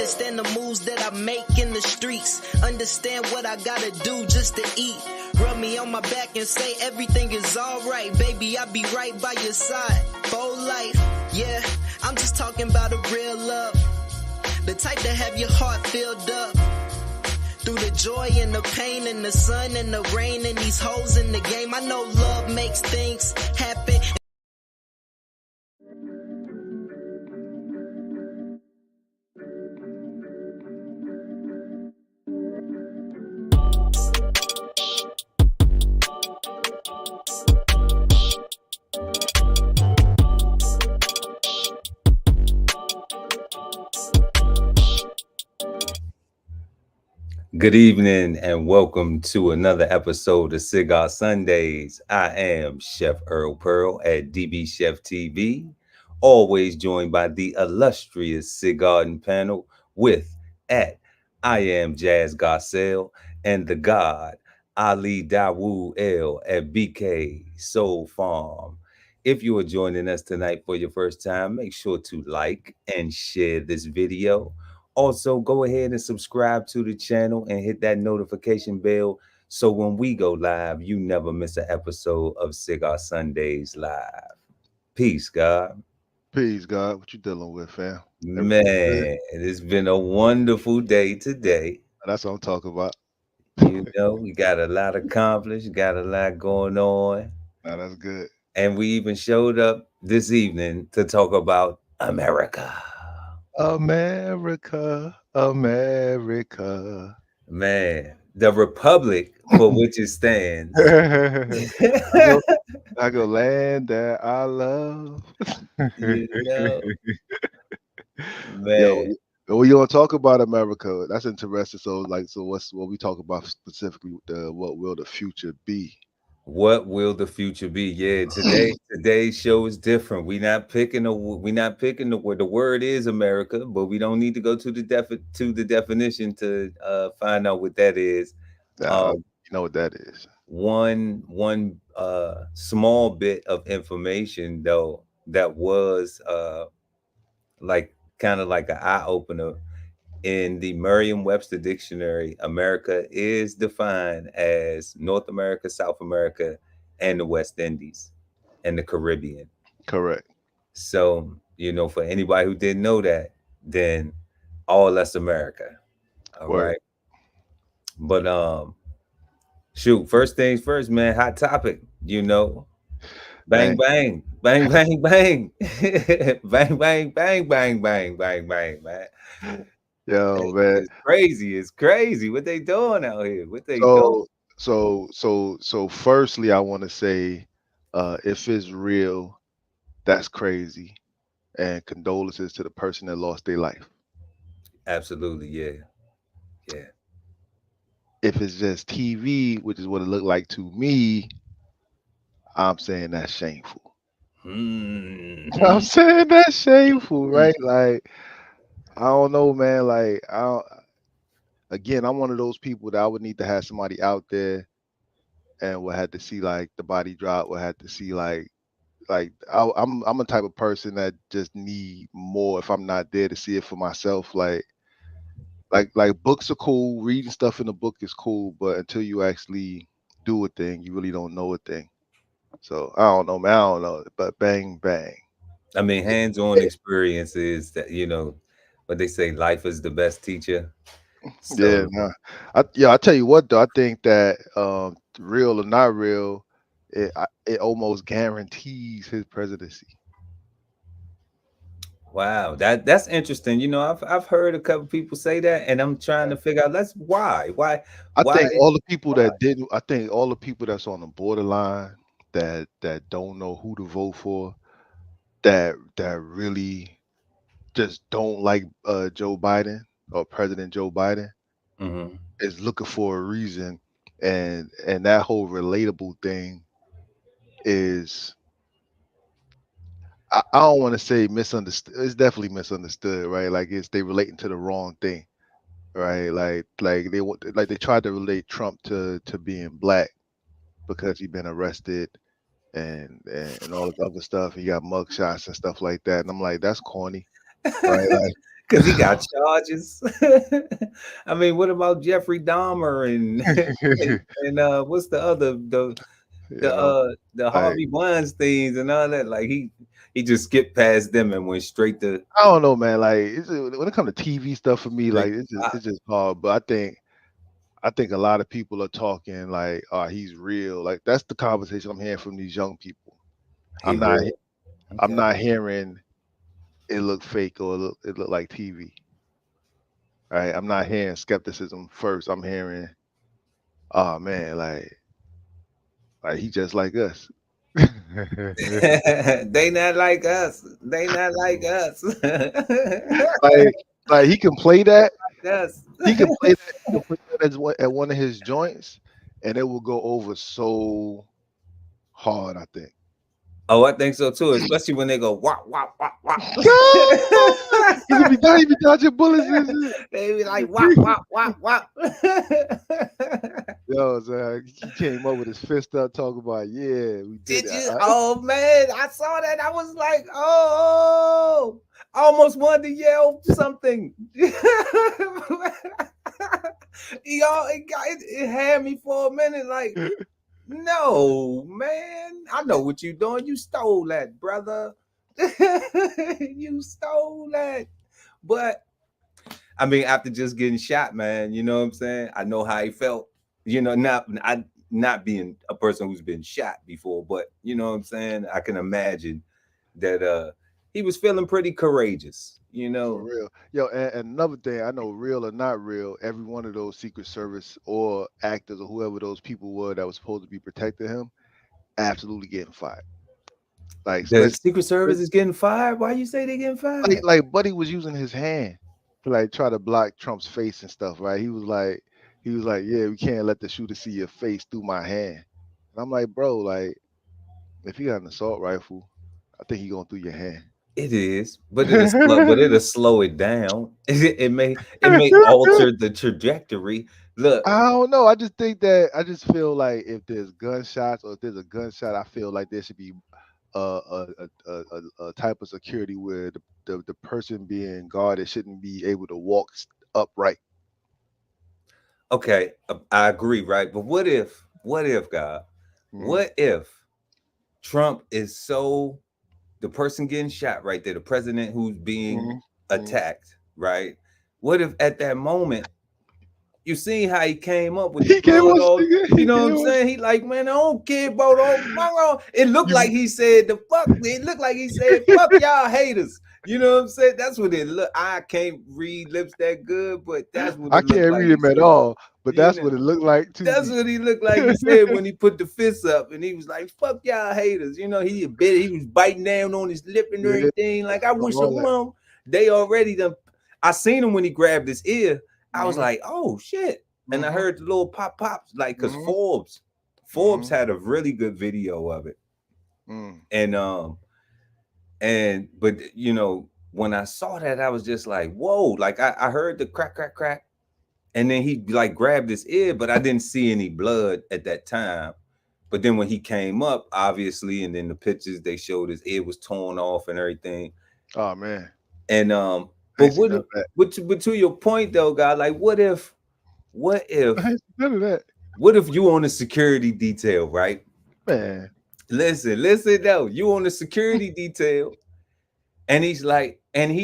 Understand the moves that I make in the streets. Understand what I gotta do just to eat. Rub me on my back and say everything is alright. Baby, I'll be right by your side. For life, yeah. I'm just talking about a real love. The type to have your heart filled up. Through the joy and the pain and the sun and the rain and these hoes in the game. I know love makes things happen. Good evening and welcome to another episode of Cigar Sundays. I am Chef Earl Pearl at DBCHEFTV, always joined by the illustrious Cigarden panel with at I am Jazz Garcelle and the God Ali Dawood L at BK Soul Farm. If you are joining us tonight for your first time, make sure to like and share this video. Also, go ahead and subscribe to the channel and hit that notification bell so when we go live, you never miss an episode of Cigar Sundays Live. Peace, God. Peace, God. What you dealing with, fam? Man, it's been a wonderful day today. That's what I'm talking about. You know, we got a lot accomplished, got a lot going on. Nah, that's good. And we even showed up this evening to talk about America. America, America. Man, the republic for which it stands. I go land that I love. You know, Yo, man. when you want to talk about America, that's interesting. So what's what we talk about specifically? What will the future be? What will the future be? Yeah, today's show is different. We're not picking the word. The word is America, but we don't need to go to the definition to find out what that is. You know what that is. One small bit of information though that was like kind of like an eye opener. In the Merriam-Webster dictionary, America is defined as North America, South America, and the West Indies and the Caribbean. Correct. So, you know, for anybody who didn't know that, then all that's America. All Word. right. But shoot, first things first, man, hot topic, you know. Bang bang, bang bang bang. Bang bang bang bang bang bang bang, man. Yo, man. It's crazy. It's crazy what they doing out here. What they doing. So firstly, I want to say, if it's real, that's crazy, and condolences to the person that lost their life. Absolutely, yeah. Yeah. If it's just TV, which is what it looked like to me, I'm saying that's shameful. I'm saying that's shameful, right? Like, I don't know, man. Like, I'm one of those people that I would need to have somebody out there and would have to see like the body drop, would have to see I'm a type of person that just need more if I'm not there to see it for myself. Like books are cool, reading stuff in a book is cool, but until you actually do a thing, you really don't know a thing. So I don't know, man. I don't know, but bang bang. I mean, hands-on experiences that, you know, what they say, life is the best teacher. Yeah, So nah. I tell you what though, I think that real or not real, it almost guarantees his presidency. wow, that's interesting. You know, I've heard a couple people say that, and I'm trying to figure out why. I Why? think all the people that didn't. I think all the people that's on the borderline that don't know who to vote for, that really just don't like Joe Biden or President Joe Biden Mhm. is looking for a reason, and that whole relatable thing is. I don't want to say misunderstood. It's definitely misunderstood, right? Like they relating to the wrong thing, right? Like they tried to relate Trump to being black because he been arrested and all this other stuff. He got mugshots and stuff like that, and I'm like, that's corny, right? Because he got charges. I mean, what about Jeffrey Dahmer and what's the other Yo, the like Harvey Weinsteins and all that? Like he just skipped past them and went straight to I don't know, man. Like when it comes to TV stuff for me, straight like to it's Fox. just hard. But I think a lot of people are talking like, "Oh, he's real." Like that's the conversation I'm hearing from these young people. He I'm not real. I'm Okay. not hearing it look fake or it look like TV. Right? I'm not hearing skepticism first. I'm hearing, "Oh man, like he just like us." They not like us. They not like us. like like he can play that. us. He can play that. He can put that as at one of his joints, and it will go over so hard. I think. Oh, I think so too. Especially when they go wop wop wop wop. Because he be dodging bullets and shit. They be like wop wop wop wop. Yo, so he came up with his fist up, talking about, yeah, we did Did that. you? Oh man, I saw that. I was like, oh, I almost wanted to yell something. It had me for a minute. Like, no, man, I know what you're doing. You stole that, brother. You stole that. But I mean, after just getting shot, man, you know what I'm saying? I know how he felt. You know, not being a person who's been shot before, but you know what I'm saying? I can imagine that he was feeling pretty courageous, you For know. real. Yo, and another thing, I know real or not real, every one of those Secret Service or actors or whoever those people were that was supposed to be protecting him, absolutely getting fired. Like, The especially, Secret Service is getting fired. Why you say they getting fired? like Buddy was using his hand to like try to block Trump's face and stuff, right? He was like, yeah, we can't let the shooter see your face through my hand. And I'm like, bro, like, if you got an assault rifle, I think he going through your hand. It is, but it'll slow it down. It may alter the trajectory. Look, I don't know. I just feel like if there's gunshots or if there's a gunshot, I feel like there should be a type of security where the person being guarded shouldn't be able to walk upright. okay, I agree, right? But what if, God, Hmm. what if Trump is so the person getting shot right there, the president who's being Hmm. Hmm. attacked, right? What if at that moment you seen how he came up with the He came blood on. all, you He know what came I'm on. saying? He like, man, I don't care about all. It looked like You, he said the fuck. It looked like he said, fuck y'all haters. You know what I'm saying? That's what it look. I can't read lips that good, but that's what I it looked can't like read he him at said. all, but You that's know, what it looked like to that's me. what he looked like he said when he put the fists up and he was like, fuck y'all haters. You know, he was biting down on his lip and Yeah, everything. Like, I wish all them that. mom. They already done. I seen him when he grabbed his ear. I was Hmm. like, oh shit. And I Hmm. heard the little pops, like, cause Hmm. Forbes Hmm. had a really good video of it. Mm. And but you know, when I saw that, I was just like, whoa, like I heard the crack, crack, crack. And then he like grabbed his ear, but I didn't see any blood at that time. But then when he came up, obviously, and then the pictures they showed his ear was torn off and everything. Oh man, And I but ain't seen none of that. but to your point though, God, like what I if ain't seen none of that, what if you on a security detail, right? man. Listen though, you on the security detail, and he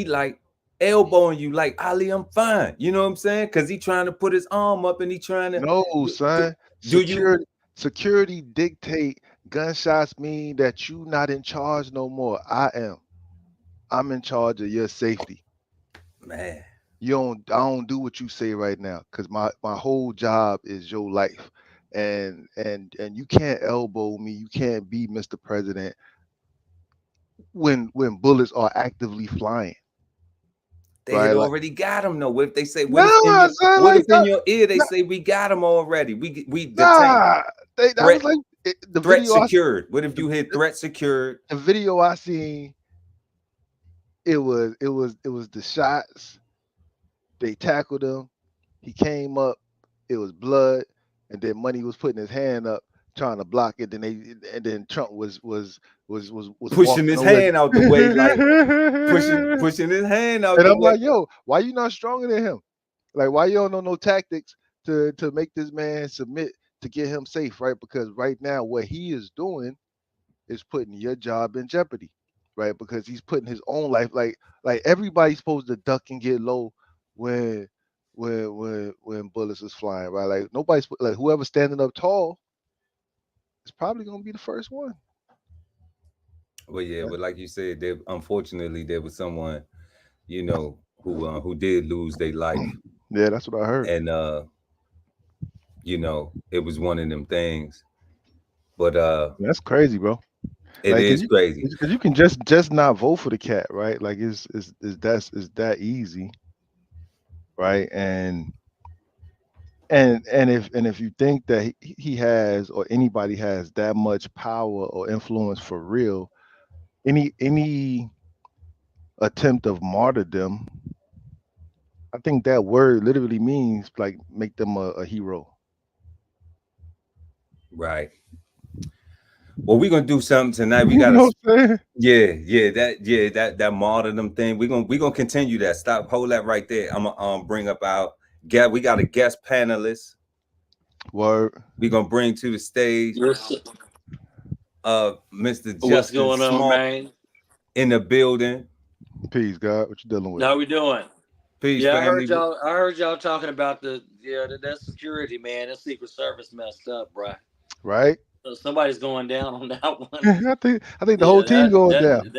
like elbowing you like Ali, I'm fine. You know what I'm saying? Because he trying to put his arm up and he trying to No, do, son. do you Security dictate gunshots mean that you not in charge no more. I am. I'm in charge of your safety. man. I don't do what you say right now because my whole job is your life. And you can't elbow me. You can't be Mr. President when bullets are actively flying. They Right? had Like, already got him though. What if they say nah, son, what if like in that. your ear they say we got him already? We the tank Nah, that threat was like the threat video. secured. What if The, you hit threat secured? the video I seen, it was the shots. They tackled him. He came up. It was blood, and then Money was putting his hand up trying to block it. And then Trump was pushing walking his away. hand out the way, like pushing his hand out And the I'm way. like, yo, why you not stronger than him? Like, why you don't know no tactics to make this man submit to get him safe, right? Because right now, what he is doing is putting your job in jeopardy, right? Because he's putting his own life, like everybody's supposed to duck and get low when when bullets is flying, right? Like nobody's like whoever's standing up tall is probably gonna be the first one. Well, yeah, but like you said, there unfortunately there was someone, who did lose their life, Yeah, that's what I heard. and it was one of them things. But That's crazy, bro. it Like, is crazy. cause you can just not vote for the cat, right? Like, is that easy, right? And if you think that he has or anybody has that much power or influence for real, any attempt of martyrdom, I think that word literally means like make them a hero. Right. Well, we're gonna do something tonight. We You gotta, know what I'm saying? that martyrdom thing. We're gonna continue that. Stop, hold that right there. I'm gonna bring up we got a guest panelist. Word. We're gonna bring to the stage Yes. Mr. What's Justin going on, Small man? in the building. Peace, God. What you dealing with? How we doing? Peace, Yeah, family. I heard y'all talking about that security, man. That Secret Service messed up, bruh. Right? So somebody's going down on that one. I think the whole Yeah, team going that down.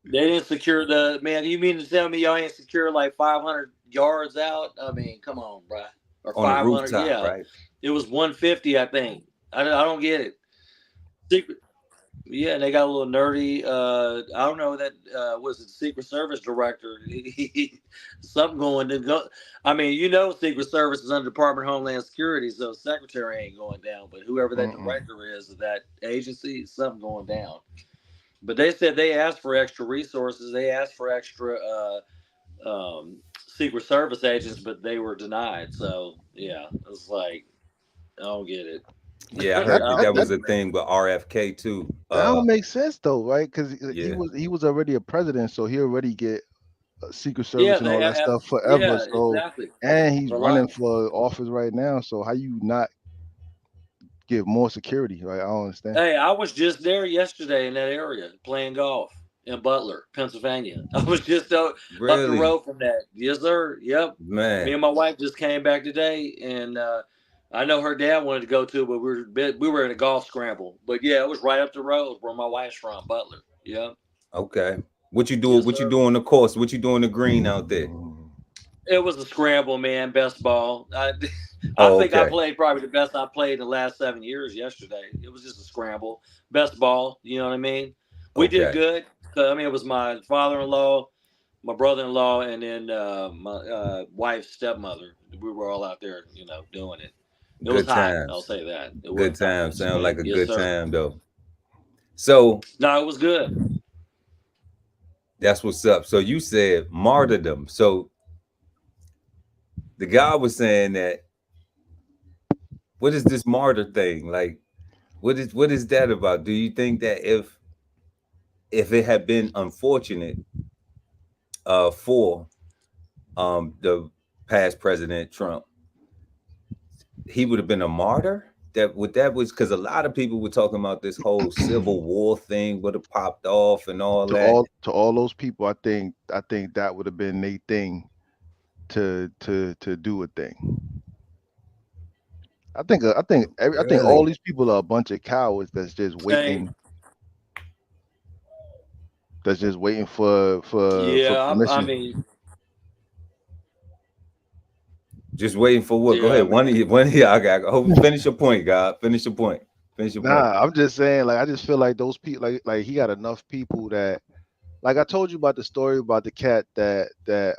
they didn't secure the man. You mean to tell me y'all ain't secure like 500 yards out? I mean, come on, bruh. Or On the 500? rooftop, Yeah, right? it was 150, I think. I don't get it. Secret. Yeah, and they got a little nerdy. I don't know that was it Secret Service director. Something going to go. I mean, Secret Service is under Department of Homeland Security, so secretary ain't going down. But whoever that Mm-mm. director is of that agency, something going down. But they said they asked for extra resources. They asked for extra Secret Service agents, but they were denied. So yeah, it's like I don't get it. Yeah, I I That heard that that don't that was get a it, man. thing with RFK too. that don't make sense though, right? Because he Yeah, was already a president, so he already get Secret Yeah, Service and all that stuff forever. yeah, So, exactly. and he's For running life. for office right now. So how you not give more security? Right? I don't understand. Hey, I was just there yesterday in that area playing golf in Butler, Pennsylvania. I was just up the really, road from that. Yes, sir. Yep. Me man. and my wife just came back today, and I know her dad wanted to go too, but we were in a golf scramble. But yeah, it was right up the road where my wife's from, Butler. Yep. Okay, what you do? Yes, What you sir. do on the course? What you do on the green out there? It was a scramble, man. Best ball. I Oh, think I okay, played probably the best I played in the last 7 years yesterday. It was just a scramble. Best ball. You know what I mean? We did okay, good. I mean, it was my father-in-law, my brother-in-law, and then my wife's stepmother. We were all out there, doing it. It was good hot. I'll times. say that. It Good wasn't hot in times. the Sound like spring. a Yes, good sir. time though. So No, it was good. that's what's up. So you said martyrdom. So the guy was saying that. What is this martyr thing like? What is that about? Do you think that if it had been unfortunate for the past president Trump, he would have been a martyr? That was because a lot of people were talking about this whole civil war thing would have popped off and all that. To all those people, I think that would have been their thing to do a thing. I think all Really? these people are a bunch of cowards that's just Hey, waiting. That's just waiting for yeah, I permission. mean, Just waiting for what? Go yeah, ahead. man. One of y'all got. Finish your point, God. Finish your point. Finish your point. Nah, I'm just saying, like I just feel like those people, like he got enough people that, like I told you about the story about the cat that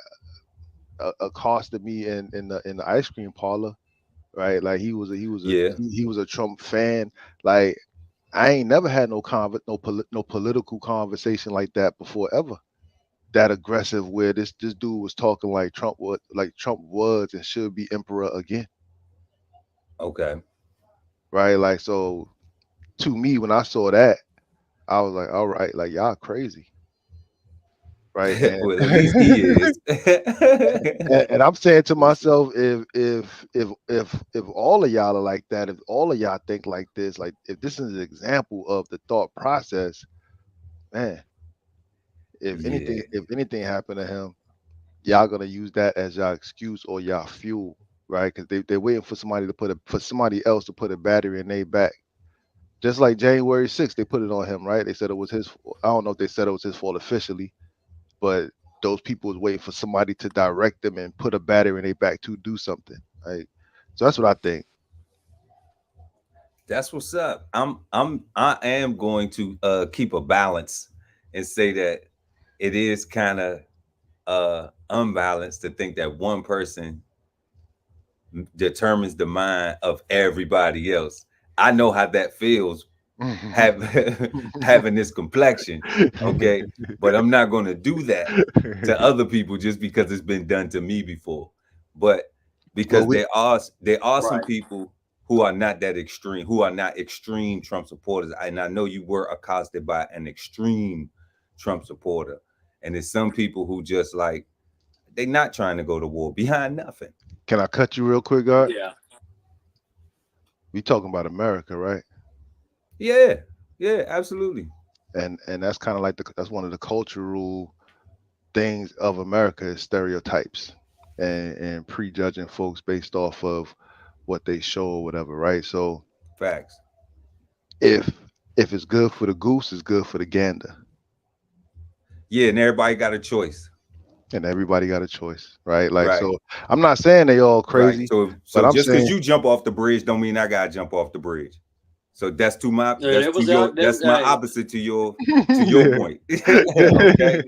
accosted me in the ice cream parlor, right? Like Yeah. he was a Trump fan. Like I ain't never had no political conversation like that before ever. That aggressive where this dude was talking like Trump was and should be emperor again, Okay. right? Like, so to me, when I saw that, I was like, all right, like y'all crazy, right? And Well, at least he is. and I'm saying to myself, if all of y'all are like that, if all of y'all think like this, like if this is an example of the thought process, man, Yeah, if anything happened to him, y'all gonna use that as y'all excuse or y'all fuel, right? Because they're waiting for somebody to for somebody else to put a battery in their back. Just like January 6th, they put it on him, right? They said it was his. I don't know if they said it was his fault officially, but those people was waiting for somebody to direct them and put a battery in their back to do something, right? So that's what I think. that's what's up. I am going to keep a balance and say that it is kind of unbalanced to think that one person determines the mind of everybody else. I know how that feels have having this complexion, okay? But I'm not going to do that to other people just because it's been done to me before. But Well, because there are some Right. people who are not that extreme, who are not extreme Trump supporters. And I know you were accosted by an extreme Trump supporter. And there's some people who just like they're not trying to go to war behind nothing. can I cut you real quick, God? Yeah. We talking about America, right? Yeah, yeah, absolutely. And that's kind of like that's one of the cultural things of America is stereotypes and prejudging folks based off of what they show or whatever, right? So Facts. if if it's good for the goose, it's good for the gander, Yeah, and everybody got a choice. and everybody got a choice, right? Like, Right. so I'm not saying they all Right. crazy, So but so I'm just because saying you jump off the bridge don't mean I gotta jump off the bridge. So And it was out there. that's my Hey, opposite to your point. Okay.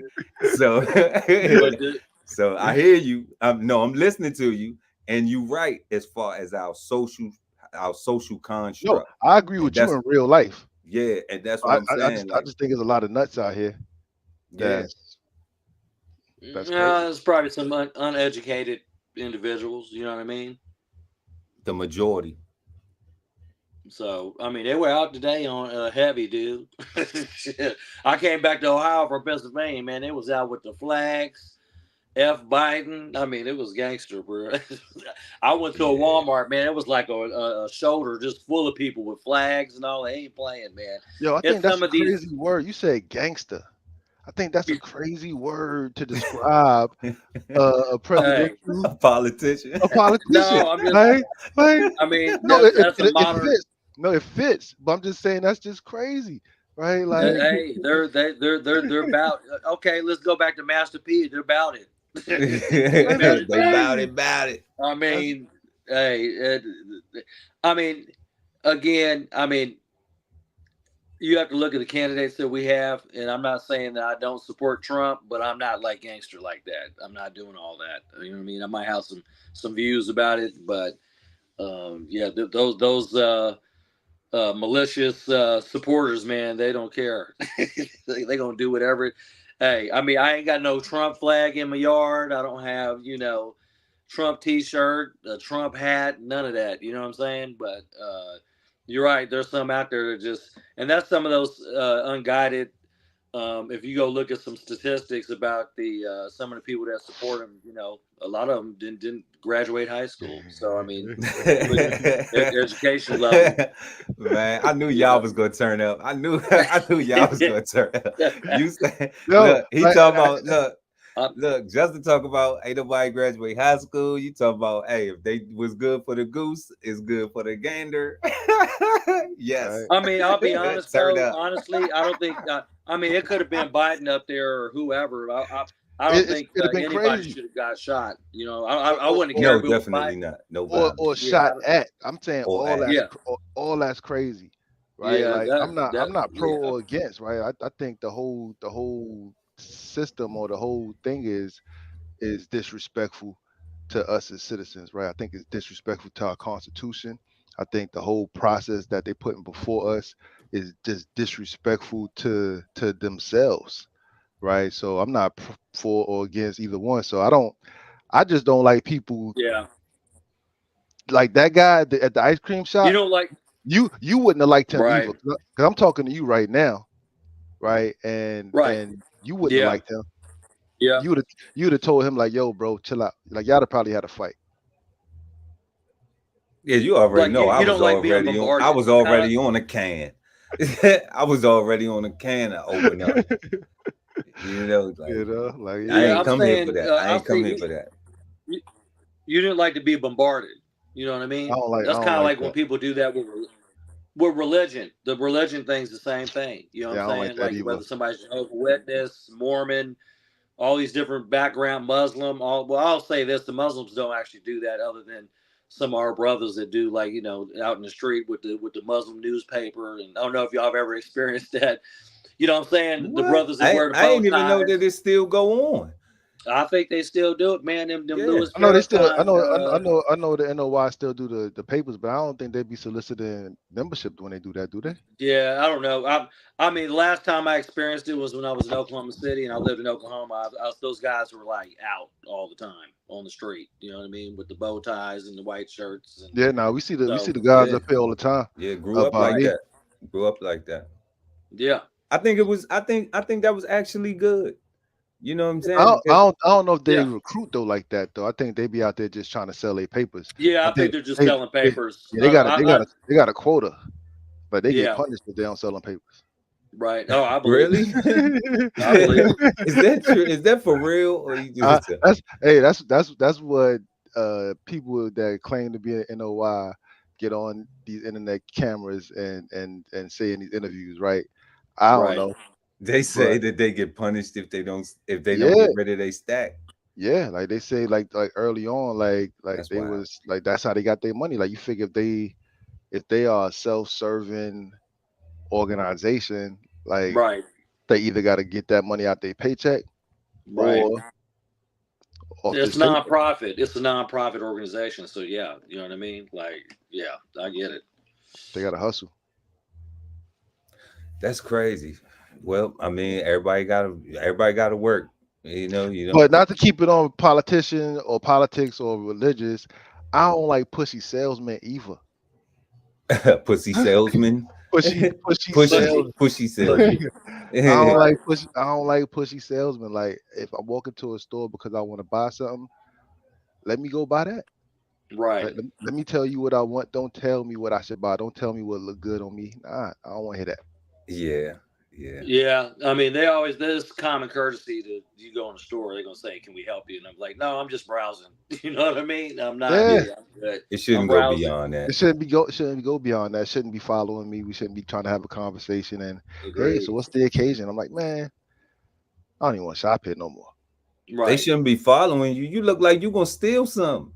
So but the, so I hear you. I'm listening to you, and you right as far as our social No, construct. I agree And with you that's in real life. yeah, and that's what I'm saying. I Like, just think there's a lot of nuts out here. yeah, That's crazy. there's probably some uneducated individuals. You know what I mean? the majority. So I mean, they were out today on heavy, dude. Shit. I came back to Ohio from Pennsylvania, man. They was out with the flags. F Biden. I mean, it was gangster, bro. I went to a Yeah. Walmart, man. It was like a shoulder just full of people with flags and all. They ain't playing, man. Yo, I think It's that's some a of these. crazy word. You said gangster. I think that's a crazy word to describe a Hey, presidential, A politician. a politician, no, I'm just. right? Like, I mean, no, that's a it modern. fits. No, it fits. But I'm just saying that's just crazy, right? Like, Hey, they're about. Okay, let's go back to Master P. They're about it. They're that's about just it, They baby. bout crazy. it, bout it. I That's, mean, hey, I mean, again, I mean, you have to look at the candidates that we have, and I'm not saying that I don't support Trump, but I'm not like gangster like that. I'm not doing all that. You know what I mean? I might have some views about it, but yeah, those malicious supporters, man, they don't care. They gonna do whatever. Hey, I mean, I ain't got no Trump flag in my yard. I don't have Trump T-shirt, a Trump hat, none of that. You know what I'm saying? But you're right. There's some out there that just, and that's some of those unguided. If you go look at some statistics about the some of the people that support him, a lot of them didn't graduate high school. So I mean, look at their education level. Man, I knew You y'all know. was gonna turn up. I knew y'all was gonna turn up. You said, no, look, he talking about Uh, Justin talk about ain't nobody graduate high school. You talk about hey, if they was good for the goose, it's good for the gander. Yes. right. I mean, I'll be honest, Turn bro. up. Honestly, I don't think. I mean, it could have been Biden up there or whoever. I don't think It'd have been anybody crazy. should have got shot. Or, I or, wouldn't or, care No, if it was definitely Biden. not. No or violence. or Yeah, shot at. I'm saying Or all at. yeah, all that's crazy, right? yeah. Like I'm not pro Yeah, or against, right? I think the whole system or the whole thing is disrespectful to us as citizens, right? I think it's disrespectful to our Constitution. I think the whole process that they putting before us is just disrespectful to themselves, right? So I'm not for or against either one. So I just don't like people yeah. like that guy at the ice cream You shop. don't like? You wouldn't have liked him Right. either. Because I'm talking to you right now, right? Right. And you wouldn't have liked him. Yeah. You'd have told him like, yo, bro, chill out. Like y'all probably had a fight. Yeah, you already Like know. you don't like being bombarded. I was already on a can. I was already on a can to open up. You know, like I ain't I'm come saying, here for that. I ain't come here for that. You didn't like to be bombarded. You know what I mean? That's kind of like when people do that with religion. The religion thing's the same thing. You know what I'm saying? Like whether somebody's Jehovah's Witness, Mormon, all these different background, Muslim. I'll say this: the Muslims don't actually do that, other than some of our brothers that do, like, you know, out in the street with the Muslim newspaper. And I don't know if y'all have ever experienced that. You know what I'm saying? What? The brothers that wear the bow I didn't even know that it still go on. I think they still do it, man. Them Louis I know they still. Farrakhan, I know the NOY still do the papers, but I don't think they'd be soliciting membership when they do that, do they? Yeah, I don't know. I mean, last time I experienced it was when I was in Oklahoma City, and I lived in Oklahoma. Those guys were like out all the time on the street. You know what I mean, with the bow ties and the white shirts. And, yeah, we see the guys up here all the time. Yeah, grew up like that. Grew up like that. Yeah, I think it was. I think that was actually good. You know what I'm saying? I don't know if they recruit though like that though. I think they be out there just trying to sell their papers. Yeah, I think they're just selling papers. They got a quota, but they get punished if they don't sell them papers. Right. Oh, I believe. Really? I believe. Is that true? Is that for real? Or you just that's what people that claim to be an NOI get on these internet cameras and say in these interviews, right? I don't know. They say that they get punished if they don't get rid of their stack. Yeah, like they say, like early on, like they wild. Was like that's how they got their money. Like you figure if they are a self-serving organization, like they either got to get that money out their paycheck, or it's nonprofit. It's a nonprofit organization, so yeah, you know what I mean. Like, yeah, I get it. They got to hustle. That's crazy. Well, I mean, everybody got to work, you know. But not to keep it on politician or politics or religious, I don't like pussy salesmen either. Pussy salesman. Pushy salesman. I don't like pushy salesmen. Like if I walk into a store because I want to buy something, let me go buy that. Right. Like, let me tell you what I want. Don't tell me what I should buy. Don't tell me what look good on me. Nah, I don't want to hear that. Yeah. I mean, there's common courtesy to you go in the store, they're gonna say, "Can we help you?" And I'm like, "No, I'm just browsing." You know what I mean? I'm not. Yeah. It shouldn't go beyond that. It shouldn't go beyond that. It shouldn't be following me. We shouldn't be trying to have a conversation. And hey, so what's the occasion? I'm like, man, I don't even want to shop here no more. Right. They shouldn't be following you. You look like you're gonna steal something.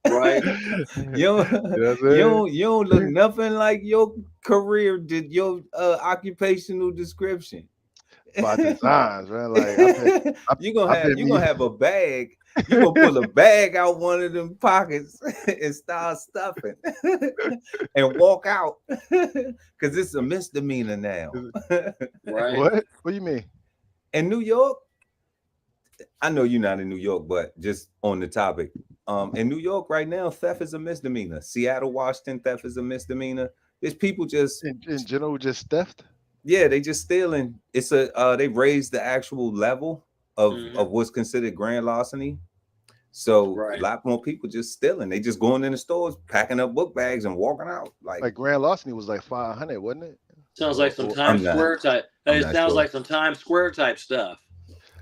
Right. You don't look nothing like your career did, your occupational description. By designs, right? Like you're gonna have a bag. You're gonna pull a bag out one of them pockets and start stuffing and walk out because it's a misdemeanor now. Right. What do you mean? In New York, I know you're not in New York, but just on the topic, in New York right now, theft is a misdemeanor. Seattle, Washington, theft is a misdemeanor. There's people just in general just theft. Yeah, they just stealing. It's they raised the actual level of what's considered grand larceny. So a lot more people just stealing. They just going in the stores, packing up book bags and walking out. Like grand larceny was like 500, wasn't it? Sounds like some Times Square type. It sounds like some Times Square type stuff.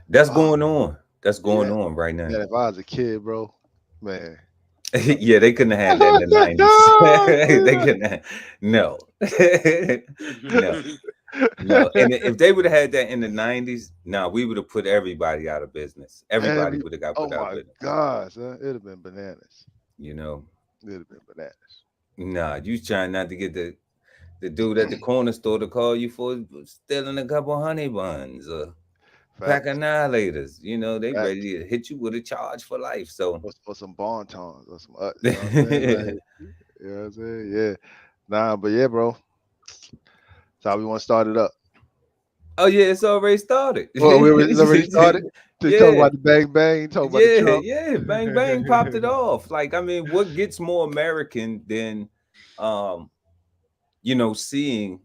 That's going on. That's going on right now. Yeah, if I was a kid, bro, man. Yeah, they couldn't have had that in the 90s. They couldn't have. No. No. And if they would have had that in the 90s, we would have put everybody out of business. Everybody would have got put out of business. Oh my gosh, it'd have been bananas. You know? It'd have been bananas. Nah, you trying not to get the dude at the corner store to call you for stealing a couple honey buns or pack annihilators. You know, they ready to hit you with a charge for life. So or some bontons or some you know what I'm saying? You know what I'm saying? Yeah. Nah, but yeah, bro. That's how we want to start it up. Oh yeah, it's already started. Well, it's already started. They talk about the bang bang, talk about the Trump. Yeah, bang bang popped it off. Like, I mean, what gets more American than seeing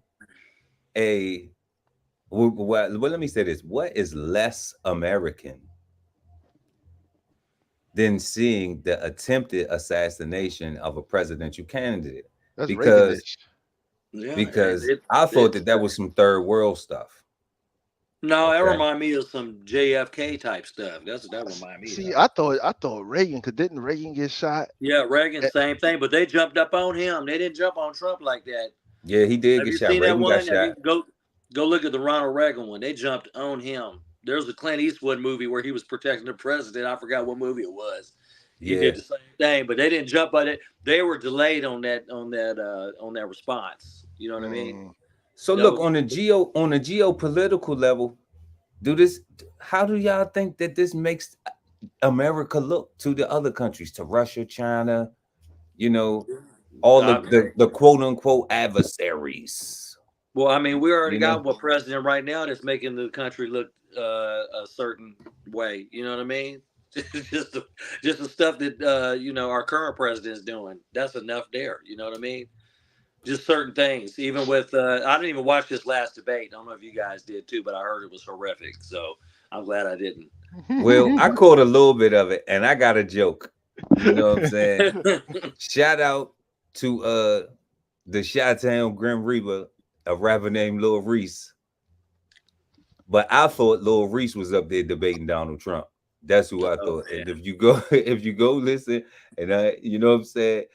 a well, let me say this. What is less American than seeing the attempted assassination of a presidential candidate? That's Because Reaganish. because I thought that was some third world stuff. No, that remind me of some JFK type stuff. That's what that remind me See, of. I thought Reagan, because didn't Reagan get shot? Yeah, Reagan, same thing, but they jumped up on him. They didn't jump on Trump like that. Yeah, he did Have get you shot. seen Reagan that got one? Have shot. you go look at the Ronald Reagan one? They jumped on him. There's a Clint Eastwood movie where he was protecting the president. I forgot what movie it was. He did the same thing, but they didn't jump on it. They were delayed on that response. You know what I mean? So look, on the geopolitical level, how do y'all think that this makes America look to the other countries, to Russia, China, all the quote unquote adversaries? Well, I mean, we already got one president right now that's making the country look a certain way. You know what I mean? just the stuff that our current president's doing. That's enough there. You know what I mean? Just certain things. Even with I didn't even watch this last debate. I don't know if you guys did too, but I heard it was horrific. So I'm glad I didn't. Well, I caught a little bit of it, and I got a joke. You know what I'm saying? Shout out to the Chi-Town Grim Reaper, a rapper named Lil Reese. But I thought Lil Reese was up there debating Donald Trump. That's who I thought. And if you go listen, and you know what I'm saying?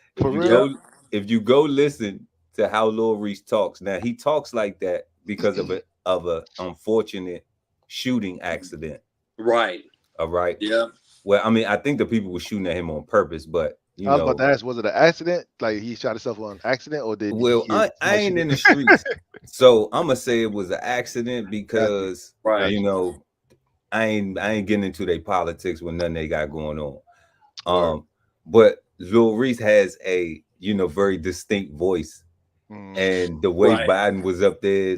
If you go listen to how Lil Reese talks, now he talks like that because of a unfortunate shooting accident. Right. All right. Yeah. Well, I mean, I think the people were shooting at him on purpose, but I was about to ask, was it an accident? Like he shot himself on accident, or did? Well, I ain't in the streets, so I'm gonna say it was an accident because I ain't getting into their politics with nothing they got going on. But Lil Reese has a very distinct voice, and the way Biden was up there,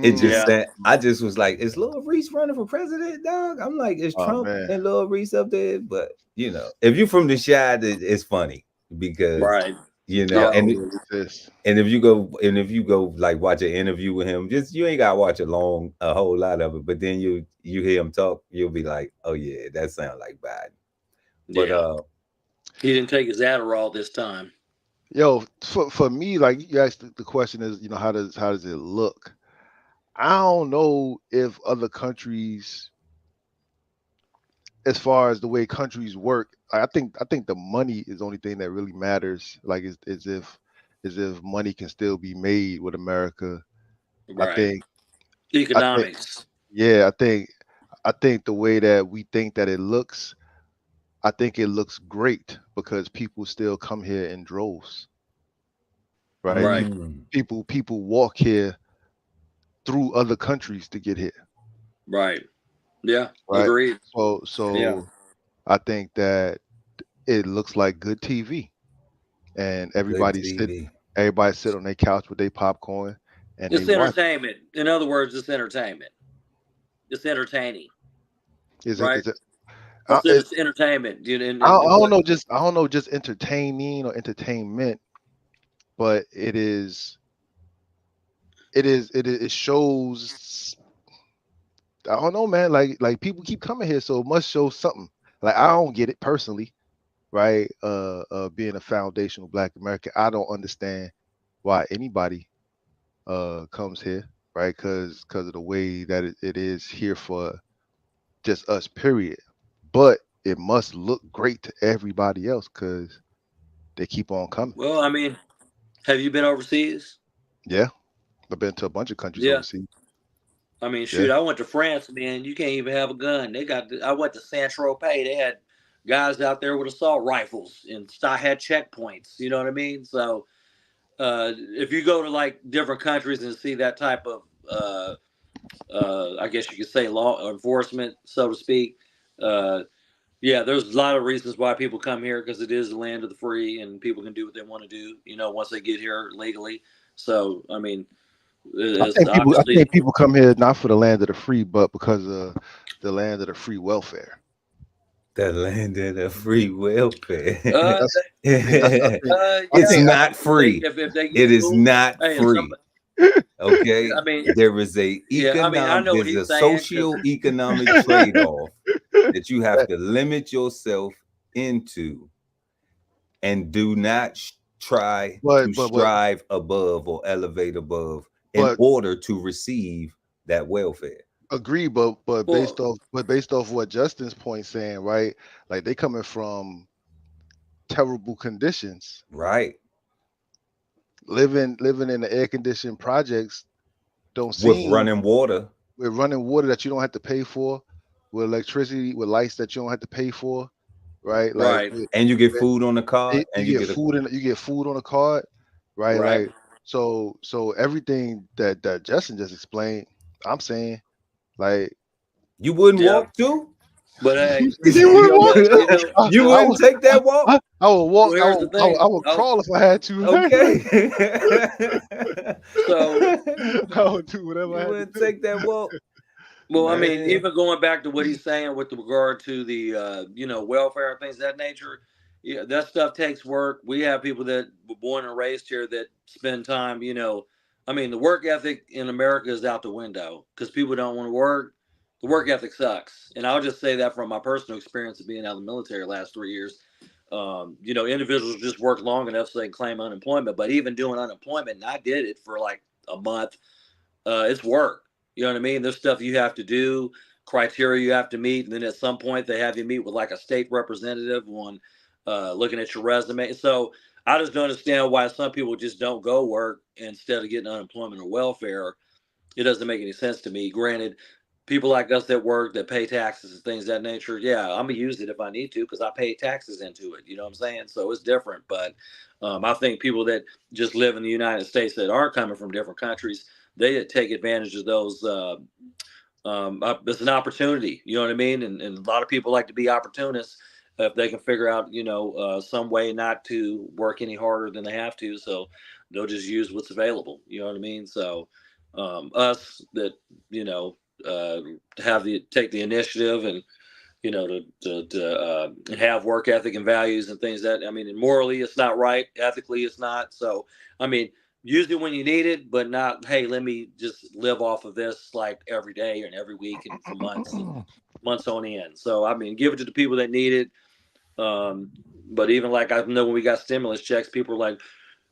it just I just was like, is Lil Reese running for president, dog? I'm like, is Trump and Lil Reese up there? But if you're from the Chi, it's funny because and if you go like watch an interview with him, you ain't gotta watch a whole lot of it, but then you hear him talk, you'll be like, oh yeah, that sounds like Biden. But he didn't take his Adderall this time. Yo, for me, like you asked, the question is, how does it look? I don't know if other countries, as far as the way countries work, I think the money is the only thing that really matters. Like, is if money can still be made with America. Right. I think economics. I think the way that we think that it looks, I think it looks great because people still come here in droves. Right. People walk here through other countries to get here. Right. Yeah. Right? Agreed. So I think that it looks like good TV, and everybody sit on their couch with their popcorn, and it's entertainment. In other words, it's entertainment. It's entertaining. Right? It's entertainment. I don't know, just entertaining or entertainment, but it shows. I don't know, man. Like people keep coming here, so it must show something. Like I don't get it personally, right? Being a foundational Black American, I don't understand why anybody comes here, right? Because of the way that it is here for just us, period. But it must look great to everybody else because they keep on coming. Well, I mean, have you been overseas? Yeah, I've been to a bunch of countries overseas. I mean, shoot, I went to France, man. You can't even have a gun. I went to Saint-Tropez. They had guys out there with assault rifles and had checkpoints. You know what I mean? So if you go to like different countries and see that type of, I guess you could say law enforcement, so to speak. There's a lot of reasons why people come here because it is the land of the free and people can do what they want to do, once they get here legally. So, I mean, It's I obviously think people come here not for the land of the free, but because of the land of the free welfare. The land of the free welfare. Yeah, I It's think not free. if they get It is food, not hey, free. Okay, I mean, there is a yeah, I mean, I know what there's a he's saying because socio-economic trade-off that you have to limit yourself into, and do not try to but strive above or elevate above in but order to receive that welfare. agree, well, based off what Justin's point saying, right? Like they coming from terrible conditions, Right. living in the air conditioned projects. Don't With seem running water. with running water that you don't have to pay for, with electricity, with lights that you don't have to pay for, right? Like right, And you get food on the card, you and you get get a food you get food on a card, right? right. Like so everything that Justin just explained, I'm saying, like you wouldn't Yeah, walk to? but hey, you you wouldn't know want what? You to. know, You wouldn't take that walk? I would walk. well, here's the thing. I would crawl if I had to. Okay. So, I would do whatever I You had to wouldn't do. take that walk? well, I mean, Man. even going back to what he's saying with regard to the welfare and things of that nature, yeah, that stuff takes work. We have people that were born and raised here that spend time. I mean, the work ethic in America is out the window because people don't want to work. The work ethic sucks, and I'll just say that from my personal experience of being out of the military the last 3 years. Individuals just work long enough so they can claim unemployment. But even doing unemployment, and I did it for like a month. It's work. You know what I mean? There's stuff you have to do, criteria you have to meet, and then at some point they have you meet with like a state representative on looking at your resume. So I just don't understand why some people just don't go work instead of getting unemployment or welfare. It doesn't make any sense to me. Granted, people like us that work, that pay taxes and things of that nature, yeah, I'm gonna use it if I need to because I pay taxes into it. You know what I'm saying? So it's different. But I think people that just live in the United States that aren't coming from different countries, they take advantage of those. It's an opportunity. You know what I mean? And a lot of people like to be opportunists if they can figure out, some way not to work any harder than they have to. So they'll just use what's available. You know what I mean? So us that have the take the initiative and to have work ethic and values and things that I mean, and morally it's not right, ethically it's not. So I mean, use it when you need it, but not hey, let me just live off of this like every day and every week and for months and months on end. So I mean, give it to the people that need it. But even like I know when we got stimulus checks, people were like,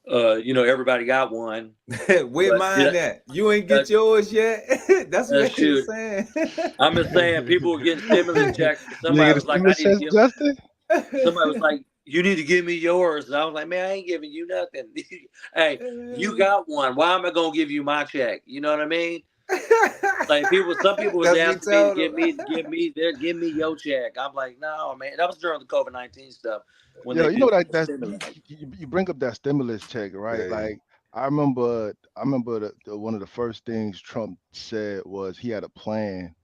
everybody got one. Where But mine at? You ain't get yours yet? That's what he was shoot, saying. I'm just saying people were getting stimulus checks. Somebody Nigga, the was like, I stimulus need to checks, give. Justin. Somebody was like, you need to give me yours. And I was like, man, I ain't giving you nothing. Hey, you got one. Why am I gonna give you my check? You know what I mean? Like some people was That's what he asking me to told him. give me your check. I'm like, no, man. That was during the COVID-19 stuff when Yo, they you know did that the that's stimulus. you bring up that stimulus check, right? Yeah. Like I remember one of the first things Trump said was he had a plan,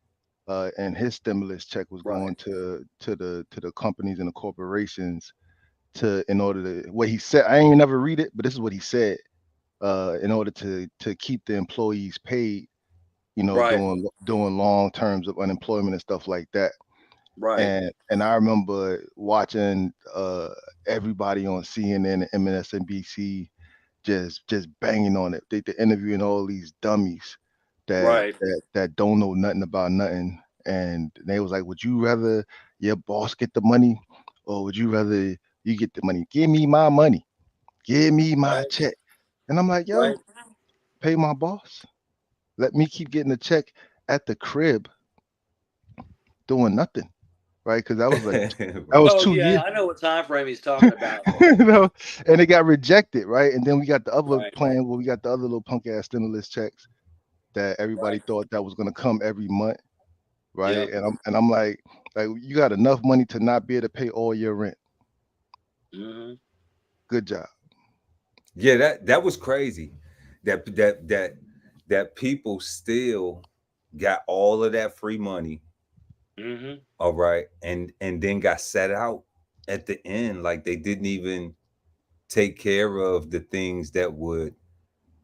and his stimulus check was Right, going to the companies and the corporations to in order to what he said. I ain't never read it, but this is what he said. In order to keep the employees paid, right, doing long terms of unemployment and stuff like that. right. And I remember watching everybody on CNN and MSNBC just banging on it. They interviewing all these dummies that Right. that don't know nothing about nothing. And they was like, would you rather your boss get the money or would you rather you get the money? Give me my money. Give me my Right. check. And I'm like, yo, Right. pay my boss. Let me keep getting the check at the crib doing nothing. Right. Because that was Right. Oh 2 years. yeah, I know what time frame he's talking about. you know, and it got rejected, right? And then we got the other Right. plan where we got the other little punk ass stimulus checks that everybody Right. thought that was gonna come every month, right? Yep. And I'm like you got enough money to not be able to pay all your rent. Hmm. Good job. Yeah, that was crazy. That people still got all of that free money, Hmm. all right, and then got set out at the end. Like they didn't even take care of the things that would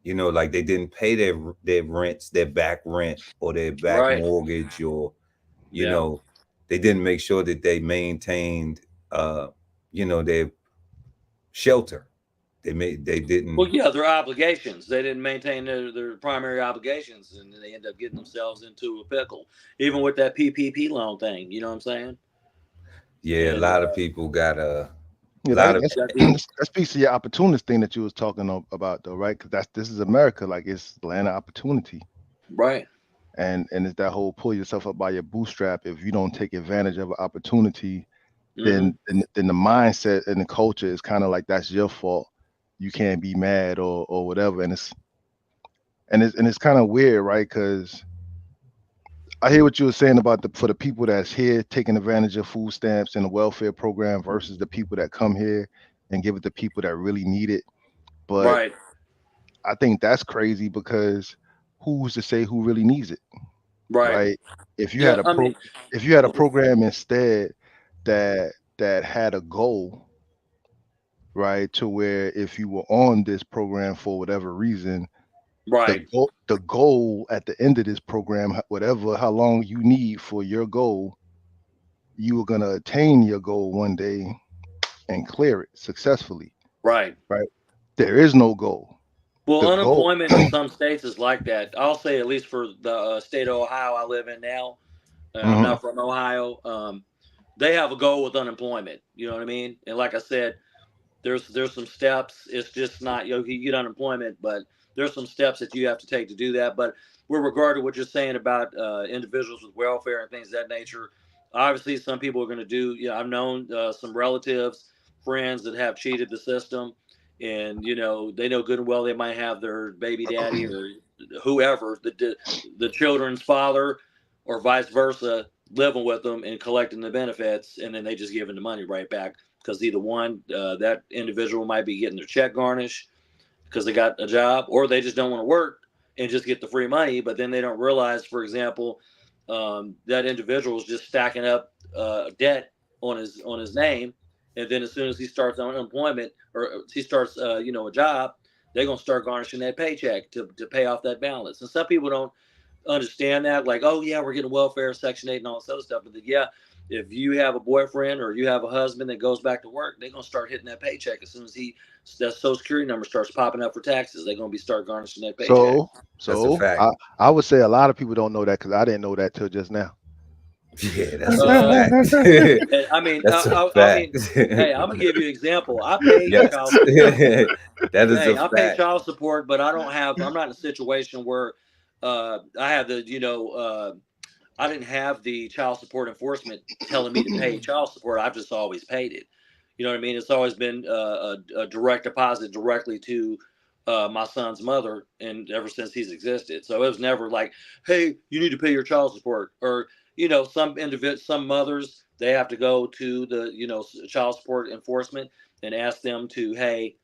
You know, like they didn't pay their rents, their back rent or their back Right. mortgage, or you Yeah. know, they didn't make sure that they maintained you know, their shelter. They Well, didn't. yeah, their obligations. They didn't maintain their primary obligations, and they end up getting themselves into a pickle. Even with that PPP loan thing, you know what I'm saying? Yeah, a And lot of people got a Yeah, lot of that speaks to your opportunist thing that you was talking about, though, right? Because this is America, like it's the land of opportunity, right. and it's that whole pull yourself up by your bootstrap. If you don't take advantage of an opportunity, Hmm. then the mindset and the culture is kind of like that's your fault. You can't be mad or whatever, and it's kind of weird, right? Because I hear what you were saying about for the people that's here taking advantage of food stamps and the welfare program versus the people that come here and give it to people that really need it. But Right. I think that's crazy because who's to say who really needs it, Right. right? If you Yeah. had a I mean, if you had a program instead that had a goal, right, to where if you were on this program for whatever reason, right. the goal at the end of this program, whatever how long you need for your goal, you were gonna attain your goal one day and clear it successfully, Right. right? There is no goal. Well, The goal, unemployment in some states is like that. I'll say at least for the state of Ohio I live in now, and I'm Mhm. not from Ohio. They have a goal with unemployment. You know what I mean? And like I said, there's some steps. It's just not you get unemployment, but there's some steps that you have to take to do that. But with regard to what you're saying about individuals with welfare and things of that nature, obviously some people are going to do. Yeah, I've known some relatives, friends that have cheated the system, and they know good and well they might have their baby daddy or whoever the children's father or vice versa living with them and collecting the benefits, and then they just giving the money right back because either one, that individual might be getting their check garnished because they got a job, or they just don't want to work and just get the free money. But then they don't realize, for example, that individual is just stacking up debt on his name, and then as soon as he starts on unemployment or he starts, a job, they're gonna start garnishing that paycheck to pay off that balance. And some people don't understand that, like, oh yeah, we're getting welfare, Section 8, and all this other stuff. But yeah, if you have a boyfriend or you have a husband that goes back to work, they're gonna start hitting that paycheck as soon as that Social Security number starts popping up for taxes. They're gonna be start garnishing that paycheck. so that's a so fact. I would say a lot of people don't know that because I didn't know that till just now. Yeah, that's a Uh, fact. I mean, That's a I mean, fact. hey, I'm gonna give you an example. I pay Yes. child support. That is a Hey, I pay fact. child support, but I don't have. I'm not in a situation where I have the I didn't have the child support enforcement telling me to pay child support. I've just always paid it. You know what I mean? It's always been a direct deposit directly to my son's mother, and ever since he's existed. So it was never like, hey, you need to pay your child support, or some mothers, they have to go to the child support enforcement and ask them to, hey,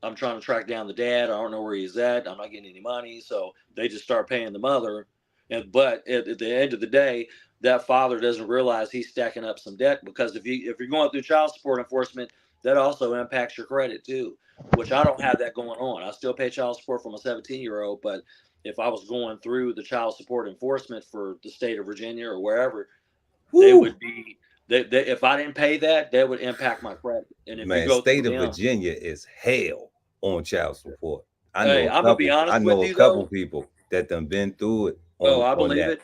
I'm trying to track down the dad. I don't know where he's at. I'm not getting any money. So they just start paying the mother. But at the end of the day, that father doesn't realize he's stacking up some debt, because if you're going through child support enforcement, that also impacts your credit too, which I don't have that going on. I still pay child support for my 17-year-old, but if I was going through the child support enforcement for the state of Virginia or wherever, they Woo. would be if I didn't pay that would impact my credit. And if you Man, go through state of them, Virginia is hell on child support. hey, I'm gonna be I honest with know a you couple though. people that done been through it Oh, on I believe that. it.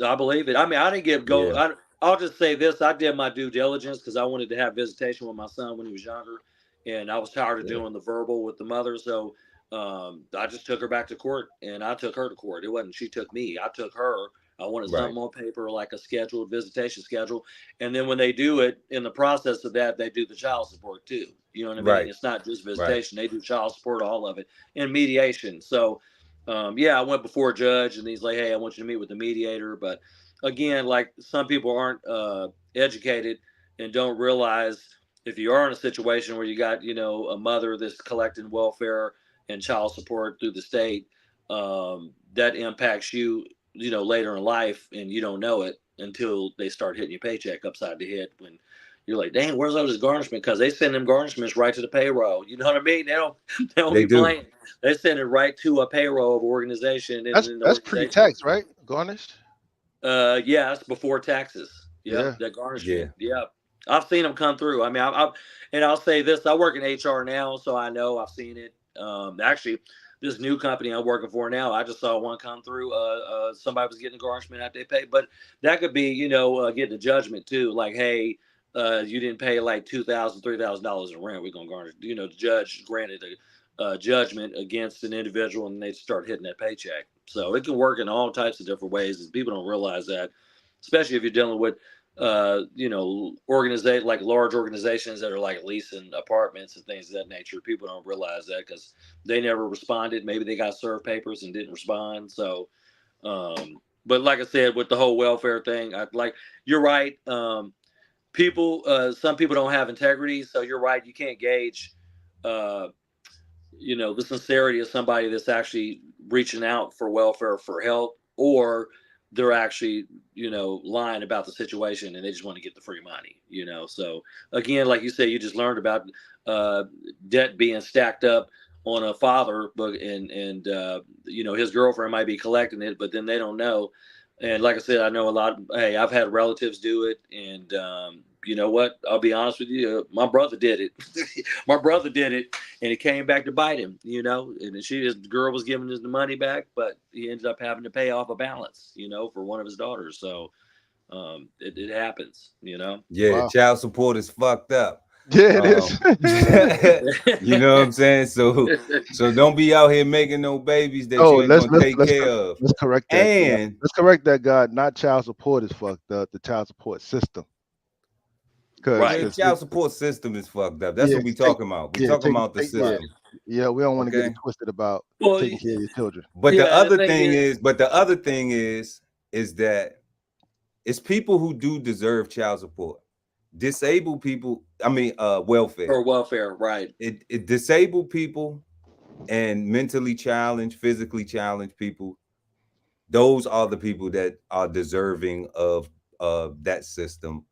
I believe it. I mean, I didn't get go. Yeah. I'll just say this: I did my due diligence because I wanted to have visitation with my son when he was younger, and I was tired of Yeah. doing the verbal with the mother. So I just took her back to court, and I took her to court. It wasn't she took me; I took her. I wanted Right. something on paper, like a scheduled visitation schedule, and then when they do it, in the process of that, they do the child support too. You know what I mean? Right. It's not just Right. visitation; they do child support, all of it, and mediation. So yeah, I went before a judge, and he's like, "Hey, I want you to meet with the mediator." But again, like, some people aren't educated and don't realize, if you are in a situation where you got a mother that's collecting welfare and child support through the state, that impacts you, later in life, and you don't know it until they start hitting your paycheck upside the head when You're like, dang, where's all this garnishment? Because they send them garnishments right to the payroll. You know what I mean? They don't be playing. They send it right to a payroll of organization. And That's pre-tax, right? Garnished. Yeah, it's before taxes. Yep, Yeah, that garnishment. Yeah, I've seen them come through. I mean, and I'll say this: I work in HR now, so I know I've seen it. Actually, this new company I'm working for now, I just saw one come through. Somebody was getting a garnishment after they paid, but that could be, getting a judgment too. Like, hey, you didn't pay like $2,000, $3,000 in rent. We're gonna garnish. The judge granted a judgment against an individual, and they start hitting that paycheck. So it can work in all types of different ways, and people don't realize that, especially if you're dealing with like large organizations that are like leasing apartments and things of that nature. People don't realize that because they never responded. Maybe they got served papers and didn't respond. So, but like I said, with the whole welfare thing, you're right. Some people don't have integrity. So you're right. You can't gauge, the sincerity of somebody that's actually reaching out for welfare, for help, or they're actually, lying about the situation and they just want to get the free money, So again, like you said, you just learned about debt being stacked up on a father, but and his girlfriend might be collecting it, but then they don't know. And like I said, I know a lot. Hey, I've had relatives do it, and you know what? I'll be honest with you. My brother did it. My brother did it, and it came back to bite him. And the girl was giving us the money back, but he ended up having to pay off a balance, for one of his daughters. So it happens. Yeah, wow. Child support is fucked up. Yeah, it is. You know what I'm saying? So don't be out here making no babies that you ain't gonna take care of. Let's correct that. And let's correct that, God. Not child support is fucked up. The child support system. Right. Child support system is fucked up. That's what we talking about. We talking about the system. Yeah, we don't want to get it twisted about taking care of your children. But the other thing is that it's people who do deserve child support. Disabled people, welfare. Or welfare, right. It disabled people and mentally challenged, physically challenged people. Those are the people that are deserving of that system,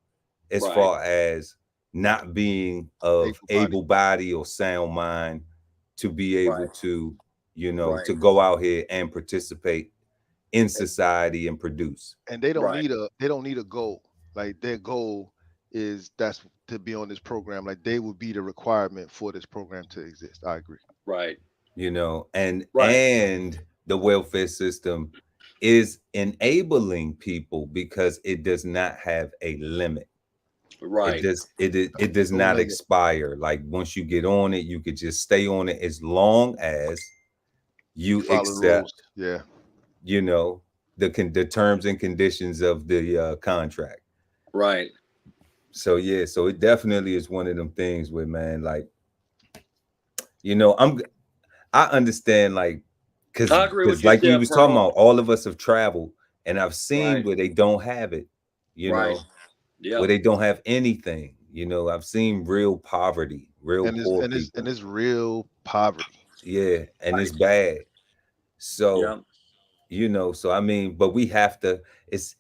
as far as not being of able body or sound mind to be able to, to go out here and participate in society and produce. And they don't need a goal. Like their goal is that's to be on this program. Like they would be the requirement for this program to exist. I agree. Right. And the welfare system is enabling people because it does not have a limit. Right. It does not expire. Like once you get on it, you could just stay on it as long as you accept the terms and conditions of the contract. Right. So so it definitely is one of them things where, man, like, I understand, like, because like we was talking about, all of us have traveled, and I've seen where they don't have it, where they don't have anything. I've seen real poverty, poor people. And it's real poverty. Yeah, and it's bad. So, but we have to. It's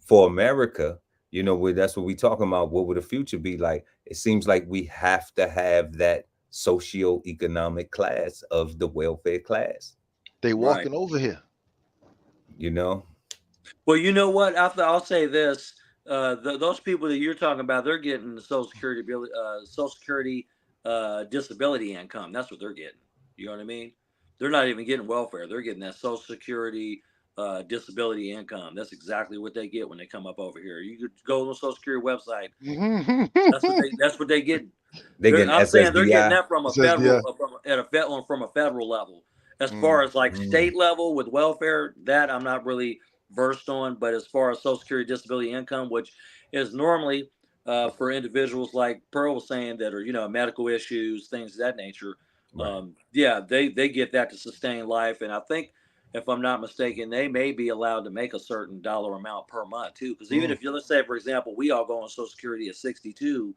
for America. That's what we talking about. What would the future be like? It seems like we have to have that socio-economic class of the welfare class. They walking over here. Well, you know what? I'll say this: those people that you're talking about, they're getting the Social Security disability income. That's what they're getting. You know what I mean? They're not even getting welfare. They're getting that Social Security disability income. That's exactly what they get when they come up over here. You could go on the Social Security website. That's what they get. I'm saying they're getting that from a federal level. As far as like state level with welfare, that I'm not really versed on. But as far as Social Security disability income, which is normally for individuals like Pearl was saying that are medical issues, things of that nature. They get that to sustain life, and I think, if I'm not mistaken, they may be allowed to make a certain dollar amount per month too. Because even if let's say, for example, we all go on Social Security at 62,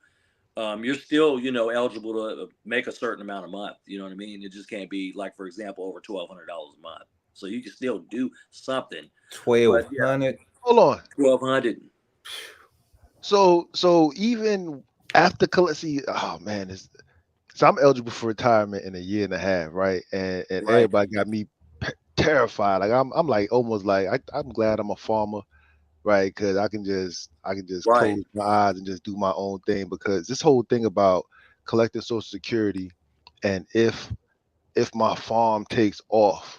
you're still, eligible to make a certain amount a month. You know what I mean? It just can't be like, for example, over $1,200 a month. So you can still do something. 1,200. Hold on. 1,200. So even after see, oh man, so I'm eligible for retirement in a year and a half, right? And Right. everybody got me terrified. Like I'm like almost like I'm glad I'm a farmer, right? Because I can just Right. close my eyes and just do my own thing. Because this whole thing about collecting Social Security, and if my farm takes off,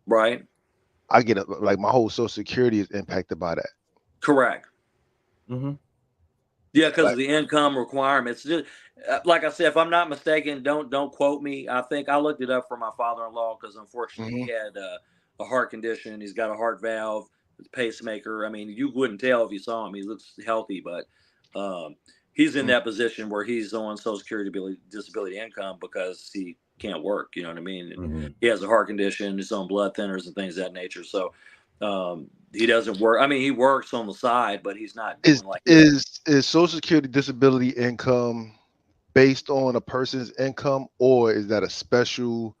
Right. I get like my whole Social Security is impacted by that. Correct. Mm-hmm. Yeah, because Like, of the income requirements. Just, like I said, if I'm not mistaken, don't quote me. I think I looked it up for my father-in-law because unfortunately mhm. he had a heart condition. He's got a heart valve, pacemaker. I mean, you wouldn't tell if you saw him. He looks healthy, but he's in that position where he's on Social Security disability income because he can't work. You know what I mean? And Mm-hmm. he has a heart condition. He's on blood thinners and things of that nature. So he doesn't work. I mean, he works on the side, but he's not is doing like is Social Security disability income based on a person's income, or is that a special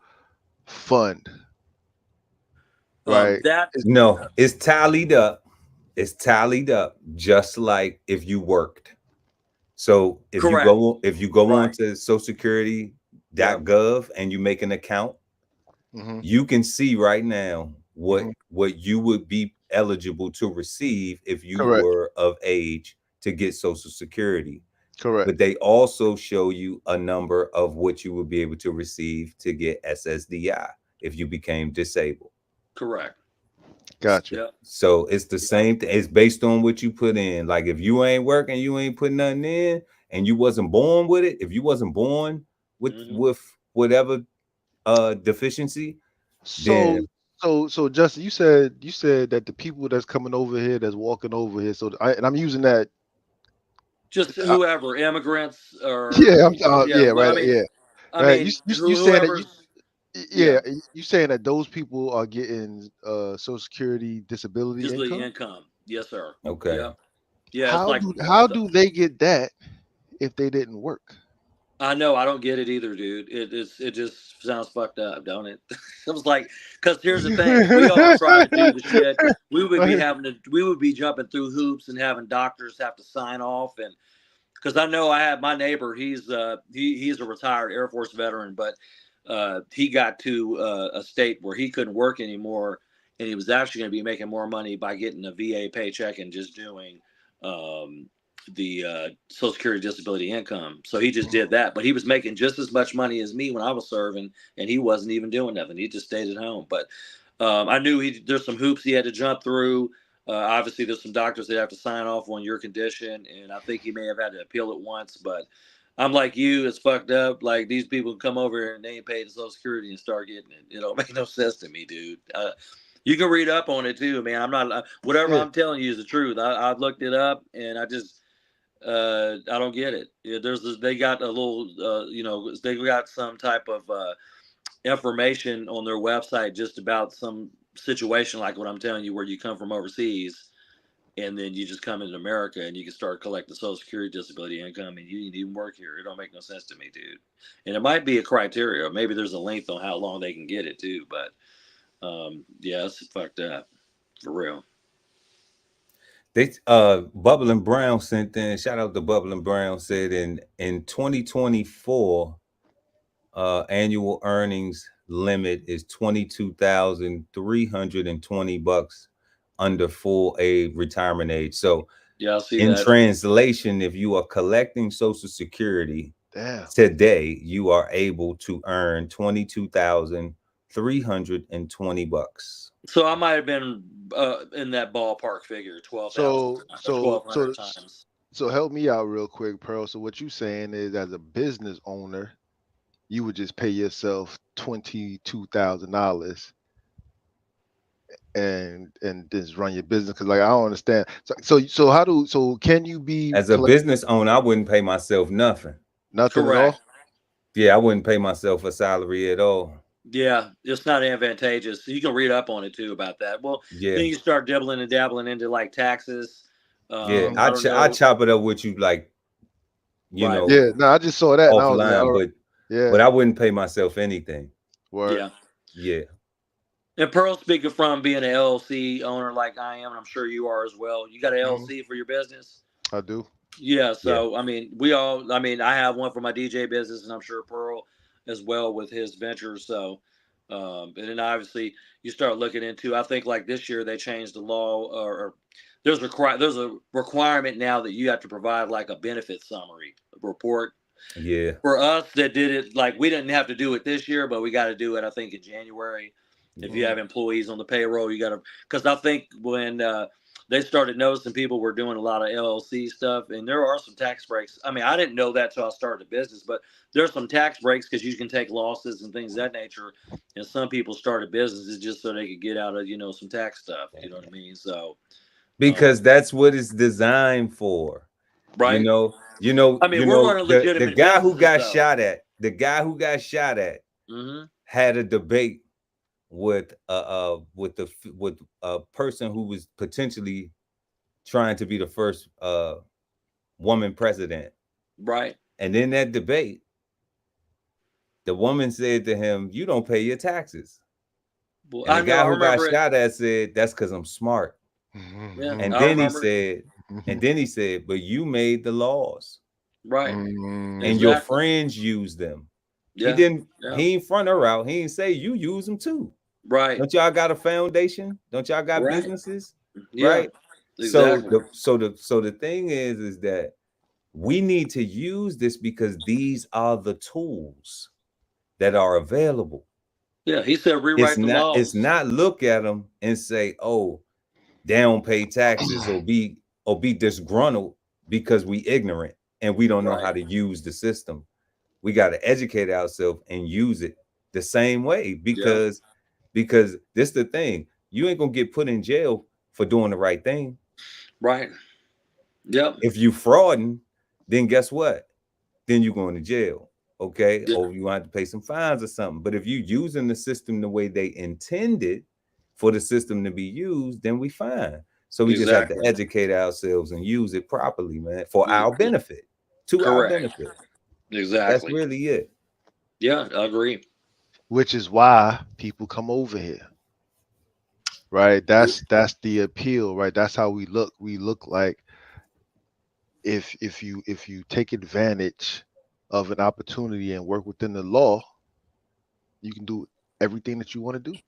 fund? Right. that. No, it's tallied up. It's tallied up just like if you worked. So Correct. if you go on Right. to Yep. socialsecurity.gov and you make an account, Hmm. you can see right now Hmm. what you would be eligible to receive if you Correct. were of age to get Social Security. Correct. But they also show you a number of what you would be able to receive to get SSDI if you became disabled. Correct. Got you. Yep. So it's the Yep. same thing. It's based on what you put in. Like if you ain't working, you ain't putting nothing in, and you wasn't born with it. If you wasn't born Hmm. with whatever deficiency, So then so Justin, you said that the people that's coming over here, that's walking over here. So and I'm using that. Just Uh, whoever, immigrants or yeah. yeah. Yeah. Right. I mean, Yeah. I Right. You mean, you you saying that you whoever's yeah yeah, you saying that those people are getting Social Security disability disability income? income. Yes, sir. okay. Yep. Yeah, it's How like do how do they get that if they didn't work? I know I don't get it either, dude. It just sounds fucked up, don't it? It was like, because here's the thing: if we all try to do the shit, we would be jumping through hoops and having doctors have to sign off. And because I know I have my neighbor, he's a retired Air Force veteran, but he got to a state where he couldn't work anymore, and he was actually going to be making more money by getting a VA paycheck and just doing um, the Social Security disability income. So he just did that, but he was making just as much money as me when I was serving, and he wasn't even doing nothing. He just stayed at home. But I knew there's some hoops he had to jump through. Obviously, there's some doctors that have to sign off on your condition, and I think he may have had to appeal it once. But I'm like you, it's fucked up. Like these people come over here and they ain't paid the Social Security and start getting it. It don't make no sense to me, dude. You can read up on it too, man. I'm not whatever Yeah. I'm telling you is the truth. I've looked it up, and I don't get it. Yeah, they got a little, they got some type of information on their website just about some situation like what I'm telling you, where you come from overseas and then you just come into America and you can start collecting Social Security disability income and you didn't even work here. It don't make no sense to me, dude. And it might be a criteria. Maybe there's a length on how long they can get it too. But yeah, it's fucked up for real. They Bubble and Brown sent in, shout out to Bubble and Brown, said in 2024 annual earnings limit is $22,320 under full age retirement age. So Yeah, I see in that. translation, if you are collecting Social Security Damn. today, you are able to earn $22,320. So I might have been in that ballpark figure, 12,000 So or so 1,200 so times. so help me out real quick, Pearl. So what you saying is, as a business owner, you would just pay yourself $22,000 and just run your business? Because like I don't understand. So can you be As a collect business owner, I wouldn't pay myself nothing. nothing at all? Correct. Yeah, I wouldn't pay myself a salary at all. Yeah, it's not advantageous. You can read up on it too about that. Well, Yeah, then you start dibbling and dabbling into like taxes. yeah. Mhm. I don't I know. chop it up with you like Right. Yeah, no, I just saw that and I was like, offline, all right, but yeah, I wouldn't pay myself anything. word. Yeah. Yeah. And Pearl, speaking from being an LLC owner like I am, and I'm sure you are as well. You got an Mhm. LLC for your business? I do. Yeah. So I mean, I have one for my DJ business, and I'm sure Pearl as well with his ventures. So, and then obviously you start looking into. I think like this year they changed the law, or there's a requirement now that you have to provide like a benefit summary report. Yeah. For us that did it, like we didn't have to do it this year, but we got to do it. I think in January. If you have employees on the payroll, you got to, because I think when they started noticing people were doing a lot of LLC stuff, and there are some tax breaks. I mean, I didn't know that till I started the business, but there's some tax breaks because you can take losses and things of that nature. And some people started businesses just so they could get out of some tax stuff. You know what I mean? So Because that's what it's designed for. right. I mean, we're running The legitimate guy who got businesses, shot at, had a debate with a person who was potentially trying to be the first woman president. right. And in that debate, the woman said to him, "You don't pay your taxes." Well, And I the know. guy I who got remember it. shot at said, "That's because I'm smart." Yeah, And I then he remember. said, "But you made the laws, Right. and your Exactly. friends use them." Yeah. He ain't front her out. He ain't say you use them too. Right. Don't y'all got a foundation? Don't y'all got Right. businesses? Yeah. Right. Exactly. So the thing is that we need to use this because these are the tools that are available. Yeah. He said rewrite the It's laws. not look at them and say, "Oh, they don't pay taxes," or be disgruntled because we ignorant and we don't know Right. how to use the system. We got to educate ourselves and use it the same way Yeah. because this the thing. You ain't gonna get put in jail for doing the right thing. Right. Yep. If you frauding, then guess what? Then you going to jail. Okay. Yeah. Or you want to pay some fines or something. But if you using the system the way they intended for the system to be used, then we fine. So we just have to Exactly. educate ourselves and use it properly, man, for Mm, our benefit, to our correct. benefit. That's Exactly. really it. Yeah, I agree. Which is why people come over here, right? That's the appeal, right? That's how we look. We look like if you take advantage of an opportunity and work within the law, you can do everything that you want to do.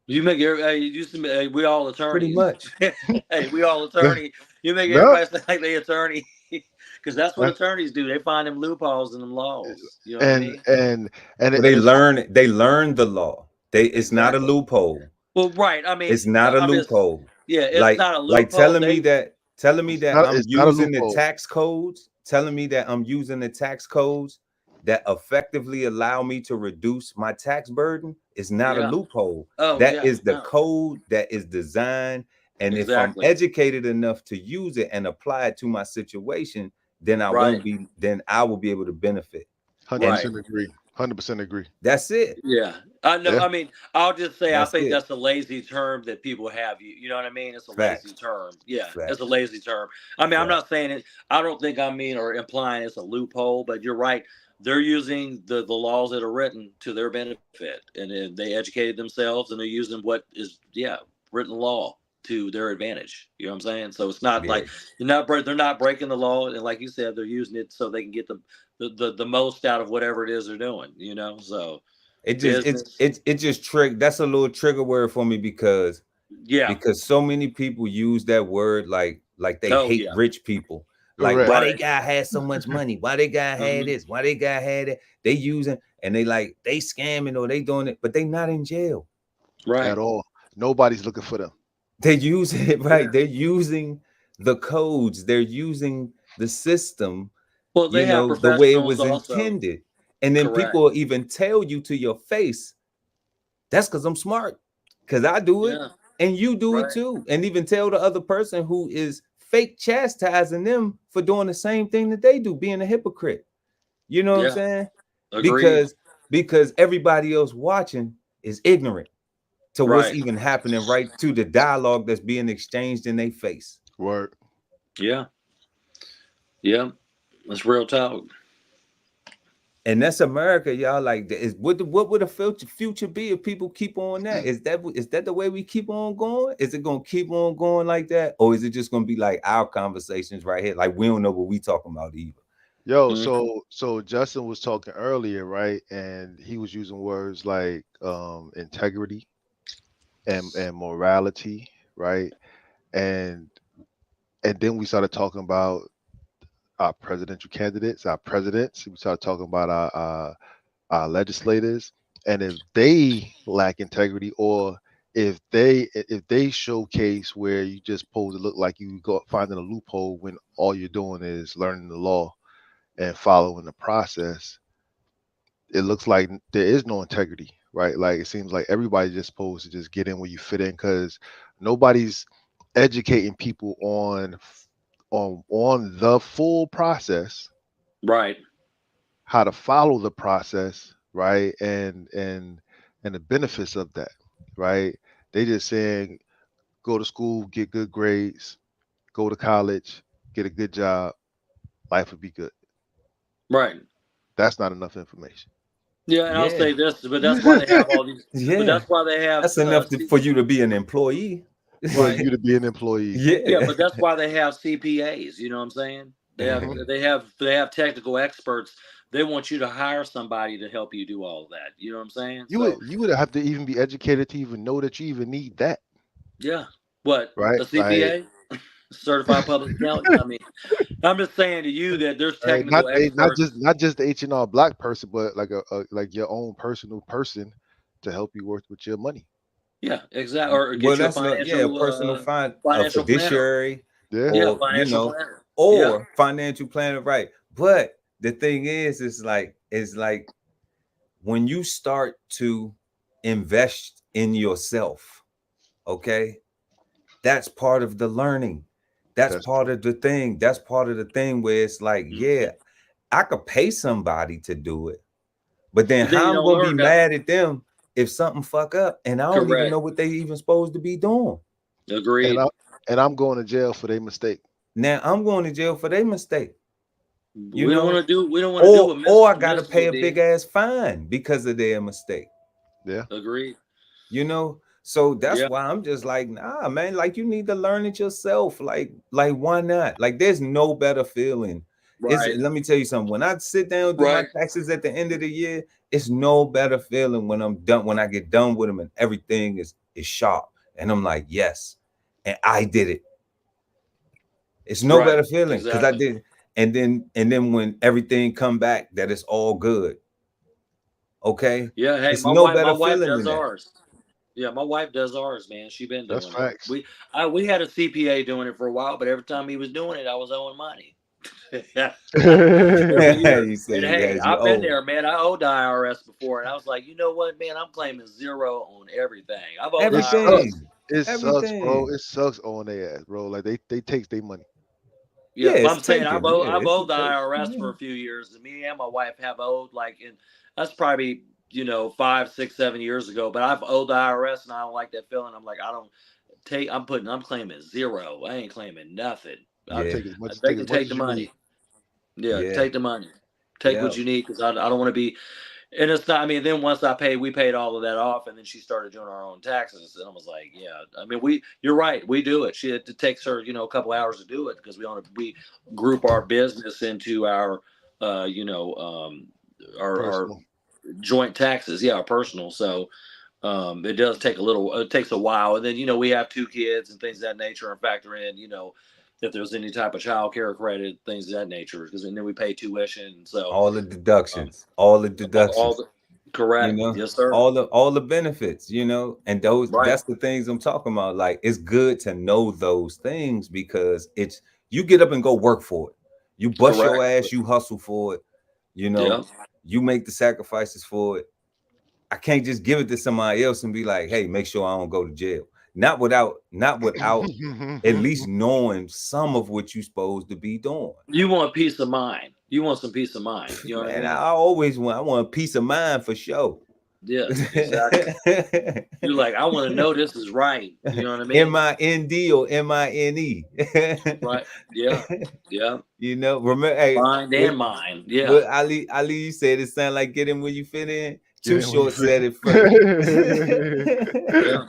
You make we all Pretty attorneys. much. Hey, we all attorney. You make No, everybody sound like they attorney. Because that's what attorneys do. They find them loopholes in them laws. You know what I and mean? and and Well, and it's they learn the law. It's not a Exactly. loophole. Well, right. I mean, It's not a I'm just, loophole. yeah, it's not a Like loophole. They, telling me that I'm it's not a using the loophole. tax codes, telling me that I'm using the tax codes that effectively allow me to reduce my tax burden is not a yeah. loophole. Oh, That yeah. is the No, code that is designed. And if I'm exactly. educated enough to use it and apply it to my situation, then Right. I will be able to benefit. And 100% agree. 100% agree. that's it. Yeah, I know. Yeah. I mean, I'll just say I That's think it. that's a lazy term that people have. You know what I mean? It's a lazy Facts. term. Yeah, it's a Facts. lazy term. I mean, I'm Right. not saying it. I don't think I mean or implying it's a loophole, but you're right. They're using the laws that are written to their benefit, and then they educated themselves, and they're using what is written law to their advantage. You know what I'm saying? So it's not Yeah. like they're not breaking the law, and like you said, they're using it so they can get the most out of whatever it is they're doing. So. Business. It just that's a little trigger word for me because Yeah. so many people use that word like they Oh hate yeah. rich people. Like, Correct. why they Right. guy had so much money? Why they guy had Hmm. this? Why they guy had it? They using and they scamming or they doing it, but they not in jail. Right. At all. Nobody's looking for them. They're using it right. Yeah. They're using the codes. They're using the system, Well, they have the way it professionals was also. intended. And then Correct. people will even tell you to your face, that's because I'm smart. Because I do it Yeah. and you do it Right. too. And even tell the other person who is fake chastising them for doing the same thing that they do, being a hypocrite. You know what I'm Yeah. saying? Agreed. Because everybody else watching is ignorant to what's Right. even happening, right to the dialogue that's being exchanged in their face. Word. Yeah. Yeah. That's real talk. And that's America, y'all. Like, what would the future be if people keep on that? Is that the way we keep on going? Is it gonna keep on going like that, or is it just gonna be like our conversations right here? Like, we don't know what we talking about either. Yo, Mhm. so Justin was talking earlier, right? And he was using words like integrity and morality, right? And then we started talking about our presidential candidates, our presidents. We started talking about our legislators, and if they lack integrity, or if they showcase where you just supposed to look like you go finding a loophole when all you're doing is learning the law and following the process, it looks like there is no integrity, right? Like it seems like everybody's just supposed to just get in where you fit in, because nobody's educating people on the full process, Right. how to follow the process, right? And the benefits of that, right? They just saying go to school, get good grades, go to college, get a good job, life would be good. Right. That's not enough information. Yeah, and I'll Yeah, say this, but that's why they have all these. But yeah. that's why they have. That's enough for you to be an employee. For Right. you to be an employee. Yeah, Yeah. but that's why they have CPAs. You know what I'm saying? They have Mhm. they have technical experts. They want you to hire somebody to help you do all of that. You know what I'm saying? So You would have to even be educated to even know that you even need that, yeah, what right? a Like, CPA, certified public accountant. I mean, I'm just saying to you that there's right, not technical not just experts. not just the H&R Black person, but like a like your own personal person to help you work with your money. Yeah, exactly. Or Well, get you a that's not, yeah, a personal a financial planner. fiduciary, Yeah. Yeah, or financial planner. Yeah, or financial planner, right? But the thing is like when you start to invest in yourself, okay, that's part of the learning. That's That's part true. of the thing. That's part of the thing where it's like, mhm. yeah, I could pay somebody to do it, but then But then how you I'm don't gonna be learn nothing. mad at them if something fuck up and I don't even Correct. know what they even supposed to be doing. And I Agreed. and I'm going to jail for their mistake. Now I'm going to jail for their mistake, you We don't want know, to do. We don't want to do what or I gotta pay Mystical a big did. ass fine because of their mistake, Yeah. Agreed. you know. So that's Yeah. why I'm just like, nah, man, like you need to learn it yourself. Like why not? Like there's no better feeling. It's Right. Let me tell you something. When I sit down and do my Right. taxes at the end of the year, it's no better feeling when I'm done, when I get done with them and everything is sharp. And I'm like, yes, and I did it. It's no Right. better feeling because I Exactly. did. And then when everything come back that it's all good, okay, Yeah. Hey, it's no my better wife feeling does than that. ours. Yeah, my wife does ours, man. She been That's doing it. facts. We had a CPA doing it for a while, but every time he was doing it, I was owing money. Every year. You say And you hey, had your I've been own there, man. I owed the IRS before, and I was like, you know what, man? I'm claiming zero on everything. I've owed the It IRS. sucks. everything, It sucks, bro. everything. It sucks on their ass, bro. Like they takes their money. Yeah, Yeah, but it's I'm saying taken. Yeah, I've it's a owed the take. IRS Yeah. for a few years, and me and my wife have owed like in that's probably 5, 6, 7 years ago. But I've owed the IRS, and I don't like that feeling. I'm like, I don't take. I'm claiming zero. I ain't claiming nothing. I, Yeah, they Take can as much take as the you need. money. Yeah, yeah, take the money. Take yeah. what you need because I don't want to be. And it's not. I mean, then once we paid all of that off, and then she started doing our own taxes, and I was like, yeah. I mean, you're right. We do it. It takes her, a couple hours to do it because we group our business into our, uh, you know, um, our Personal. joint taxes. Yeah, our personal. So it does take a little. It takes a while, and then we have 2 kids and things of that nature, and factor in if there's any type of child care credit, things of that nature, because then we pay tuition. So All the um, deductions, all the all deductions. the correct, yes, sir. All the benefits, and those Right, that's the things I'm talking about. Like it's good to know those things because it's you get up and go work for it. You bust your correct. ass, you hustle for it, you Yeah, know, you make the sacrifices for it. I can't just give it to somebody else and be like, hey, make sure I don't go to jail. Not without at least knowing some of what you're supposed to be doing. you want peace of mind. You want some peace of mind. You know what I Man, mean? I want a peace of mind for sure. Yeah, exactly. You're like, I want to know this is right. You know what I mean? MIND or MINE. Right. Yeah. Yeah. You know, remember, hey, Mind and mind. Yeah. what Ali you said, it sound like get in where you fit in. Too Get when you Short said it first. Yeah.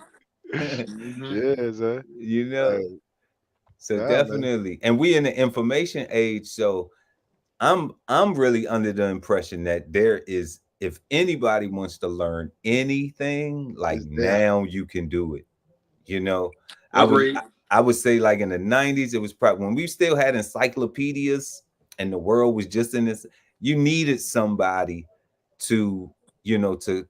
Yeah, sir. You know, so Nah, man. definitely, and we in the information age, so I'm really under the impression that there is, if anybody wants to learn anything, like It's there. now you can do it. You know, Agreed. I would say like in the 90s, it was probably when we still had encyclopedias and the world was just in this, you needed somebody to, you know, to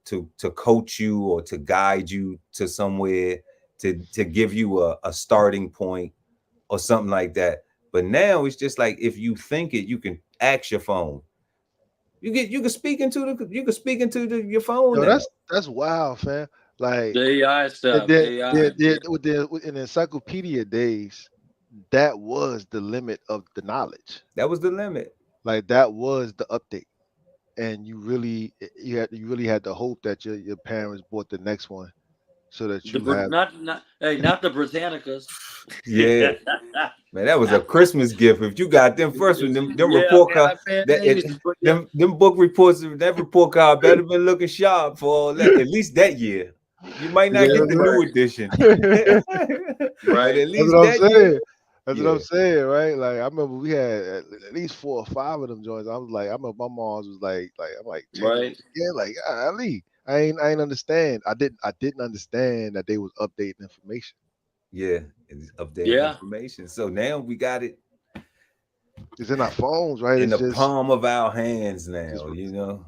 coach you or to guide you to somewhere, to give you a starting point or something like that. But now it's just like, if you think it, you can ask your phone. You can speak into your phone Yo, now. that's wild, fam. Like, The AI stuff. AI. in the encyclopedia days, that was the limit of the knowledge. That was the limit. Like, that was the update, and you really had to hope that your parents bought the next one so that you have. Not the Britannicas. Yeah. Man, that was a Christmas gift. If you got them first one, them Yeah, report card, man, them book reports, that report card better been looking sharp for all that. At least that year. You might not get the new edition. Right. But at least That's what I'm that year. saying. That's what Yeah. I'm saying, right? Like, I remember we had at least 4 or 5 of them joints. I was like, I remember my mom's was like I'm like, Right. yeah, like, Ali, I ain't understand. I didn't understand that they was updating information. Yeah, it's updated Yeah. information. So now we got it It's in our phones, right? in It's the just palm of our hands now, it's- you know.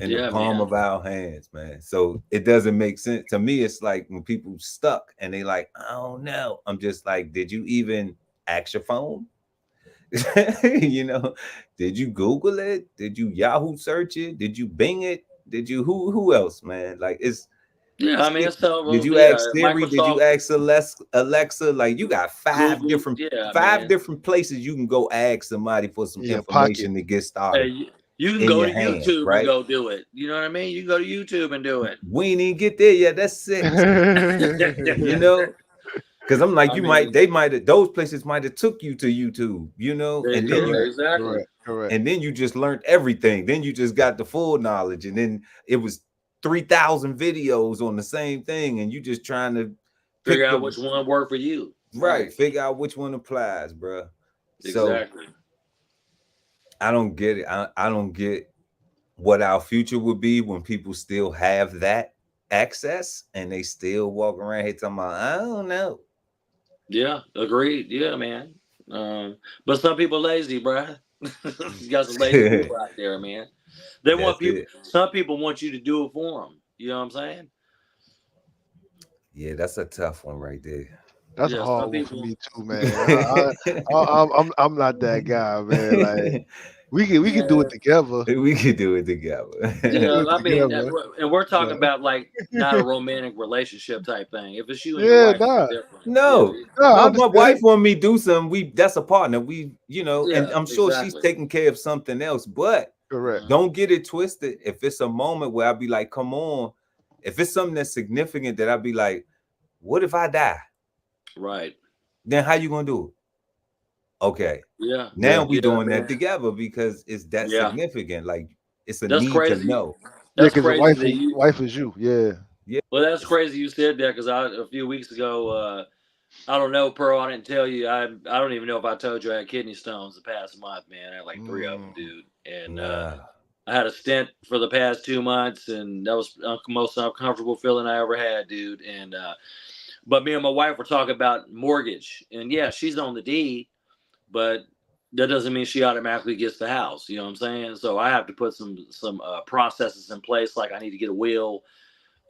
In Yeah, the palm man. of our hands, man. So it doesn't make sense to me. It's like when people stuck and they like, I don't know. I'm just like, did you even ask your phone? You know, did you Google it? Did you Yahoo search it? Did you Bing it? Did you who else, man? Like, it's Yeah, I mean, it's did you yeah, ask Siri? Did you Microsoft, ask Alexa? Like, you got Google. Yeah, five man. different places you can go ask somebody for some in your pocket. information to get Hey, started you can in go your to hand, YouTube and right? go do it. You know what I mean? You can go to YouTube and do it. We ain't even get there yet. That's 6. You know, because I'm like, I mean, those places might have took you to YouTube, you know, and then exactly. Correct. and then you just learned everything. Then you just got the full knowledge, and then it was 3,000 videos on the same thing, and you just trying to Figure out which one worked for you. Right, figure out which one applies, bro. So Exactly. I don't get it. I don't get what our future would be when people still have that access and they still walk around here talking about, I don't know. Yeah, agreed. Yeah, man. But some people lazy, bruh. You got some lazy people out there, man. They want people. Some people want you to do it for them. You know what I'm saying? Yeah, that's a tough one right there. That's a hard one for me too, man. I'm not that guy, man. Like, we can do it together. We can do it together. Yeah, I mean, and we're talking about like not a romantic relationship type thing. If it's you and your wife, it's different. No, my wife want me to do something. That's a partner. We, you know, and I'm sure she's taking care of something else. But correct. Don't get it twisted. If it's a moment where I'll be like, come on. If it's something that's significant, that I'll be like, what if I die? Right. Then how you gonna do it? Okay. Yeah. Now we doing that together because it's that significant. Like, it's a need to know. That's crazy. Wife is you. Yeah. Yeah. Well, that's crazy you said that, because a few weeks ago, I don't know, Pearl, I didn't tell you. I don't even know if I told you I had kidney stones the past month, man. I had like 3 of them, dude. And I had a stent for the past 2 months, and that was the most uncomfortable feeling I ever had, dude. And but me and my wife were talking about mortgage, and yeah, she's on the deed, but that doesn't mean she automatically gets the house. You know what I'm saying? So I have to put some processes in place. Like, I need to get a will,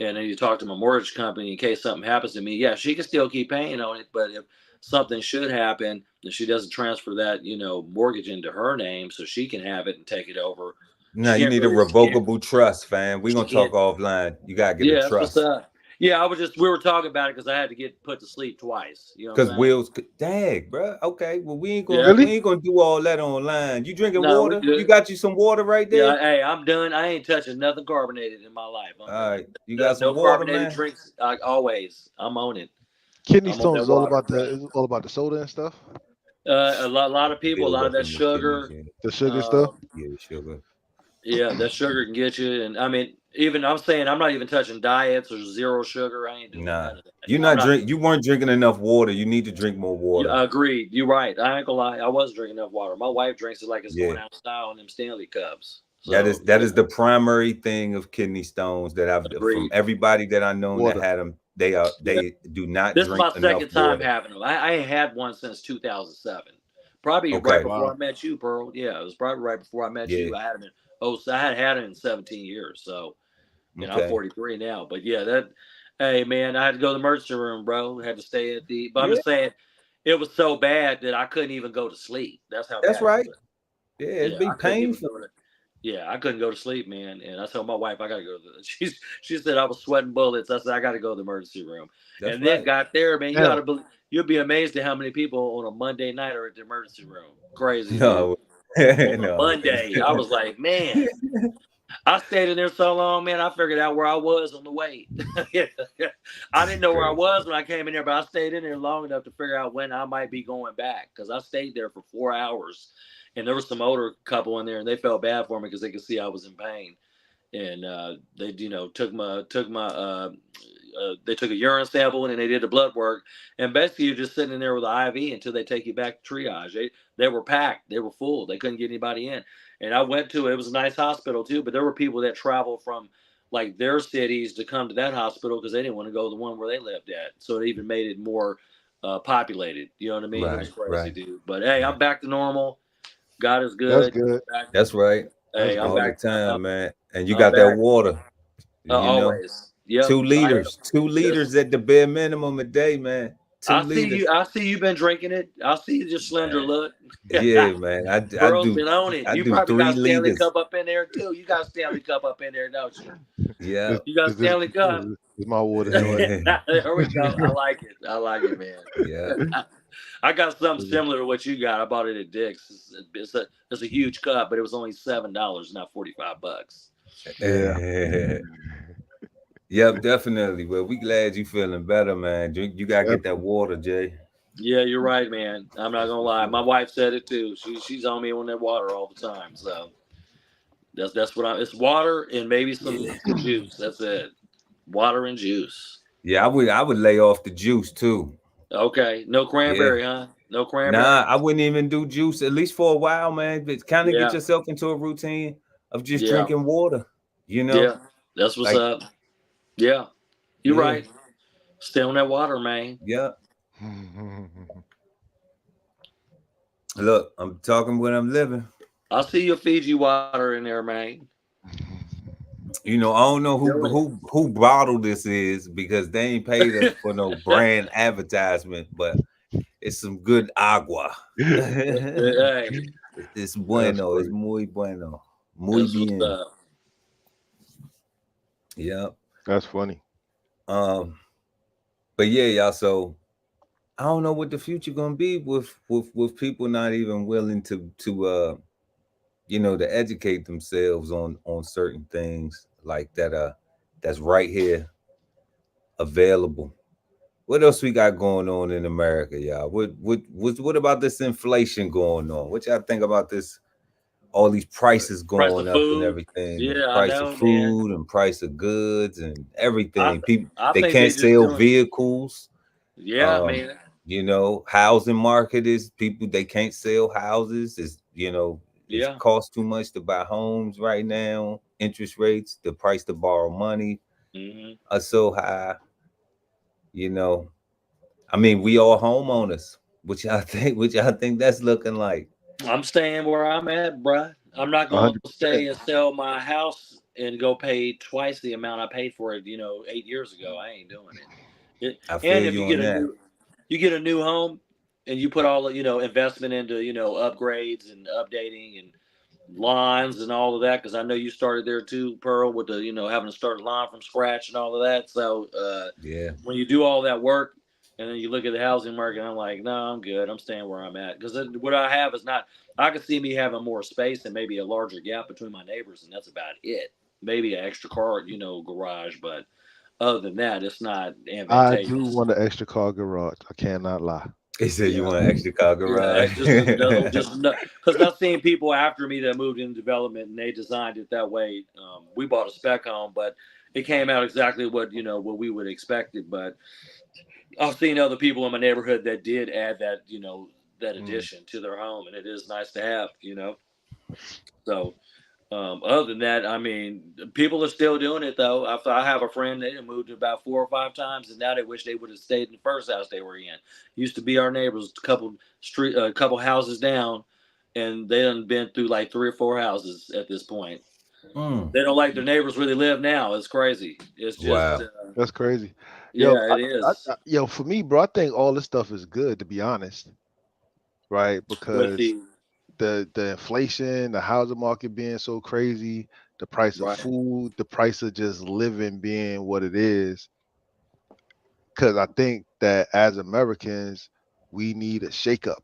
and I need to talk to my mortgage company in case something happens to me. Yeah, she can still keep paying on it, but if something should happen, and she doesn't transfer that, you know, mortgage into her name so she can have it and take it over. No, you need a revocable trust, fam. We're gonna talk offline. You gotta get a trust. That's what's up. Yeah, we were talking about it because I had to get put to sleep twice. You know what Because I'm saying? Will's, dang, bro. Okay, well Yeah. Really? we ain't gonna do all that online. You drinking No, we water? You good. got you some water right Yeah, there? hey, I'm done. I ain't touching nothing carbonated in my life. I'm All done. right, you got some No water, carbonated man. drinks. Always. I'm on it. Kidney I'm on stones that is all water, about bro. the soda and stuff. A lot of people, a Build lot of up that in the kidneys, sugar. yeah, The sugar stuff. Um, yeah, sugar. yeah, that sugar can get you. And I mean, even I'm saying I'm not even touching diets or zero sugar. I ain't doing Nah, none of that. you're I'm not not. You weren't drinking enough water. You need to drink more water. Yeah, agreed. You're right. I ain't gonna lie. I was drinking enough water. My wife drinks it like it's Yeah, going out of style in them Stanley cups. that So is yeah, the primary thing of kidney stones that I've from agreed. everybody that I known that Water. had them. Yeah. They do not This is drink my enough second time water. having them. I ain't had one since 2007. Probably right Okay, before I Wow. met you, Pearl. Yeah, it was probably right before I met yeah, you. I had them in I had it in 17 years. So, I'm okay, 43 now. But yeah, hey man, I had to go to the emergency room, bro. I had to stay but I'm yeah, just saying, it was so bad that I couldn't even go to sleep. That's how that's bad it right. was. Yeah, Yeah, it'd be I couldn't even painful. go to. Yeah, I couldn't go to sleep, man. And I told my wife I gotta go to the. She said I was sweating bullets. I said I gotta go to the emergency room. That's And then right. got there, man. Damn. You'll be amazed at how many people on a Monday night are at the emergency room. Crazy, dude. No, On a no. Monday, I was like, man. I stayed in there so long, man. I figured out where I was on the way. I didn't know where I Crazy. was when I came in there, but I stayed in there long enough to figure out when I might be going back because I stayed there for 4 hours, and there was some older couple in there, and they felt bad for me because they could see I was in pain, and they, they took a urine sample and they did the blood work, and basically you're just sitting in there with an IV until they take you back to triage. They were packed, they were full, they couldn't get anybody in. And I went to it was a nice hospital too, but there were people that traveled from like their cities to come to that hospital because they didn't want to go to the one where they lived at. So it even made it more populated. You know what I mean? It was Right, crazy, right, dude. But hey, right. I'm back to normal. God is That's good. good. That's right. That's Hey, I'm All good. the back. time, man. And you I'm got that back. water, you know. Always. Yep. 2 liters, two Yes. liters at the bare minimum a day, man. Two I see liters, you. I see you've been drinking it. I see you just slender man. look. Yeah, man. Pearl's been on it. I You do probably got three a Stanley liters. Cup up in there too. You got a Stanley Cup up in there, don't you? Yeah. This, You got a this, this, Stanley Cup. this is my water joint. There we go. I like it. I like it, man. Yeah. I got something similar to what you got. I bought it at Dick's. It's a huge cup, but it was only $7, not $45. Yeah. Yep, definitely. Well, we glad you feeling better, man. You gotta get that Definitely. water, Jay. Yeah, you're right, man. I'm not gonna lie. My wife said it too. She's on me on that water all the time. So that's what it's water and maybe some juice. That's it. Water and juice. Yeah, I would lay off the juice too. Okay. No Yeah. cranberry, huh? No Nah, cranberry? I wouldn't even do juice at least for a while, man. But kind of get Yeah. yourself into a routine of just Yeah. drinking water. You know, Yeah. That's what's like up. Yeah. You're yeah, right. Stay on that water, man. yeah. Look, I'm talking when I'm living. I'll see your Fiji water in there, man. You know, I don't know Do it. who bottle this is because they ain't paid us for no brand advertisement, but it's some good agua. Hey, It's That's bueno. It's funny. muy bueno. Muy that's what's bien. up. Yeah. That's funny. But yeah, y'all. So I don't know what the future gonna be with people not even willing to to educate themselves on certain things like that that's right here available. What else we got going on in America, y'all? What about this inflation going on? What y'all think about this? All these prices Price going of up and food. everything, and Yeah, I price of know, man. food and price of goods and I everything. People I they think can't they just sell doing. vehicles. Yeah, Um, man. housing market is people they can't sell houses. It's Yeah. cost too much to buy homes right now. Interest rates, the price to borrow money Hmm. are so high. You know, I mean, we all homeowners. Which I think that's looking like. I'm staying where I'm at, bruh. I'm not gonna stay 100%. and sell my house and go pay twice the amount I paid for it. 8 years ago. I ain't doing it. I feel And if you on that. you get a new home, and you put all investment into upgrades and updating and lines and all of that, because I know you started there too, Pearl, with the having to start a line from scratch and all of that. So Yeah. when you do all that work and then you look at the housing market, I'm like, no, I'm good. I'm staying where I'm at, because what I have is not. I could see me having more space and maybe a larger gap between my neighbors, and that's about it. Maybe an extra car, garage, but other than that, it's not I do advantageous. want an extra car garage. I cannot lie. He said you Yeah. want an extra car Yeah, garage. just because I've seen people after me that moved into development and they designed it that way. We bought a spec home, but it came out exactly what we would expect it. But I've seen other people in my neighborhood that did add that Mm. addition to their home, and it is nice to have. So other than that, I mean, people are still doing it though. I have a friend that moved about 4 or 5 times, and now they wish they would have stayed in the first house they were in. Used to be our neighbors, a couple houses down, and they done been through like 3 or 4 houses at this point. Mm. They don't like their neighbors where they live now. It's crazy. It's just, Wow. That's crazy. Yo, yeah, it is. yo, for me, bro, I think all this stuff is good, to be honest, right? With Because the the inflation, the housing market being so crazy, the price of right, food, the price of just living being what it is. Because I think that as Americans, we need a shakeup.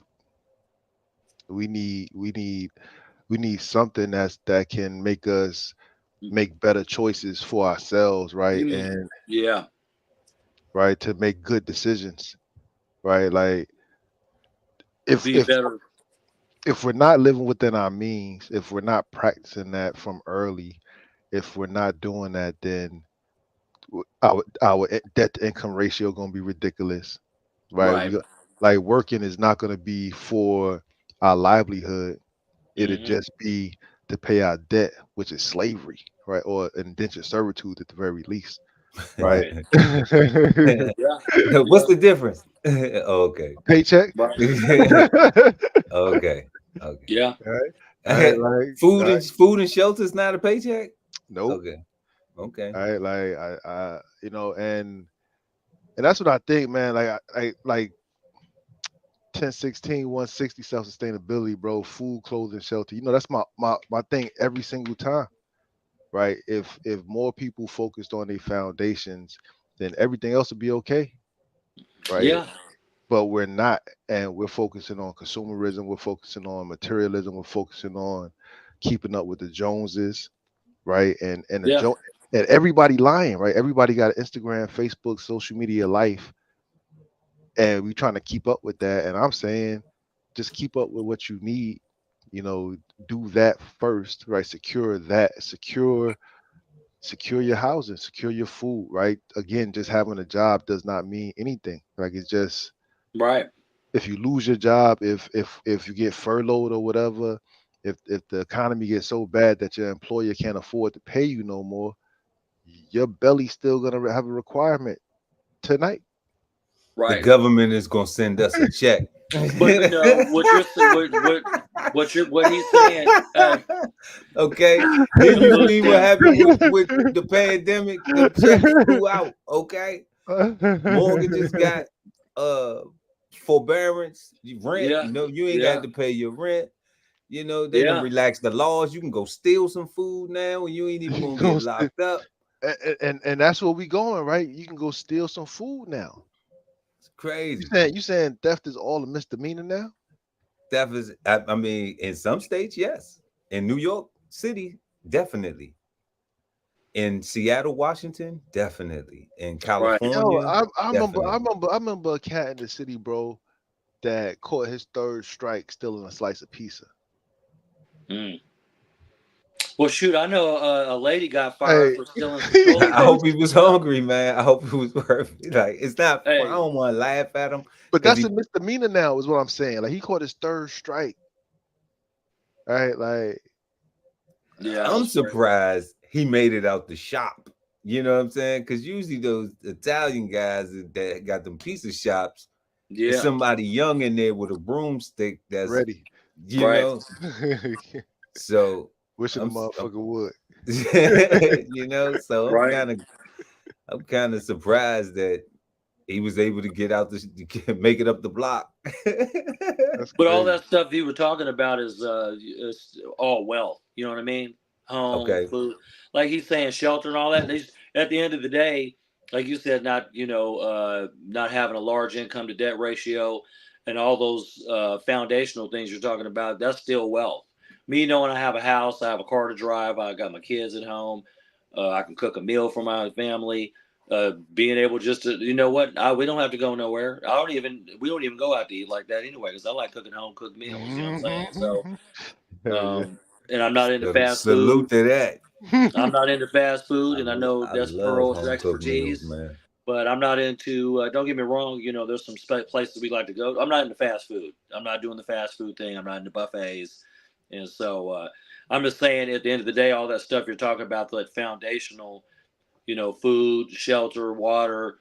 We need something that can make us make better choices for ourselves, right? you mean, And yeah, right, to make good decisions, right? Like if be if better, if we're not living within our means, if we're not practicing that from early, if we're not doing that, then our debt to income ratio going to be ridiculous, right? right? Like working is not going to be for our livelihood. It'd Hmm. just be to pay our debt, which is slavery, right? Or indentured servitude at the very least, right? Right. Paycheck. Yeah. What's Yeah. the difference? Okay. Right. Okay. Okay. Yeah. Right? Right, like, Food and shelter is not a paycheck. nope. Okay. Okay. Right, like and that's what I think, man. I like 1016, 160 self-sustainability, bro. Food, clothing, shelter. That's my thing every single time, right? If more people focused on their foundations, then everything else would be okay, right? Yeah. But we're not, and we're focusing on consumerism, we're focusing on materialism, we're focusing on keeping up with the Joneses, right? Yeah. And everybody lying, right? Everybody got Instagram, Facebook, social media life, and we trying to keep up with that. And I'm saying, just keep up with what you need. You know, do that first, right? Secure that, secure your housing, secure your food, right? Again, just having a job does not mean anything. Like it's just Right. if you lose your job, if you get furloughed or whatever, if the economy gets so bad that your employer can't afford to pay you no more, your belly's still gonna have a requirement tonight. The Right. government is gonna send us a check. But what you're what he's saying. Okay. Then you see what Understand. happened with the pandemic. Them checks flew out. Okay. Mortgages got uh forbearance, rent. Yeah. You ain't got Yeah. to pay your rent. They done Yeah. relax the laws. You can go steal some food now, and you ain't even You gonna get gonna st- locked up. and that's where we going, right? You can go steal some food now. It's crazy. You saying theft is all a misdemeanor now? That is, I mean, in some states, yes. In New York City, definitely. In Seattle, Washington, definitely. In Right. Yo, California, definitely. I remember a cat in the city, bro, that caught his third strike stealing a slice of pizza. Mm. Well, shoot, I know a lady got fired Hey, for stealing some he toilet I goes, hope paper. he was hungry, man. I hope it was worth it. Like, it's not fun. I Hey. don't want to laugh at him but because that's he. a misdemeanor now, is what I'm saying. Like he caught his third strike, right? Like, Yeah, I'm that's crazy. surprised he made it out the shop. You know what I'm saying? Because usually those Italian guys that got them pizza shops, it's Yeah. somebody young in there with a broomstick. That's ready. you Right. know. So Wishing the I'm motherfucker would. So Right. I'm kind of surprised that he was able to get out make it up the block. That's But all crazy. that stuff you were talking about is all wealth. You know what I mean? Home, Okay. food, like he's saying, shelter and all that. At the end of the day, like you said, not having a large income to debt ratio, and all those foundational things you're talking about. That's still wealth. Me knowing I have a house, I have a car to drive, I got my kids at home, I can cook a meal for my family. Being able just to, you know what, we don't have to go nowhere. We don't even go out to eat like that anyway, because I like cooking home cooked meals. You know what I'm saying? So, Hell yeah. and I'm not into fast Salute food. to that. I'm not into fast food, and I know I that's love Pearl's home cooked meals, expertise. man. But I'm not into. Don't get me wrong. There's some places we like to go. I'm not into fast food. I'm not doing the fast food thing. I'm not into buffets, and so I'm just saying. At the end of the day, all that stuff you're talking about, that foundational, food, shelter, water,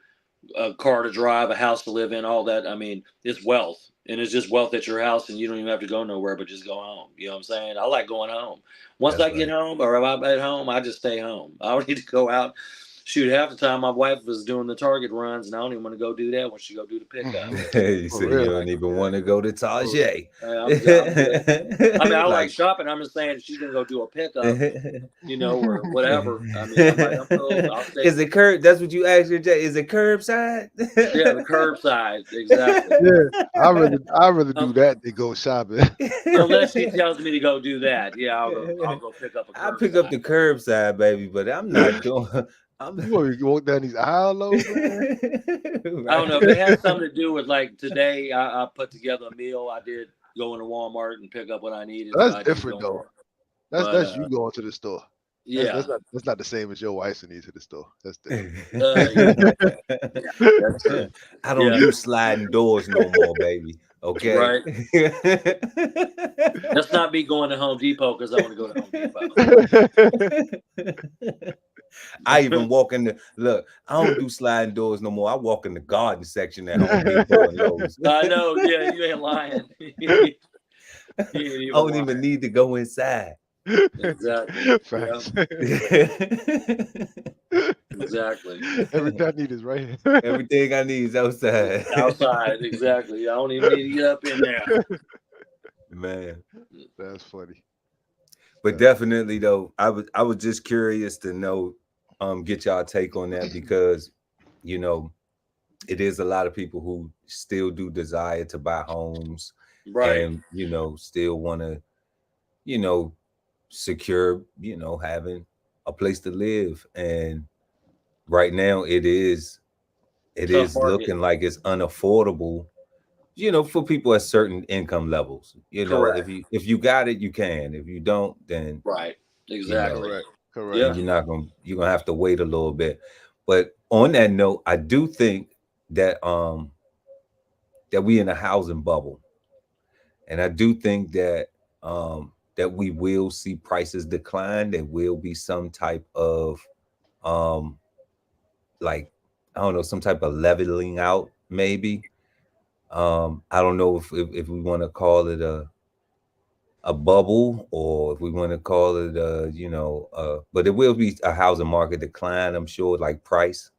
a car to drive, a house to live in, all that. I mean, it's wealth. And it's just wealth at your house, and you don't even have to go nowhere, but just go home. You know what I'm saying? I like going home. Once That's I get right. home, or if I'm at home, I just stay home. I don't need to go out. Shoot, half the time my wife was doing the Target runs, and I don't even want to go do that when she go do the pickup. You For say you real. don't even want to go to Tajay. I'm good. I mean, I like Like, shopping. I'm just saying, if she's gonna go do a pickup, or whatever. I mean, I'm like, I'm cool. I'll stay. is it curb? That's what you asked your Jay. Is it curbside? Yeah, the curbside, exactly. Yeah, I rather do that than go shopping. Unless she tells me to go do that, yeah, I'll go pick up a I pick up curbside. the curbside, baby, but I'm not doing. I'm You want to walk down these aisle lows, man? I don't right. know if it has something to do with, like, today I put together a meal. I did go into Walmart and pick up what I needed, so That's I did different go though. in. That's But you going to the store. yeah, That's not the same as your wife sending you to the store. That's different. that's true. I don't Yeah, do sliding doors no more, baby. Okay. right. That's not me going to Home Depot because I want to go to Home Depot. I even walk in the look. I don't do sliding doors no more. I walk in the garden section at Home Depot and Lowe's. I know. Yeah, you ain't lying. You ain't I even don't lying. even need to go inside. Exactly. Facts. Exactly. Everything I need is right here. Everything I need is outside. Outside, exactly. I don't even need to get up in there. Man. That's funny. But definitely though, I was just curious to know, get y'all take on that, because it is a lot of people who still do desire to buy homes, Right. and still want to secure having a place to live. And right now it is Tough market. looking like it's unaffordable, for people at certain income levels. Correct. If you got it, you can. If you don't, then Right. Exactly. Correct. Yeah. you're gonna have to wait a little bit. But on that note, I do think that that we in a housing bubble, and I do think that that we will see prices decline. There will be some type of like, I don't know, some type of leveling out, maybe. I don't know if we want to call it a bubble, or if we want to call it but it will be a housing market decline, I'm sure. Like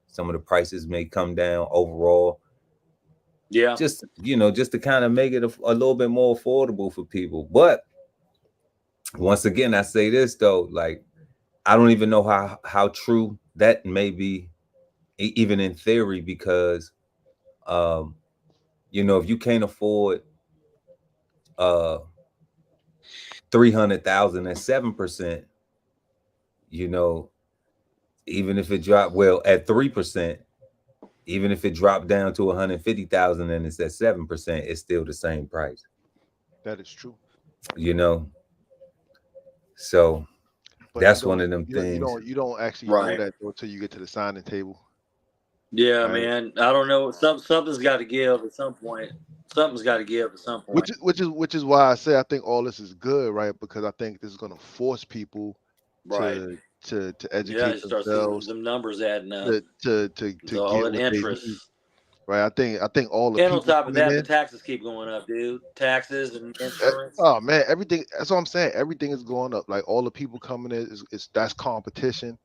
some of the prices may come down overall. Yeah. Just just to kind of make it a little bit more affordable for people. But once again, I say this though, like, I don't even know how true that may be, even in theory, because if you can't afford 300,000 at 7%, even if it dropped, well, at 3%, even if it dropped down to 150,000 and it's at 7%, it's still the same price. That is true. So But that's one of them you things. you don't actually Right. know that until you get to the signing table. Yeah, Right. man. I don't know. Something's got to give at some point. Something's got to give at some point. Which is why I say I think all this is good, right? Because I think this is going to force people Right. to Yeah, educate you start seeing themselves, them numbers adding up. to So all get that what they interest. need, right? I think all the And on people top of coming that, the in. taxes keep going up, dude. Taxes and insurance. Oh man, everything. That's what I'm saying. Everything is going up. Like all the people coming in is that's competition,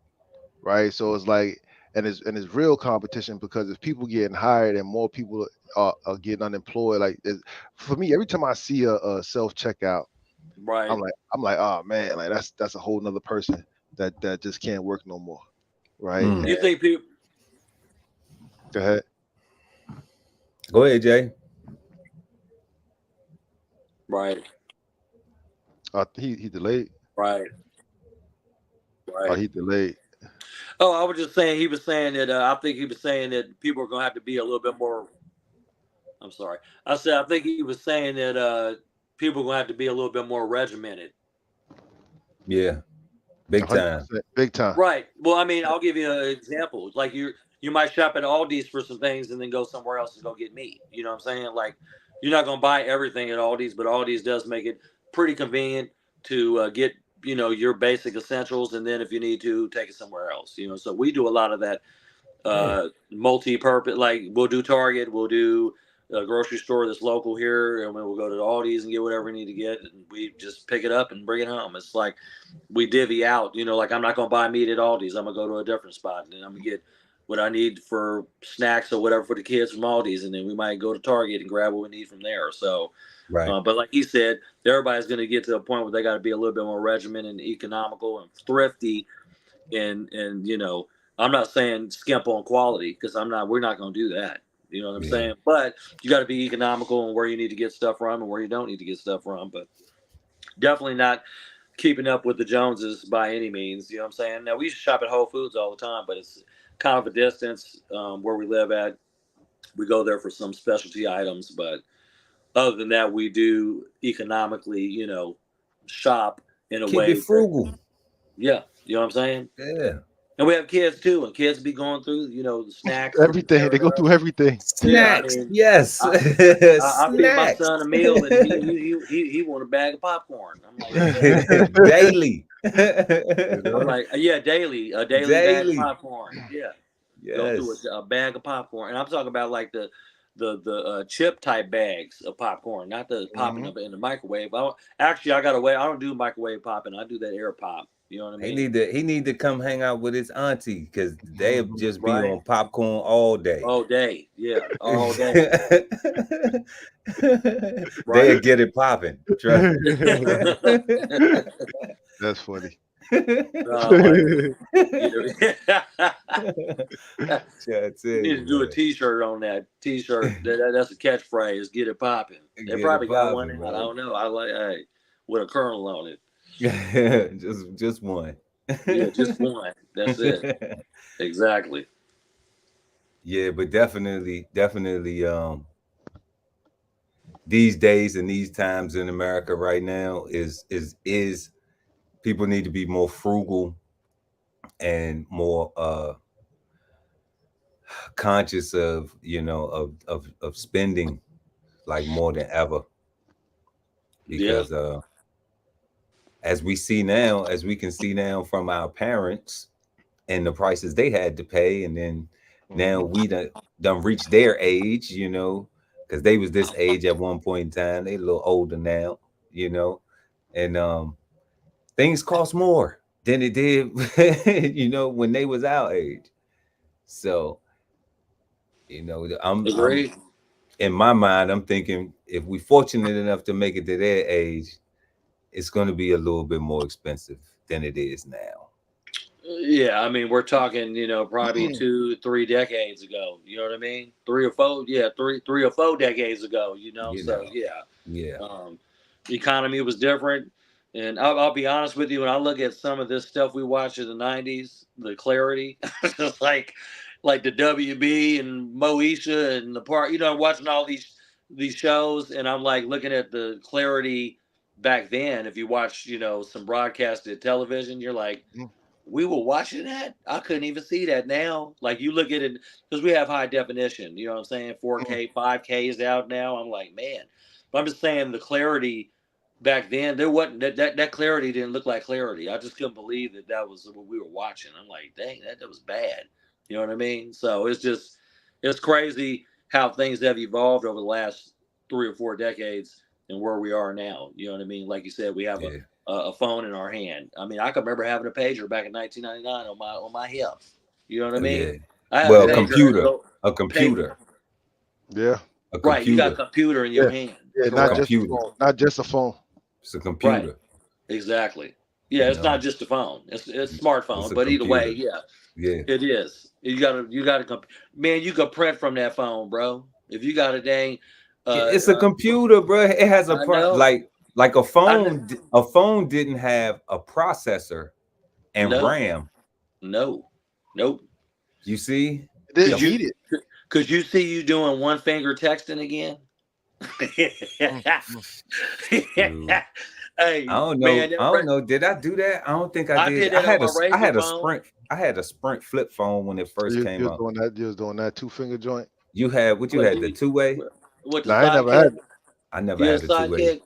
right? So it's like and it's real competition, because if people getting hired and more people are getting unemployed, like for me, every time I see a self checkout, Right. I'm like, oh man, like that's a whole nother person that just can't work no more, right? Mm. You think people? Go ahead. Go ahead, Jay. Right. He delayed. Right. Right. He delayed. Oh, I was just saying. He was saying that. I think he was saying that people are going to have to be a little bit more. I'm sorry. I said I think he was saying that people are going to have to be a little bit more regimented. Yeah, big time. Big time. Right. Well, I mean, I'll give you an example. Like you might shop at Aldi's for some things and then go somewhere else and go get meat. You know what I'm saying? Like you're not going to buy everything at Aldi's, but Aldi's does make it pretty convenient to get your basic essentials, and then if you need to, take it somewhere else. So we do a lot of that multi-purpose. Like we'll do Target, we'll do a grocery store that's local here, and we'll go to the Aldi's and get whatever we need to get, and we just pick it up and bring it home. It's like we divvy out, like I'm not going to buy meat at Aldi's. I'm going to go to a different spot, and then I'm going to get what I need for snacks or whatever for the kids from Aldi's, and then we might go to Target and grab what we need from there. So, right. But like he said, everybody's going to get to a point where they got to be a little bit more regimented and economical and thrifty, and I'm not saying skimp on quality, because we're not going to do that. You know what I'm saying? But you got to be economical on where you need to get stuff from and where you don't need to get stuff from. But definitely not keeping up with the Joneses by any means. You know what I'm saying? Now, we used to shop at Whole Foods all the time, but it's kind of a distance where we live at. We go there for some specialty items. But other than that, we do economically, shop in a way. Keep it frugal. Yeah. You know what I'm saying? Yeah. And we have kids too, and kids be going through, the snacks. Everything. They go through everything. Snacks. Yeah, I mean, yes. I feed my son a meal, and he want a bag of popcorn. I'm like, daily. I'm like, yeah, daily, a daily bag of popcorn. Yeah, yes. Go through a bag of popcorn, and I'm talking about like the chip type bags of popcorn, not the popping up in the microwave. I got away. I don't do microwave popping. I do that air pop. You know what I mean? He need to come hang out with his auntie, because they'll just be on popcorn all day. All day, yeah, all day. They'll get it popping. Trust me. That's funny. You need to do a T-shirt on that. T-shirt. That's a catchphrase. Get it popping. They probably got one. I don't know. I like with a kernel on it. just one. Yeah, just one. That's it. Exactly. Yeah, but definitely these days and these times in America right now is people need to be more frugal and more conscious of of spending, like more than ever, because as we can see now from our parents and the prices they had to pay, and then now we done reached their age, because they was this age at one point in time. They a little older now, and things cost more than it did, when they was our age. So, I'm in my mind, I'm thinking if we fortunate enough to make it to their age, it's going to be a little bit more expensive than it is now. Yeah, I mean, we're talking, probably 2-3 decades ago. You know what I mean? 3 or 4, yeah, 3 or 4 decades ago. So yeah. The economy was different, and I'll be honest with you. When I look at some of this stuff we watched in the '90s, the clarity, like the WB and Moesha and the part, watching all these shows, and I'm like looking at the clarity back then. If you watch, some broadcasted television, you're like, we were watching that. I couldn't even see that now. Like you look at it, because we have high definition. You know what I'm saying? 4K, 5K is out now. I'm like, man. But I'm just saying the clarity back then, there wasn't that clarity didn't look like clarity. I just couldn't believe that was what we were watching. I'm like, dang, that was bad. You know what I mean? So it's crazy how things have evolved over the last 3 or 4 decades and where we are now. You know what I mean? Like you said, we have a phone in our hand. I mean, I can remember having a pager back in 1999 on my hip. You know what I Oh, mean? yeah. I have Well, days that I computer, go a paper. computer, Yeah. a Right, you got a computer. computer in Yeah. your hand. Yeah. Not Correct. just a Computer. phone. Not just a phone. It's a Right. computer. Exactly. Yeah, You it's not know, just a phone. It's it's smartphone, a but either way, computer. yeah, Yeah. it is. You gotta man, you can print from that phone, bro. If you got a dang It's a computer, bro. It has a I know. like a I phone. know. A phone didn't have a processor and No, RAM. no, nope. You see, It didn't Could the you need it. could you see you doing one finger texting again? Mm, mm. dude, I Hey don't man, know. I don't know. Did I do that? I don't think I I did. did that on my I razor had a phone. Sprint. I had a Sprint flip phone when it So first you came was out. doing that. You was doing that 2-finger joint. You had what you What had the you two way. with the No, I ain't never had sidekick? it. I never You had had a a two way. sidekick?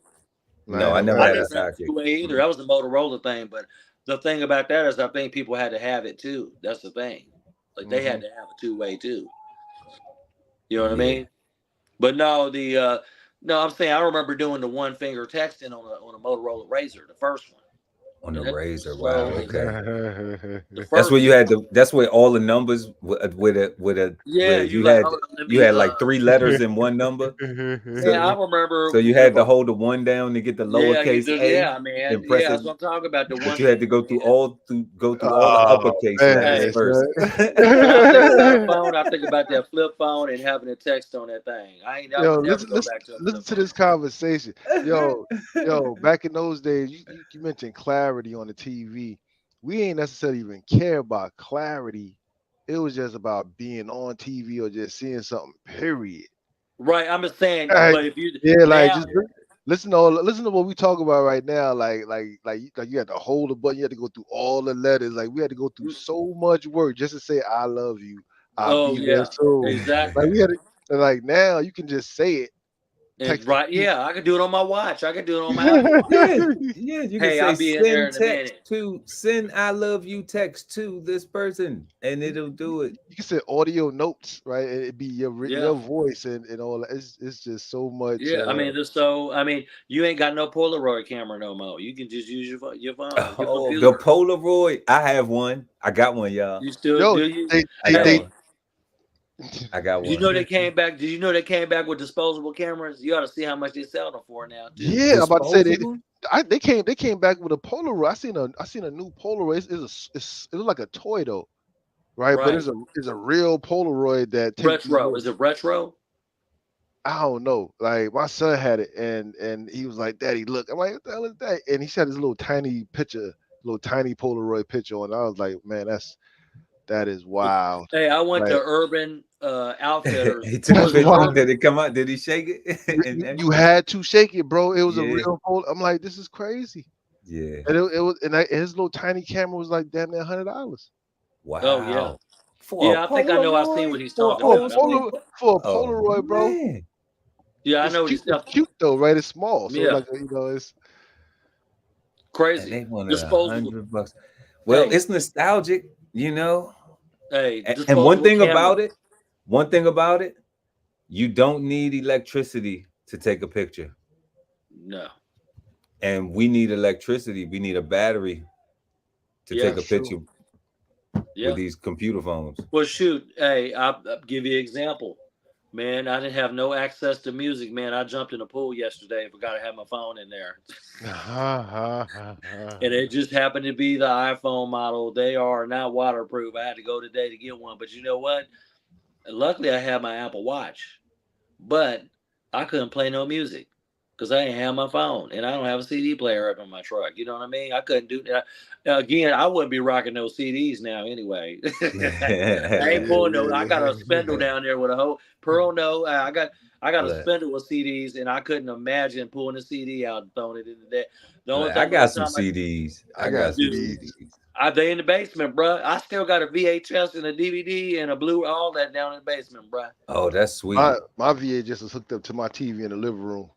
No, I No, ain't I never never I had had a that. never had a sidekick. two way either. Mm. That was a Motorola thing, but the thing about that is I think people had to have it too. That's the thing. Like they had Mm-hmm. to have a two way too. You know what I Yeah, mean? But no, no, I'm saying I remember doing the one finger texting on a Motorola Razor, the first one. on the And that thing was razor. Wow. slow as Okay. the That's where first you one. had the. That's where all the numbers Yeah, where you like, hold on, let you me had like three letters in one number. man, I So remember you had to hold the one down to get the yeah, you lowercase do a, yeah, man. then press Yeah, it. that's what I'm talking about. The But one you had to finger, go man. through all the Oh uppercase letters man, Hey, first. son. when I think about a phone, I think about that flip phone and having a text on that thing. I Yo, would never listen, go listen, back to a listen flip to phone. this conversation. Yo, back in those days, you mentioned clarity on the TV. We ain't necessarily even care about clarity. It was just about being on TV or just seeing something. Period. Right, I'm just saying. Like, But if you yeah, like now, just listen to what we talk about right now. Like you had to hold the button. You had to go through all the letters. Like we had to go through so much work just to say I love you. I'll oh be there yeah, soon. Like exactly. we had to, like now you can just say it, And text it. right, yeah, I could do it on my watch. I could do it on my Apple Watch. Yeah, yeah. You can Hey, say I'll be in there in a minute. send I love you text to this person, and it'll do it. You can say audio notes, right? It'd be Yeah, your voice and all that. It's just so much. yeah. I mean, you ain't got no Polaroid camera no more. You can just use your phone, your Oh, the computer. Polaroid. I have one. I got one, y'all. You still Yo, do you? I got they Hey, one. I got you one. know they came back? Did you know they came back with disposable cameras? You ought to see how much they sell them for now too. yeah, I'm about to say Disposable. they came back with a Polaroid. I seen a new Polaroid. It looks like a toy though, right? But Right, it's a real Polaroid that take these retro. little. Is it retro? I don't know. Like my son had it and he was like, "Daddy, look." I'm like, "What the hell is that?" And he had this little tiny picture, little tiny Polaroid picture on. I was like, "Man, that is wild." Hey, I went to Like Urban Outfitters. He took a Was it picture. wild. Urban? Did it come out? Did he shake it and You everything? had to shake it, bro. It was a Yeah, real pole. I'm like, this is crazy. yeah. And it was, his little tiny camera was like damn near $100 Oh yeah, Wow. For a yeah. I think I know. I've seen Polaroid, what he's for talking for a about. I think. for a oh Polaroid, bro. man. Yeah, I know what he's. It's cute though, right? It's small, so Yeah, like it's And crazy. they wanted Disposable. $100. Well, Hey, it's nostalgic, you know. hey, And disposable camera. one thing about it, you don't need electricity to take a picture. No. And we need electricity. We need a battery to take Yeah. a true. picture with Yeah. these computer phones. Well, shoot. Hey, I'll give you an example. Man, I didn't have no access to music. Man, I jumped in the pool yesterday and forgot to have my phone in there. And it just happened to be the iPhone model. They are not waterproof. I had to go today to get one. But you know what? Luckily, I have my Apple Watch. But I couldn't play no music because I didn't have my phone and I don't have a CD player up in my truck. You know what I mean? I couldn't do that. Again, I wouldn't be rocking those CDs now anyway. I ain't pulling no. I got a spindle down there with a whole pearl. No, I got a Look, spindle with CDs, and I couldn't imagine pulling a CD out and throwing it into that. The only look, I time, got only some time CDs. I I got got some dude, CDs. CDs. they in the basement, bro. I still got a VHS and a DVD and a blue, all that down in the basement, bro. Oh, that's sweet. My VHS is hooked up to my TV in the living room.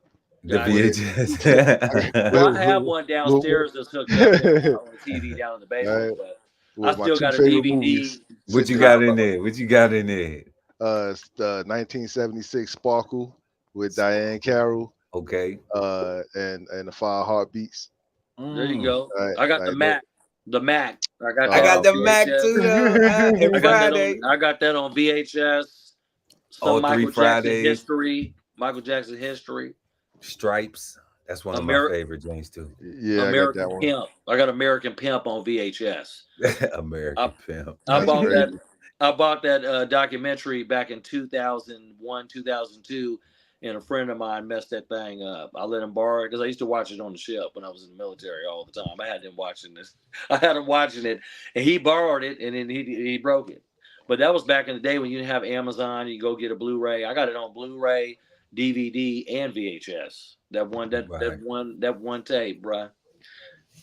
The Gotcha. VHS. Well, I have one downstairs that's hooked up there now on the TV down in the basement, Right, but I with my still two got a favorite DVD movies What sitting you in got in there. there? What you got in there? It's the 1976 Sparkle with Diane Carroll, Okay. and the Five Heartbeats. There you Mm. go. Right, I got the like Mac, The Mac. I got the Mac too, though. And Friday. I got that on VHS. All Michael 3 Fridays. Michael Jackson history. Stripes. That's one of my favorite James too. Yeah, American I got that one. Pimp. I got American Pimp on VHS. American Pimp. I bought that documentary back in 2001, 2002, and a friend of mine messed that thing up. I let him borrow it because I used to watch it on the ship when I was in the military all the time. I had him watching this. I had him watching it, and he borrowed it, and then he broke it. But that was back in the day when you didn't have Amazon. You go get a Blu-ray. I got it on Blu-ray, DVD, and VHS. That one tape, bruh.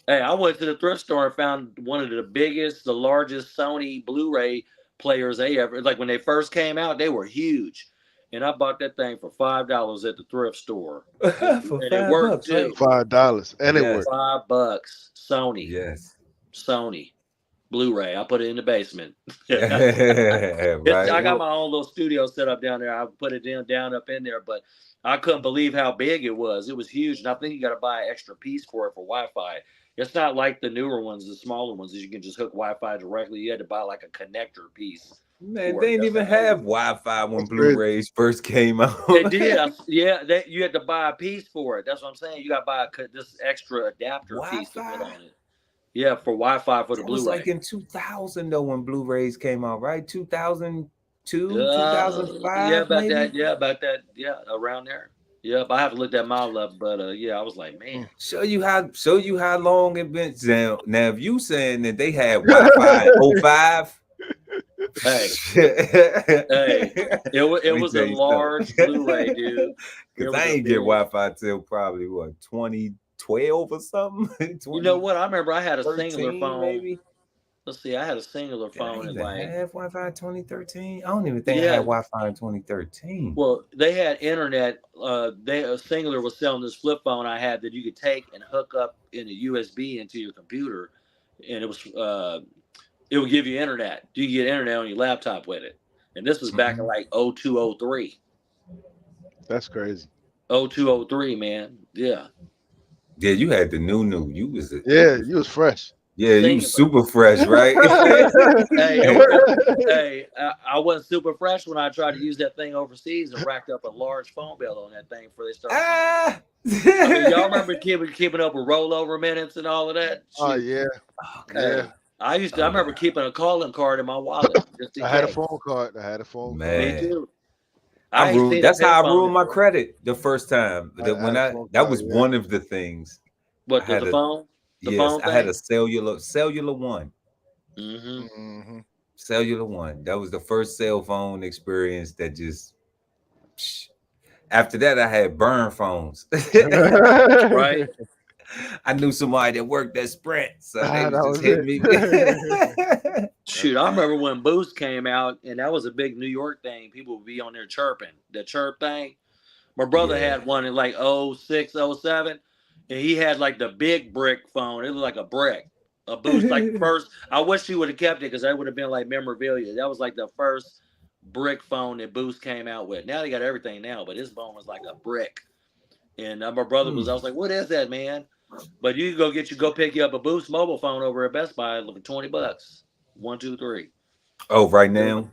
Hey, I went to the thrift store and found one of the largest Sony Blu-ray players they ever. Like when they first came out, they were huge, and I bought that thing for $5 at the thrift store, for and it worked too. $5, and it worked. $5. Sony. Yes. Sony Blu-ray. I put it in the basement. Right. I got my own little studio set up down there. I put it down up in there, but I couldn't believe how big it was. It was huge, and I think you got to buy an extra piece for it for Wi-Fi. It's not like the newer ones, the smaller ones, that you can just hook Wi-Fi directly. You had to buy like a connector piece. Man, they didn't even have Wi-Fi when Blu-rays first came out. They did. Yeah, you had to buy a piece for it. That's what I'm saying. You got to buy this extra adapter piece to put on it. Yeah, for Wi-Fi for the Blu-ray. It was like in 2000 though when Blu-rays came out, right? 2002, 2005. Yeah, about maybe? that. Yeah, about that. Yeah, around there. Yep, I have to look that model up, but yeah, I was like, man. Show you how long it been. Now, if you saying that they had Wi-Fi 05, hey, it was a large Blu-ray, dude. Because I ain't get Wi-Fi till probably 2012 or something. You know what? I remember I had a 13, singular phone. Maybe. Let's see, I had a singular phone. Have Wi-Fi in 2013? I don't even think I had Wi-Fi in 2013. Well, they had internet. Singular was selling this flip phone I had that you could take and hook up in a USB into your computer, and it was it would give you internet. You could get internet on your laptop with it, and this was back in like 0203. That's crazy. 0203, man. Yeah. Yeah, you had the new. You was you was fresh. Yeah, you was super fresh, right? Hey, I wasn't super fresh when I tried to use that thing overseas and racked up a large phone bill on that thing before they started. I mean, y'all remember keeping up with rollover minutes and all of that? Oh, yeah. Okay. Yeah. I remember keeping a calling card in my wallet. I had a phone card. Man. Me too. That's how I ruined my credit the first time. That was one of the things. What, the phone? Yes, I had a cellular one. Mm-hmm. Cellular one. That was the first cell phone experience that just. After that, I had burn phones. Right. I knew somebody that worked at Sprint, so they was just hitting me. Shoot, I remember when Boost came out, and that was a big New York thing. People would be on there chirping. The chirp thing. My brother had one in like 06, 07. And he had like the big brick phone. It was like a brick, a Boost. Like first, I wish he would have kept it because that would have been like memorabilia. That was like the first brick phone that Boost came out with. Now they got everything now, but his phone was like a brick. And my brother I was like, "What is that, man?" But you go pick you up a Boost mobile phone over at Best Buy for $20. 1, 2, 3. Oh, right now.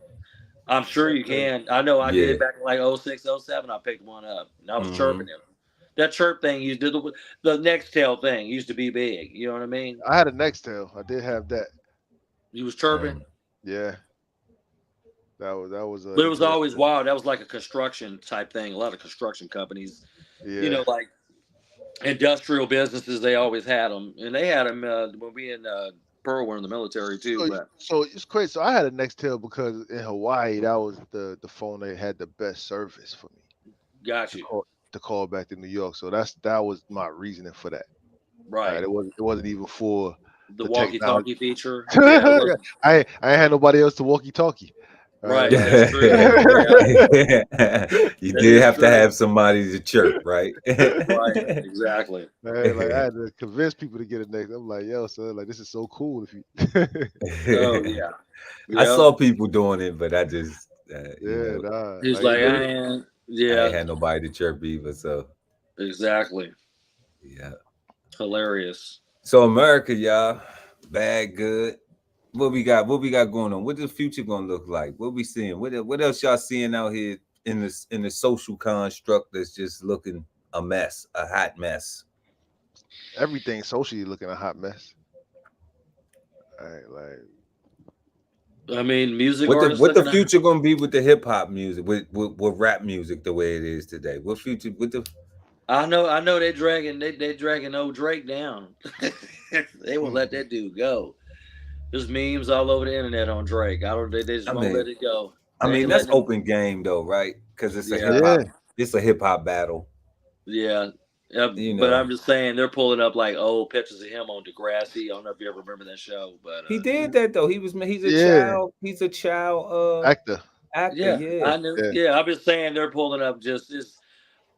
I'm sure you can. I know I did it back in like 06, 07. I picked one up, and I was chirping him. That chirp thing used to the Nextel thing used to be big. You know what I mean? I had a Nextel. I did have that. You was chirping? Yeah. That was. But it was always wild. That was like a construction type thing. A lot of construction companies, you know, like industrial businesses, they always had them, and they had them when we in Pearl were in the military too. So it's crazy. So I had a Nextel because in Hawaii, that was the phone that had the best service for me. Got you. To call back to New York, so that was my reasoning for that. Right. It wasn't even for the walkie-talkie feature. I ain't had nobody else to walkie-talkie. Right. That's true. You did have to have somebody to chirp, right? Right. Exactly. Man, like I had to convince people to get it next. I'm like, yo, son, like this is so cool. If you. Oh yeah. I saw people doing it, but I just. He's like, I ain't had nobody to chirp either, so exactly. Yeah. Hilarious. So America, y'all, Bad, good. What we got? What we got going on? What the future gonna look like? What we seeing? What else y'all seeing out here in the social construct that's just looking a mess, a hot mess? Everything socially looking a hot mess. All right, like I mean, music What the artists what the looking at. future gonna be with the hip hop music, with rap music the way it is today? What future with the I know they dragging old Drake down. They won't let that dude go. There's memes all over the internet on Drake. They just won't let it go. I They mean ain't that's letting him. open game though, right? Because Yeah, it's a hip hop battle. yeah. You But know, I'm just saying they're pulling up like old pictures of him on Degrassi. I don't know if you ever remember that show, but he did that though. He's a yeah, child. He's a child actor. actor. yeah, Yeah. I knew. Yeah. Yeah, I'm just saying they're pulling up just this.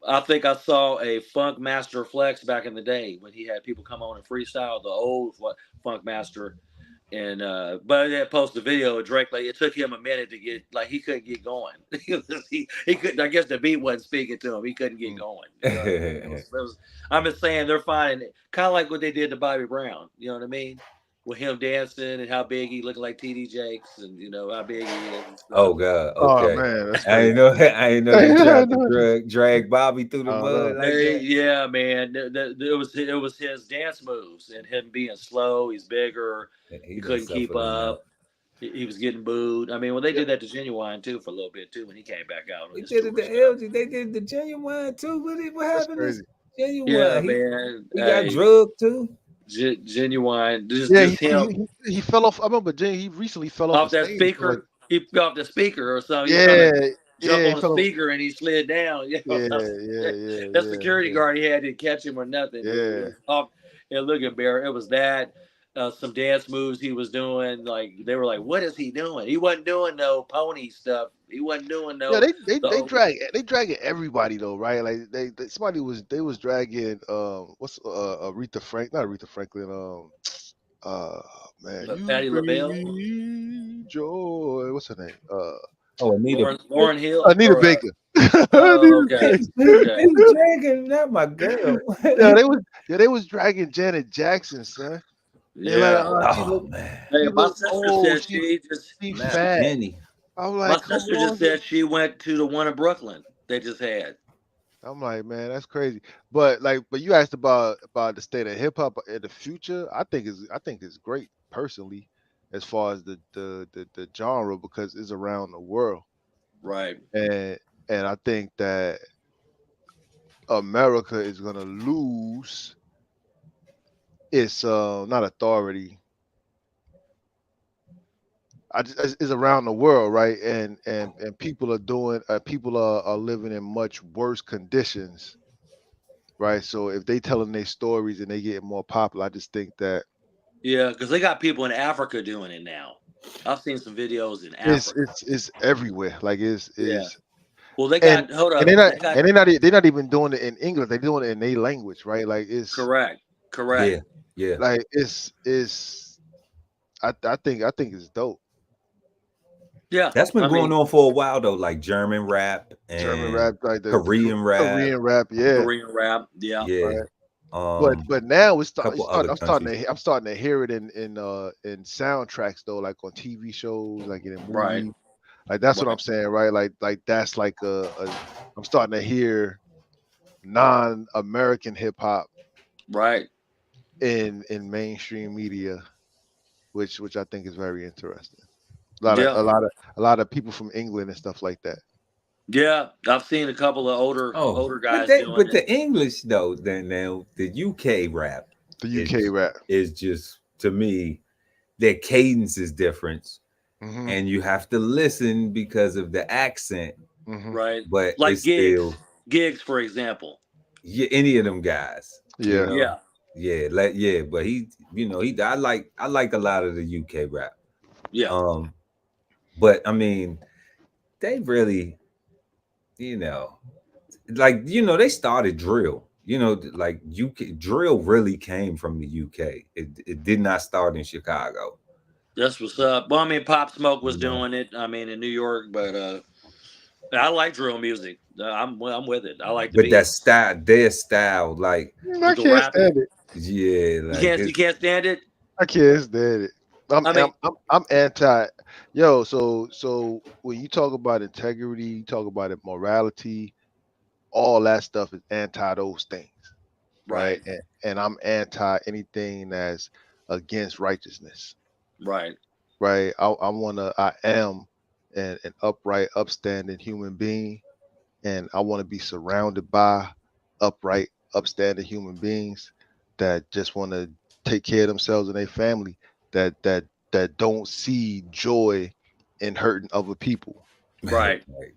I think I saw a Funk Master Flex back in the day when he had people come on and freestyle the old Funk Master. And but they posted a video of Drake. Like it took him a minute to get like he couldn't get going. he couldn't. I guess the beat wasn't speaking to him. He couldn't get going. You know what I mean? It was, I'm just saying they're finding it kind of like what they did to Bobby Brown. You know what I mean? With him dancing and how big he looked like TD Jakes and you know how big he is and Oh stuff. God. Oh Okay. man, that's I crazy. ain't know. I ain't know they tried to drag Bobby through the I don't mud know. like that. Yeah, man. It was his dance moves and him being slow. He's bigger. He He done couldn't keep suffered on that. up. He was getting booed. I mean, well, they did that to Genuine too for a little bit too when he came back out on They his did it tour to stuff. LG. They did the Genuine too. What That's happened to crazy. Yeah, Genuine? man. He got Hey, drugged too. Genuine. Yeah, Just him he fell off. I remember he recently fell off a off that stage. Like, speaker. He fell off the speaker or something. He was trying yeah, to jump yeah, he on a fell off. speaker and he slid down. You know, Yeah, yeah, that yeah, security yeah, guard he had didn't catch him or nothing, yeah, dude. It yeah. was off. And look at Bear. It was that. Some dance moves he was doing. Like they were like, "What is he doing?" He wasn't doing no pony stuff. He wasn't doing Yeah, no. The, they dragging everybody though, right? Like somebody was dragging what's not Aretha Franklin, uh man, you Patty bring LaBelle, me joy. What's her name? Oh, Anita. Lauren Hill, Anita or Baker. oh, Anita okay, Baker. He okay, was dragging, not my girl. They was dragging Janet Jackson, son. They're like, yeah. Oh man, Hey, she my look sister old, said she just. she Matt fat. Penny. I'm My like, come sister just on. said she went to the one in Brooklyn they just had. I'm like, man, that's crazy. But you asked about the state of hip hop in the future. I think it's great personally, as far as the genre, because it's around the world, Right. and I think that America is gonna lose its not authority. It's around the world, right? And people are doing people are living in much worse conditions, right? So if they telling their stories and they get more popular, I just think that Yeah, because they got people in Africa doing it now. I've seen some videos in Africa. it's everywhere. Like Yeah. is Well, they and got. Hold and up. they're not They got. and they're not even doing it in English. They're doing it in their language, right? Like Correct. Yeah, Correct. yeah. like it's I think it's dope. Yeah. That's been I going mean, on for a while though, like German rap German and rap, like the Korean rap. Korean rap, yeah. Korean rap. Yeah. Yeah. Right. But now Couple other countries. I'm starting to hear it in soundtracks though, like on TV shows, like in Right. movies. Like that's what Right. I'm saying, right? Like that's like I'm starting to hear non-American hip hop Right. in mainstream media, which I think is very interesting. Yeah. A lot of people from England and stuff like that. Yeah. I've seen a couple of Oh, older guys doing but it. the English though, then now the UK rap The UK is rap. is just to me their cadence is different, Hmm. and you have to listen because of the accent, Hmm. Right. but Like it's still gigs, for example. any of them guys, you Yeah. know. Yeah. But I like a lot of the UK rap. Yeah. But I mean, they really, you know, they started drill. Like UK drill really came from the UK. It did not start in Chicago. That's what's up. Well, I mean, Pop Smoke was You know, doing it. I mean, in New York, but I like drill music. I'm with it. I like the but beats their style, like I with the can't rapping. stand it. yeah, like You can't stand it. I can't stand it. I mean, I'm anti. Yo, so when you talk about integrity, you talk about it, morality, all that stuff is anti those things, right? right, And I'm anti anything that's against righteousness, right. right? I am an upright, upstanding human being, and I want to be surrounded by upright, upstanding human beings that just want to take care of themselves and their family, that don't see joy in hurting other people, Right. Right.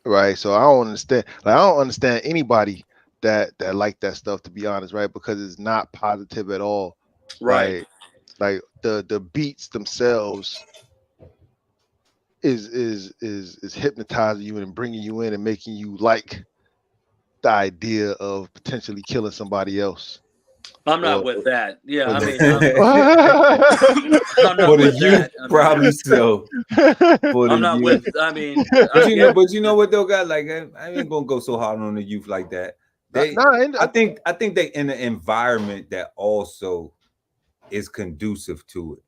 right? So I don't understand. Like I don't understand anybody that like that stuff, to be honest, right? Because it's not positive at all. Right. Like the beats themselves is hypnotizing you and bringing you in and making you like the idea of potentially killing somebody else. I'm not Or, with that. Yeah, or I the, mean, I'm For not the with youth, that. I mean, probably so. For the I'm not with. youth, I mean, but I you know, get. what though, guy? Like, I ain't gonna go so hard on the youth like that. They, nah, and I think they in an environment that also is conducive to it.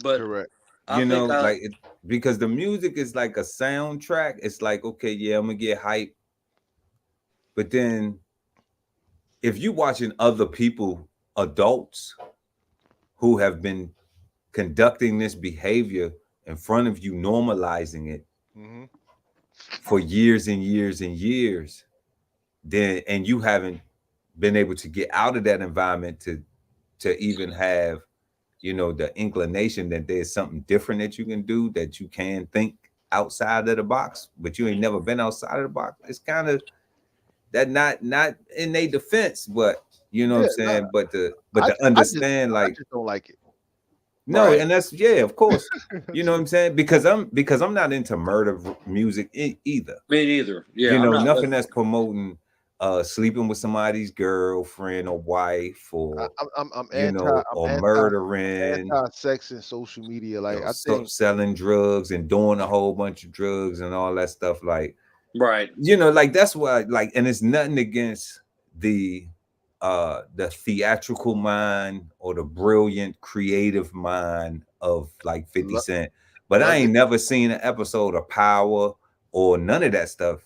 But correct. I You know, think like because the music is like a soundtrack. It's like, okay, yeah, I'm gonna get hype, but then if you watching other people, adults who have been conducting this behavior in front of you, normalizing it Hmm. for years and years and years, then and you haven't been able to get out of that environment to even have, you know, the inclination that there's something different that you can do, that you can think outside of the box, but you ain't never been outside of the box. It's kind of that, not in their defense, but you know what I'm Yeah, nah, saying, but I, to I understand, like, just don't like it. no, Right. and that's, yeah, of course. You know what I'm saying? Because I'm not into murder music either. me neither. You Yeah, I'm know, not with. nothing that's promoting sleeping with somebody's girlfriend or wife, or I'm you know, or murdering, anti sex and social media. Like I think selling drugs and doing a whole bunch of drugs and all that stuff. Like, Right. you know, like that's why, like, and it's nothing against the theatrical mind or the brilliant creative mind of like 50 lo- Cent, but I love it. ain't never seen an episode of Power or none of that stuff,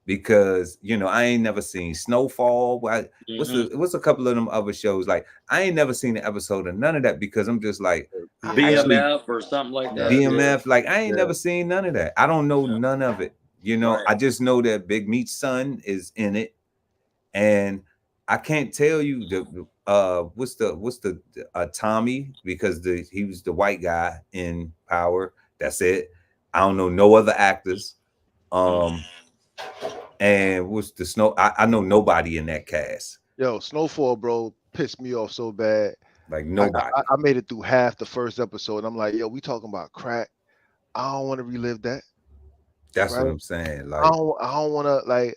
because you know, I ain't never seen Snowfall. Hmm. What's a couple of them other shows? Like, I ain't never seen an episode of none of that, because I'm just like, I BMF. actually, BMF or something like Yeah, that. Yeah. BMF, like, I ain't yeah. never seen none of that. I don't know none of it. You know, Right. I just know that Big Meat's son is in it, and I can't tell you the what's the Tommy, because he was the white guy in Power. That's it. I don't know no other actors. Mm. Um, and what's the snow? I know nobody in that cast. Yo, Snowfall, bro, pissed me off so bad. Like, I, nobody. I made it through half the first episode, and I'm like, yo, we talking about crack. I don't want to relive that, That's what right? I'm saying. Like, I don't want to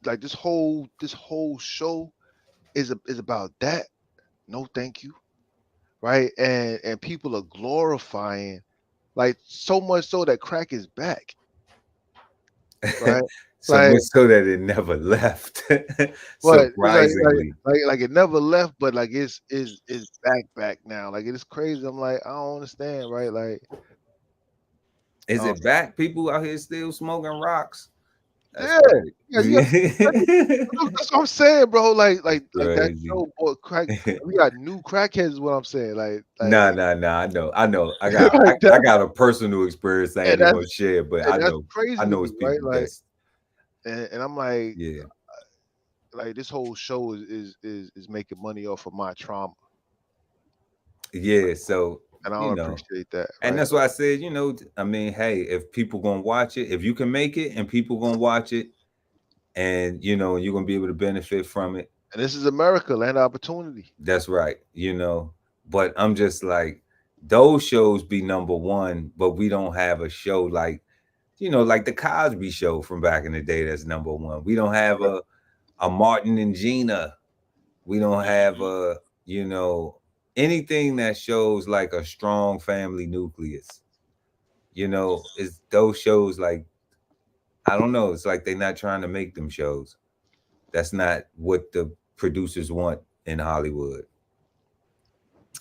like this whole show is about that. No, thank you, right? And people are glorifying, like, so much so that crack is back, right? so Like, much so that it never left. but it's Surprisingly. like it never left, but like it's back now. Like, it is crazy. I'm like, I don't understand, right? Like, Is um, it back? People out here still smoking rocks? That's yeah, yeah, you got. crazy. That's what I'm saying, bro. Like that Crazy. show, boy, crack. We got new crackheads. Is what I'm saying. Nah, nah, nah. I know. Like I that, got a personal experience I and ain't even gonna share, but that's crazy I to know me, it's right? people Like, that's, and I'm yeah. like this whole show is making money off of my trauma, Yeah. So, and I you don't know, appreciate that, and right? that's why I said, you know, I mean, hey, if people gonna watch it, if you can make it and people gonna watch it, and you know, you're gonna be able to benefit from it, And this is America, land of opportunity. that's right, you know. But I'm just like, those shows be number one, but we don't have a show like, you know, like the Cosby Show from back in the day that's number one. We don't have a Martin and Gina. We don't have Mhm. you know, anything that shows like a strong family nucleus. You know, it's those shows, like, I don't know, it's like they're not trying to make them shows. That's not what the producers want in Hollywood.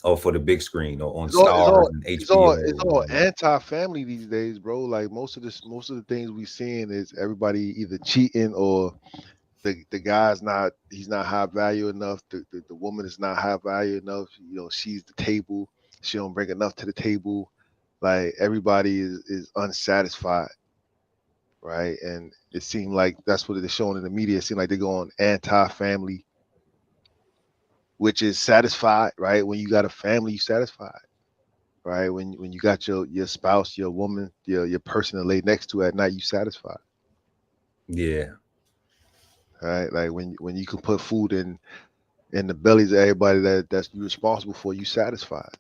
or for the big screen or on It's all it's Stars all and it's all HBO. it's all anti-family these days, bro. Like most of the things we seeing is everybody either cheating or the guy's not he's not high value enough. The woman is not high value enough. You know, she's the table. She don't bring enough to the table. Like everybody is unsatisfied, right? And it seemed like that's what they're showing in the media. It seemed like they're going anti-family, which is satisfied, right? When you got a family, you satisfied, right? When you got your spouse, your woman, your person to lay next to at night, you satisfied, Yeah. right? Like when you can put food in the bellies of everybody that's you responsible for, you satisfied.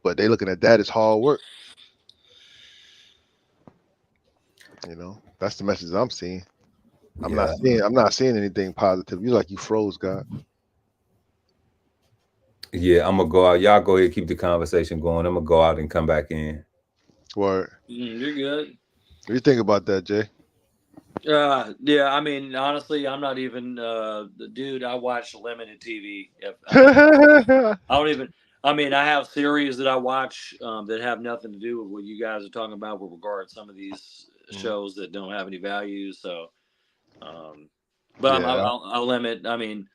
But they looking at that as hard work. You know, that's the message I'm seeing. Yeah. I'm not seeing anything positive. You like you froze, God. Yeah. I'm gonna go out. Y'all go ahead, keep the conversation going. I'm gonna go out and come back in. Word. You're good. What do you think about that, Jay? Yeah, I mean, honestly, I'm not even the dude. I watch limited TV. I don't even. I mean, I have series that I watch that have nothing to do with what you guys are talking about with regard to some of these shows that don't have any value. So, but Yeah. I'll limit. I mean,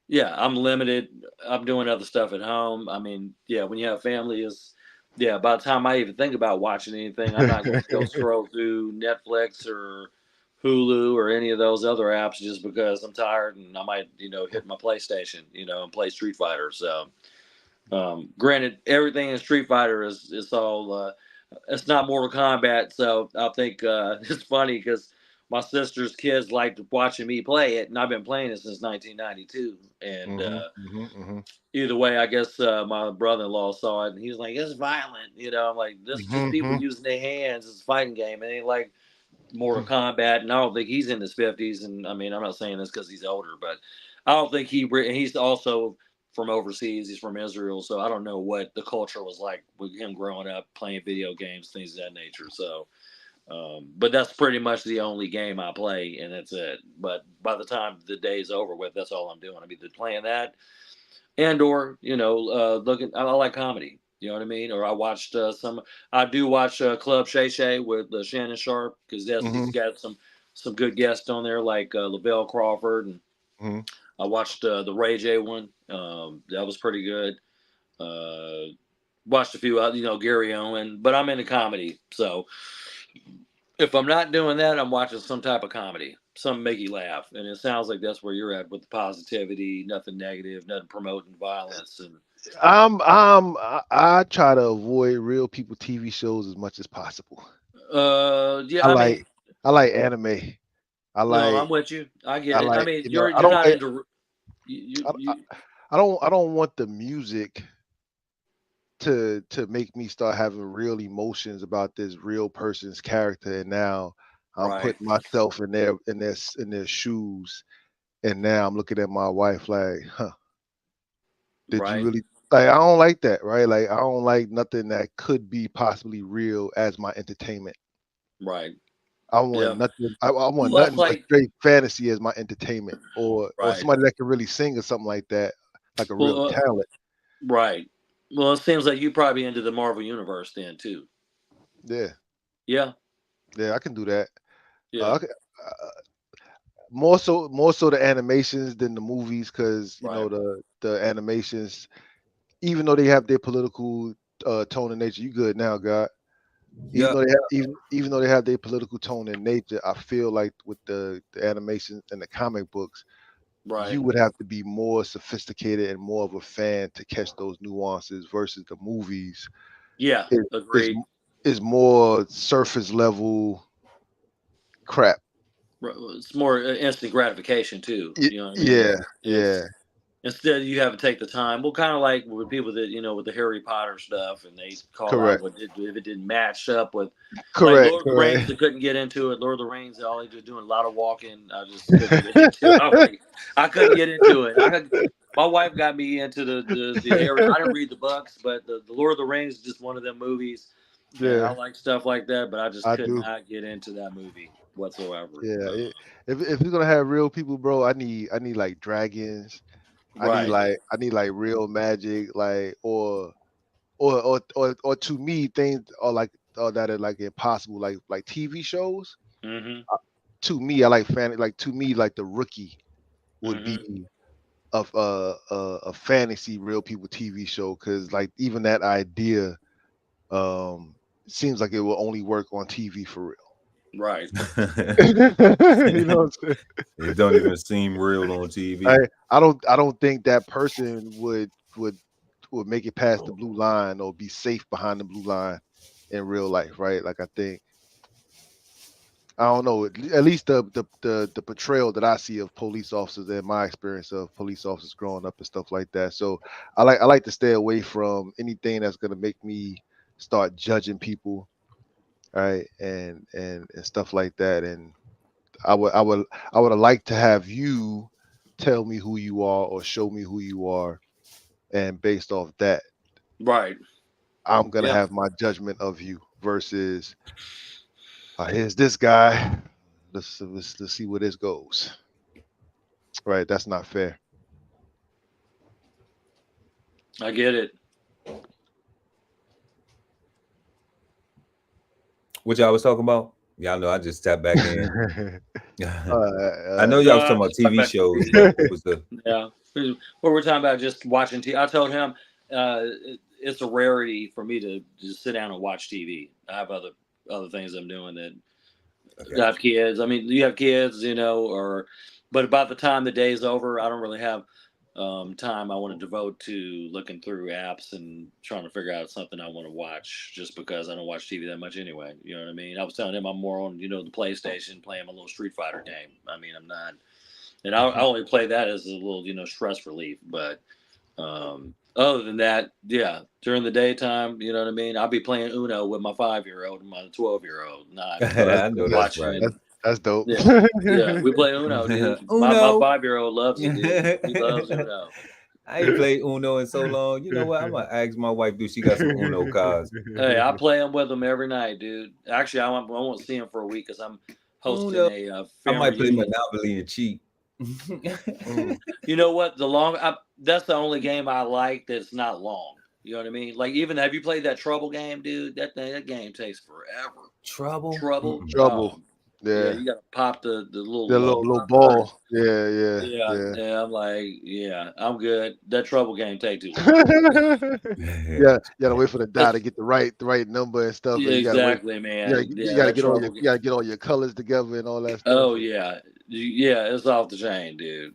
yeah, I'm limited. I'm doing other stuff at home. I mean, yeah, when you have family, is yeah. By the time I even think about watching anything, I'm not going to go scroll through Netflix or Hulu or any of those other apps just because I'm tired and I might, hit my PlayStation, and play Street Fighter. So, granted, everything in Street Fighter is all. It's not Mortal Kombat, so I think it's funny because my sister's kids liked watching me play it, and I've been playing it since 1992. And either way, I guess my brother-in-law saw it, and he was like, "It's violent," I'm like, "This is just people using their hands. It's a fighting game. It ain't like Mortal Kombat." And I don't think he's in his 50s. And I mean, I'm not saying this because he's older, but I don't think and he's also from overseas. He's from Israel, so I don't know what the culture was like with him growing up playing video games, things of that nature. So, but that's pretty much the only game I play, and that's it. But by the time the day's over with, that's all I'm doing. I'm either playing that, and or looking. I like comedy. You know what I mean? Or I watched some. I do watch Club Shay Shay with Shannon Sharp because he's got some good guests on there like Lavelle Crawford, and I watched the Ray J one. That was pretty good. Watched a few, Gary Owen, but I'm into comedy. So if I'm not doing that, I'm watching some type of comedy, some make you laugh. And it sounds like that's where you're at with the positivity, nothing negative, nothing promoting violence. And I try to avoid real people TV shows as much as possible. Yeah, I like anime. No, I'm with you. I get it. I mean, you're I don't not like, into I don't want the music to make me start having real emotions about this real person's character, and now I'm right. putting myself in their shoes, and now I'm looking at my wife like, huh, did you Right. really like? I don't like that, right? Like I don't like nothing that could be possibly real as my entertainment. Right. I want Yeah. nothing. I want Well, that's nothing but like straight fantasy as my entertainment, or right. somebody that can really sing or something like that, like a real Well, talent. right. Well, it seems like you probably into the Marvel universe then too. Yeah, Yeah. yeah, I can do that. Yeah. More so the animations than the movies, because Right. the animations, even though they have their political tone and nature, you good now, God. Even Yeah. though they have even though they have their political tone and nature, I feel like with the animations and the comic books, Right. you would have to be more sophisticated and more of a fan to catch those nuances versus the movies. Yeah. It Agreed. is more surface level crap. It's more instant gratification too. You know what I mean? Yeah, yeah, Instead, you have to take the time. Well, kind of like with people that with the Harry Potter stuff, and they call out correct, if it didn't match up with like correct, Lord of the Rings. correct. They couldn't get into it. Lord of the Rings, all they do doing a lot of walking. I just couldn't get into it. I couldn't get into it. My wife got me into the Harry. I didn't read the books, but the Lord of the Rings is just one of them movies, and I Yeah, like stuff like that. But I just I could do. not get into that movie whatsoever. Yeah, if you're gonna have real people, bro, I need like dragons. Right. I need like real magic, like or to me things are like that are like impossible, like TV shows. Mm-hmm. To me, I like like to me, like The Rookie would Mm-hmm. be of a fantasy real people TV show, because like even that idea seems like it will only work on TV for real. Right. You know what I'm saying? It don't even seem real on TV. I don't think that person would make it past the blue line or be safe behind the blue line in real life, right? Like I don't know, at least the portrayal that I see of police officers and my experience of police officers growing up and stuff like that. So I like to stay away from anything that's gonna make me start judging people, right? And stuff like that. And I would like to have you tell me who you are or show me who you are, and based off that, Right. I'm gonna Yeah. have my judgment of you versus here's this guy. Let's see where this goes. Right, that's not fair. I get it. What y'all was talking about? Y'all know I just tapped back in. I know Uh, y'all was talking about TV shows, but what was the? Yeah. What we're talking about, just watching TV. I told him it's a rarity for me to just sit down and watch TV. I have other things I'm doing that. Okay. I have kids. I mean, you have kids, but about the time the day's over, I don't really have time I want to devote to looking through apps and trying to figure out something I want to watch, just because I don't watch TV that much anyway. You know what I mean? I was telling him I'm more on, the PlayStation, playing my little Street Fighter game. I mean, I'm not, and I only play that as a little, stress relief. But other than that, yeah, during the daytime, you know what I mean? I'll be playing Uno with my 5-year-old and my 12-year-old, not I know that's watching. right. that's dope. Yeah, we play Uno, dude. My Uno. 5-year-old loves it, dude. He loves Uno. I ain't played Uno in so long. You know what? I'm gonna ask my wife, do she got some Uno cards? Hey, I play them with him every night, dude. Actually, I won't see him for a week because I'm hosting Uno. a I family might play reunion. Monopoly and cheat. You know what? That's the only game I like that's not long. You know what I mean? Like, even, have you played that Trouble game, dude? That game takes forever. Trouble. Trouble. Trouble. Yeah, Yeah. you gotta pop the little The little ball. Yeah. I'm like, yeah, I'm good. That Trouble game take too long. Yeah, you gotta wait for the die to get the right number and stuff. Yeah, And you gotta wait. exactly, man. You Yeah, gotta that get all Trouble game. you gotta get all your colors together and all that stuff. Oh yeah, it's off the chain, dude.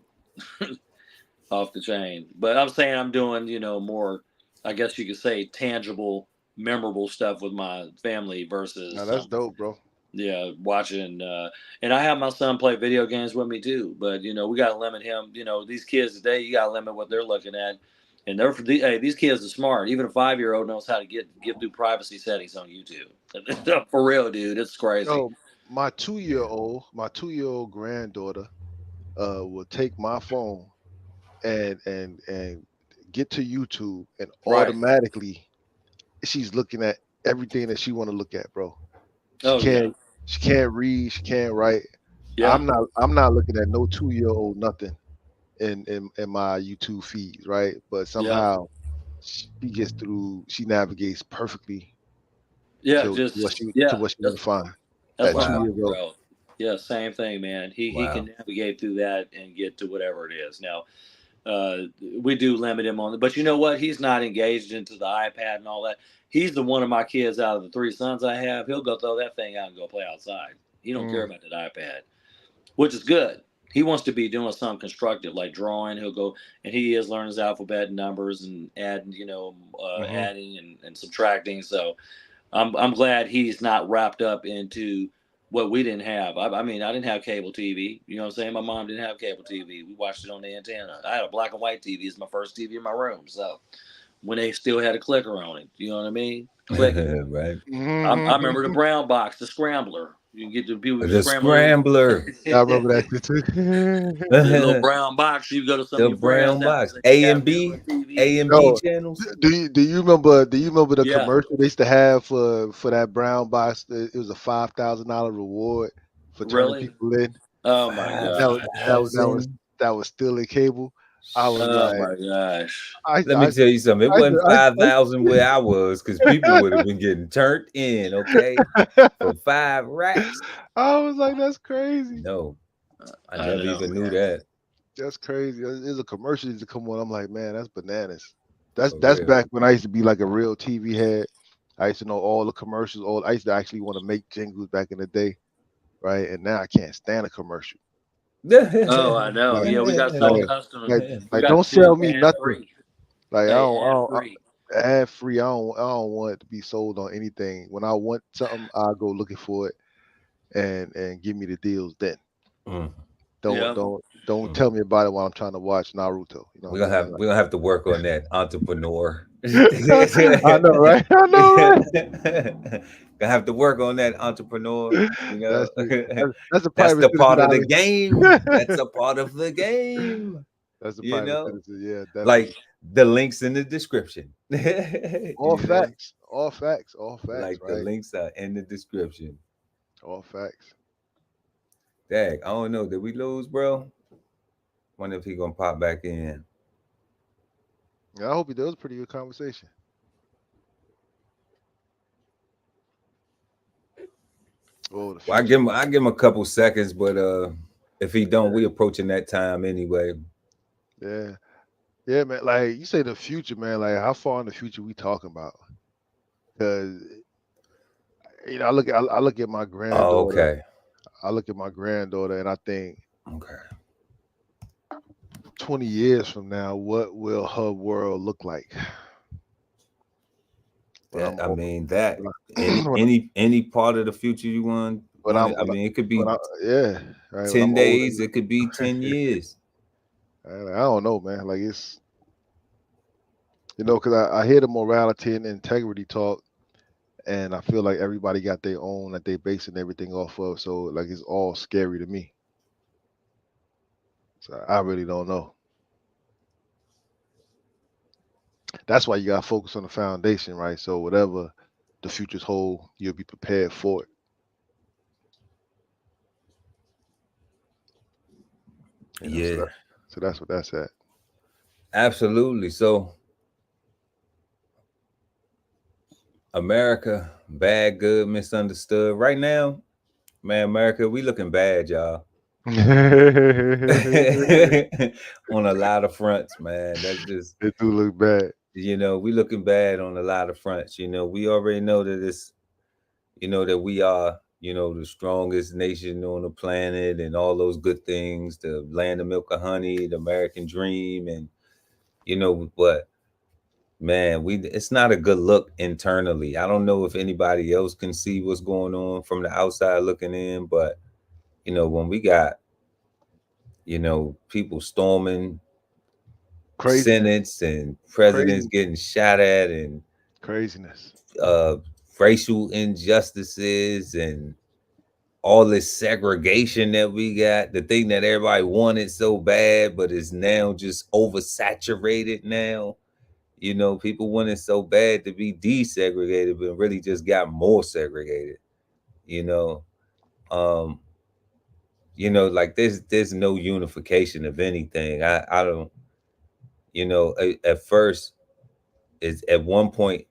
Off the chain. But I'm saying I'm doing, more, I guess you could say, tangible, memorable stuff with my family versus Now that's dope, bro. yeah, watching. And I have my son play video games with me too. But we gotta limit him. These kids today, you gotta limit what they're looking at. And these kids are smart. Even a 5-year-old knows how to get through privacy settings on YouTube. For real, dude, it's crazy. So my 2-year-old granddaughter will take my phone and get to YouTube, and Right. automatically she's looking at everything that she want to look at, bro. She can't read, she can't write. Yeah. I'm not looking at no 2-year-old nothing in my YouTube feeds, right? But somehow she gets through, she navigates perfectly Yeah, to what she wants to find. That's At my 2 years old. bro. Yeah, same thing, man. He can navigate through that and get to whatever it is. Now, we do limit him on it, but you know what? He's not engaged into the iPad and all that. He's the one of my kids out of the 3 sons I have. He'll go throw that thing out and go play outside. He don't care about that iPad, which is good. He wants to be doing something constructive, like drawing. He'll go, and he is learning his alphabet and numbers and adding, adding and subtracting. So I'm glad he's not wrapped up into what we didn't have. I mean, I didn't have cable TV. You know what I'm saying? My mom didn't have cable TV. We watched it on the antenna. I had a black and white TV. It's my first TV in my room. So when they still had a clicker on it, you know what I mean? Clicker. Right. I remember the brown box, the scrambler. You can get the people The scrambler. I remember that too. The little brown box. You go to some of your brown friends' box. house, A and B channels. Do you remember the commercial they used to have for that brown box? It was a $5,000 reward for turning people in. Oh my god! That was still in cable. I was Oh like, my gosh. Let me tell you something. It wasn't 5,000 where I was, because people would have been getting turned in, okay, for 5 racks. I was like, that's crazy. No, I I never know, even knew man. that. That's crazy. There's a commercial that used to come on. I'm like, man, that's bananas. That's For real. back when I used to be like a real TV head. I used to know all the commercials. I used to actually want to make jingles back in the day, right? And now I can't stand a commercial. Oh, I know. Like, Yeah, we got so like, accustomed. like, We like, got don't to do sell it me ad nothing. free. Like, Hey, ad free. ad free. I don't want it to be sold on anything. When I want something, I'll go looking for it and give me the deals then. Mm. Don't tell me about it while I'm trying to watch Naruto. You know We're what I'm saying? gonna have to work on that entrepreneur. I know, right? I know, right? Gonna have to work on that entrepreneur. You know, That's a that's private the citizen part of out the here. game. That's a part of the game. That's a You private know, citizen. Yeah, definitely. like the links in the description. All You know, facts. All facts. All facts. like the Right. links are in the description. All facts. Dag, I don't know. Did we lose, bro? Wonder if he gonna pop back in. Yeah, I hope he does. Pretty good conversation. Oh, the Well, future. I give him a couple seconds, but if he don't, we approaching that time anyway. Yeah. Yeah, man. Like you say, the future, man. Like how far in the future we talking about? Because I look at my Oh, granddaughter. okay. I look at my granddaughter, and I think Okay. 20 years from now, what will her world look like? When I'm That I old, mean that when, I- any part of the future you want when I'm I mean it could when be I yeah, right. When I'm 10 older, days, it could be 10 years. I don't know, man. Like it's because I hear the morality and integrity talk, and I feel like everybody got their own that they basing everything off of. So like it's all scary to me. So I really don't know. That's why you gotta focus on the foundation, right? So whatever the future's hold, you'll be prepared for it. Yeah. So that's what that's at. Absolutely. So America, bad, good, misunderstood. Right now, man, America, we looking bad, y'all. On a lot of fronts, man. That's just, It do look bad. we looking bad on a lot of fronts. We already know that that we are, the strongest nation on the planet and all those good things, the land of milk and honey, the American dream. And, but man, it's not a good look internally. I don't know if anybody else can see what's going on from the outside looking in, but, when we got, people storming Craziness. senates and presidents Crazy. getting shot at and Craziness. uh, racial injustices and all this segregation that we got, the thing that everybody wanted so bad, but is now just oversaturated now. People wanted so bad to be desegregated, but really just got more segregated. You know, um, like there's no unification of anything. I don't. At first, is at one point,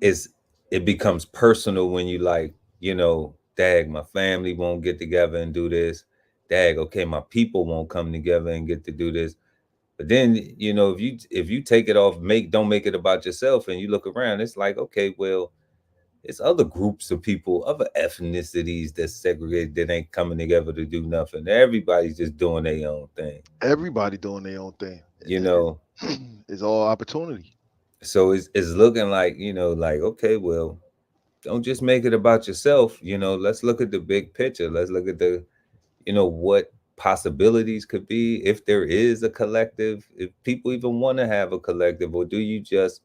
it's it becomes personal when you like, dag, my family won't get together and do this. Dag, okay, my people won't come together and get to do this. But then, if you take it off, don't make it about yourself, and you look around, it's like, okay, well, it's other groups of people, other ethnicities that's segregated that ain't coming together to do nothing. Everybody's just doing their own thing. Everybody doing their own thing. You know, It's all opportunity. so it's looking like, like, okay, well, don't just make it about yourself. Let's look at the big picture. Let's look at the, what possibilities could be if there is a collective, if people even want to have a collective, or do you just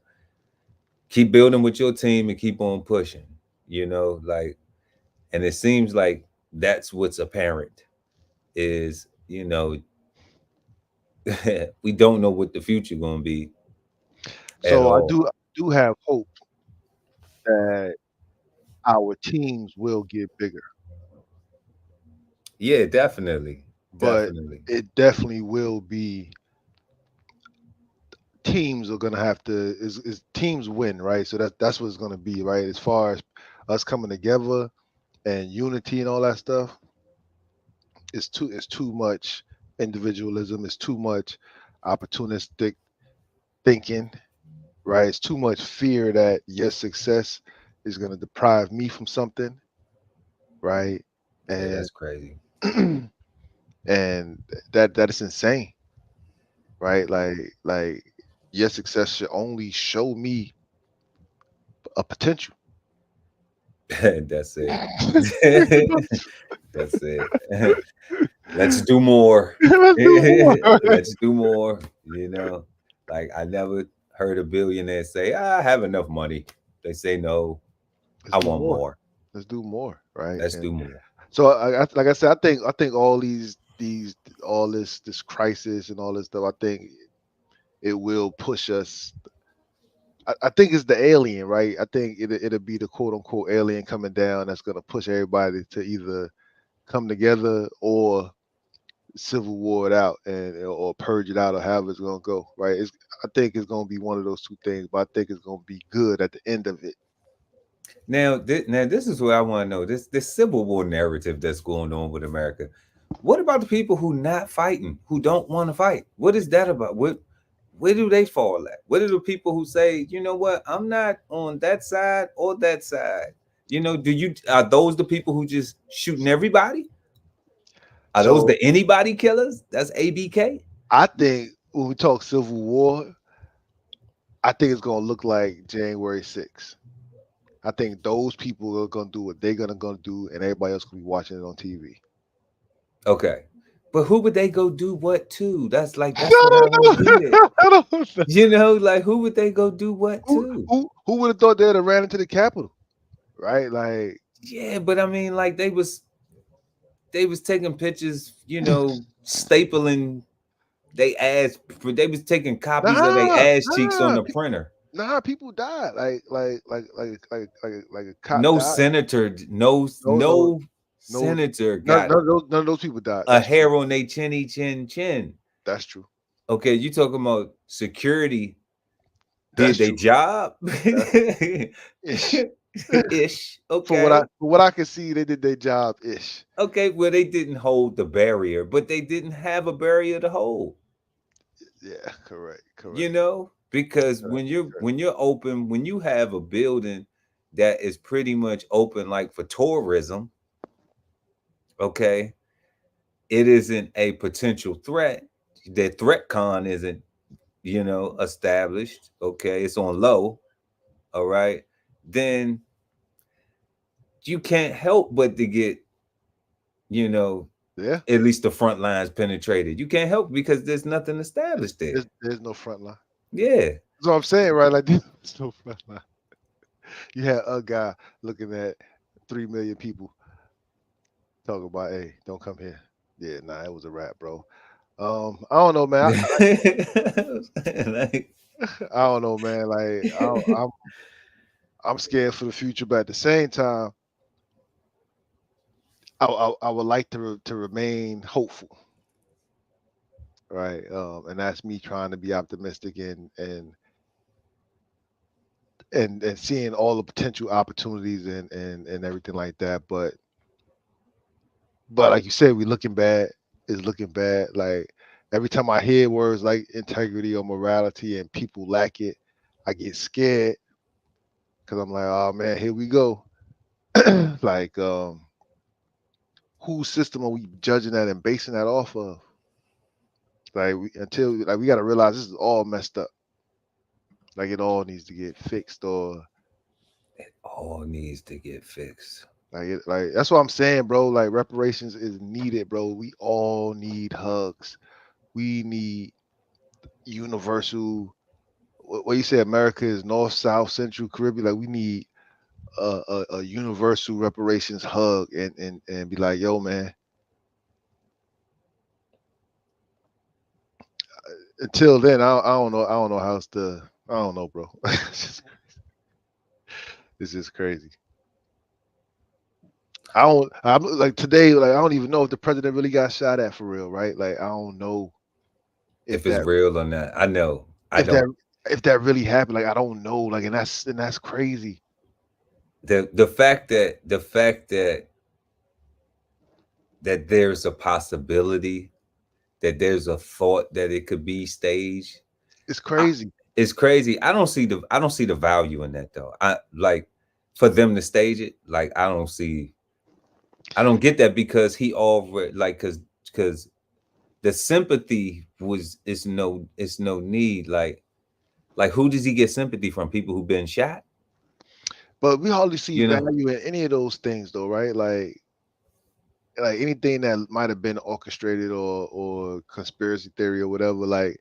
keep building with your team and keep on pushing, like, and it seems like that's what's apparent is, we don't know what the future going to be at So I all. do have hope that our teams will get bigger. Yeah, definitely. but Definitely. it definitely will be. Teams are gonna have to is teams win, right? So that's what it's gonna be, right? As far as us coming together and unity and all that stuff, it's too much individualism, it's too much opportunistic thinking, right? It's too much fear that your success is gonna deprive me from something, right? Yeah, And that's crazy. and that is insane, right? Like your success should only show me a potential. That's it. That's it. Let's do more. Let's do more. Let's do more. Like I never heard a billionaire say, I have enough money. They say, no, Let's I do want more. more. Let's do more, right? Let's And do more. so, like I said, I think all these all this crisis and all this stuff. I think it will push us. I think it's the alien, right? I think it'll be the quote unquote alien coming down that's gonna push everybody to either come together or civil war it out and or purge it out or however it's gonna go, right? I think it's gonna be one of those two things, but I think it's gonna be good at the end of it. Now, this is what I want to know. This Civil War narrative that's going on with America. What about the people who not fighting, who don't want to fight? What is that about? Where do they fall at? What are the people who say, you know what, I'm not on that side or that side? Are those the people who just shooting everybody? Are those So the anybody killers? That's ABK? I think when we talk civil war, I think it's gonna look like January 6th. I think those people are gonna do what they're gonna do, and everybody else gonna be watching it on TV. Okay. But who would they go do what to? That's what I I don't don't get. know. I don't know. Like who would they go do what Who to? who would have thought they'd have ran into the Capitol, right? Like, Yeah, but I mean, like they was taking pictures, stapling they ass. They was taking copies of their nah, ass cheeks on nah, the printer. people died. Like a cop No died. senator, no No, no, no no. senator got None of those people died. a That's true. hair on their chin. That's true. Okay, you talking about security did That's their true. job? That's ish. Ish. For what I Okay. for what I can see, they did their job ish. Okay, well, they didn't hold the barrier, but they didn't have a barrier to hold. Yeah, correct, You correct. know, because correct, correct. when you're open, when you have a building that is pretty much open, like for tourism, okay, it isn't a potential threat. The threat con isn't, established. Okay, it's on low. All right, then you can't help but to get, you know, Yeah, at least the front lines penetrated. You can't help because there's nothing established there. there's no front line. Yeah. That's what I'm saying, right? Like there's no front line. You had a guy looking at 3 million people talking about, hey, don't come here. Yeah, nah, it was a wrap, bro. I don't know, man. Like, I don't know, man. Like I'm scared for the future, but at the same time, I would like to remain hopeful, right? And that's me trying to be optimistic and seeing all the potential opportunities and everything like that. But like you said, we looking bad. It's looking bad. Like every time I hear words like integrity or morality and people lack it, I get scared because I'm like, oh man, here we go. Like, whose system are we judging that and basing that off of? Like, we got to realize this is all messed up. Like, it all needs to get fixed, or all needs to get fixed. like that's what I'm saying, bro. Like, reparations is needed, bro. We all need hugs. We need universal. What you say? America is North, South, Central, Caribbean. Like, we need a universal reparations hug and be like, yo, man. Until then, I don't know. I don't know how to. I don't know, bro. It's just crazy. I'm like today, like I don't even know if the president really got shot at for real, right? Like I don't know if If it's that real or not. I know. I if that don't. if that really happened. Like I don't know. Like and that's crazy. The fact that there's a possibility, that there's a thought that it could be staged, It's I, crazy. it's crazy. I don't see the value in that though. I like for them to stage it. Like I don't get that because he already like because the sympathy was it's no need. Like who does he get sympathy from? People who've been shot, But we hardly see you know? value in any of those things, though, right? Like anything that might have been orchestrated or conspiracy theory or whatever. Like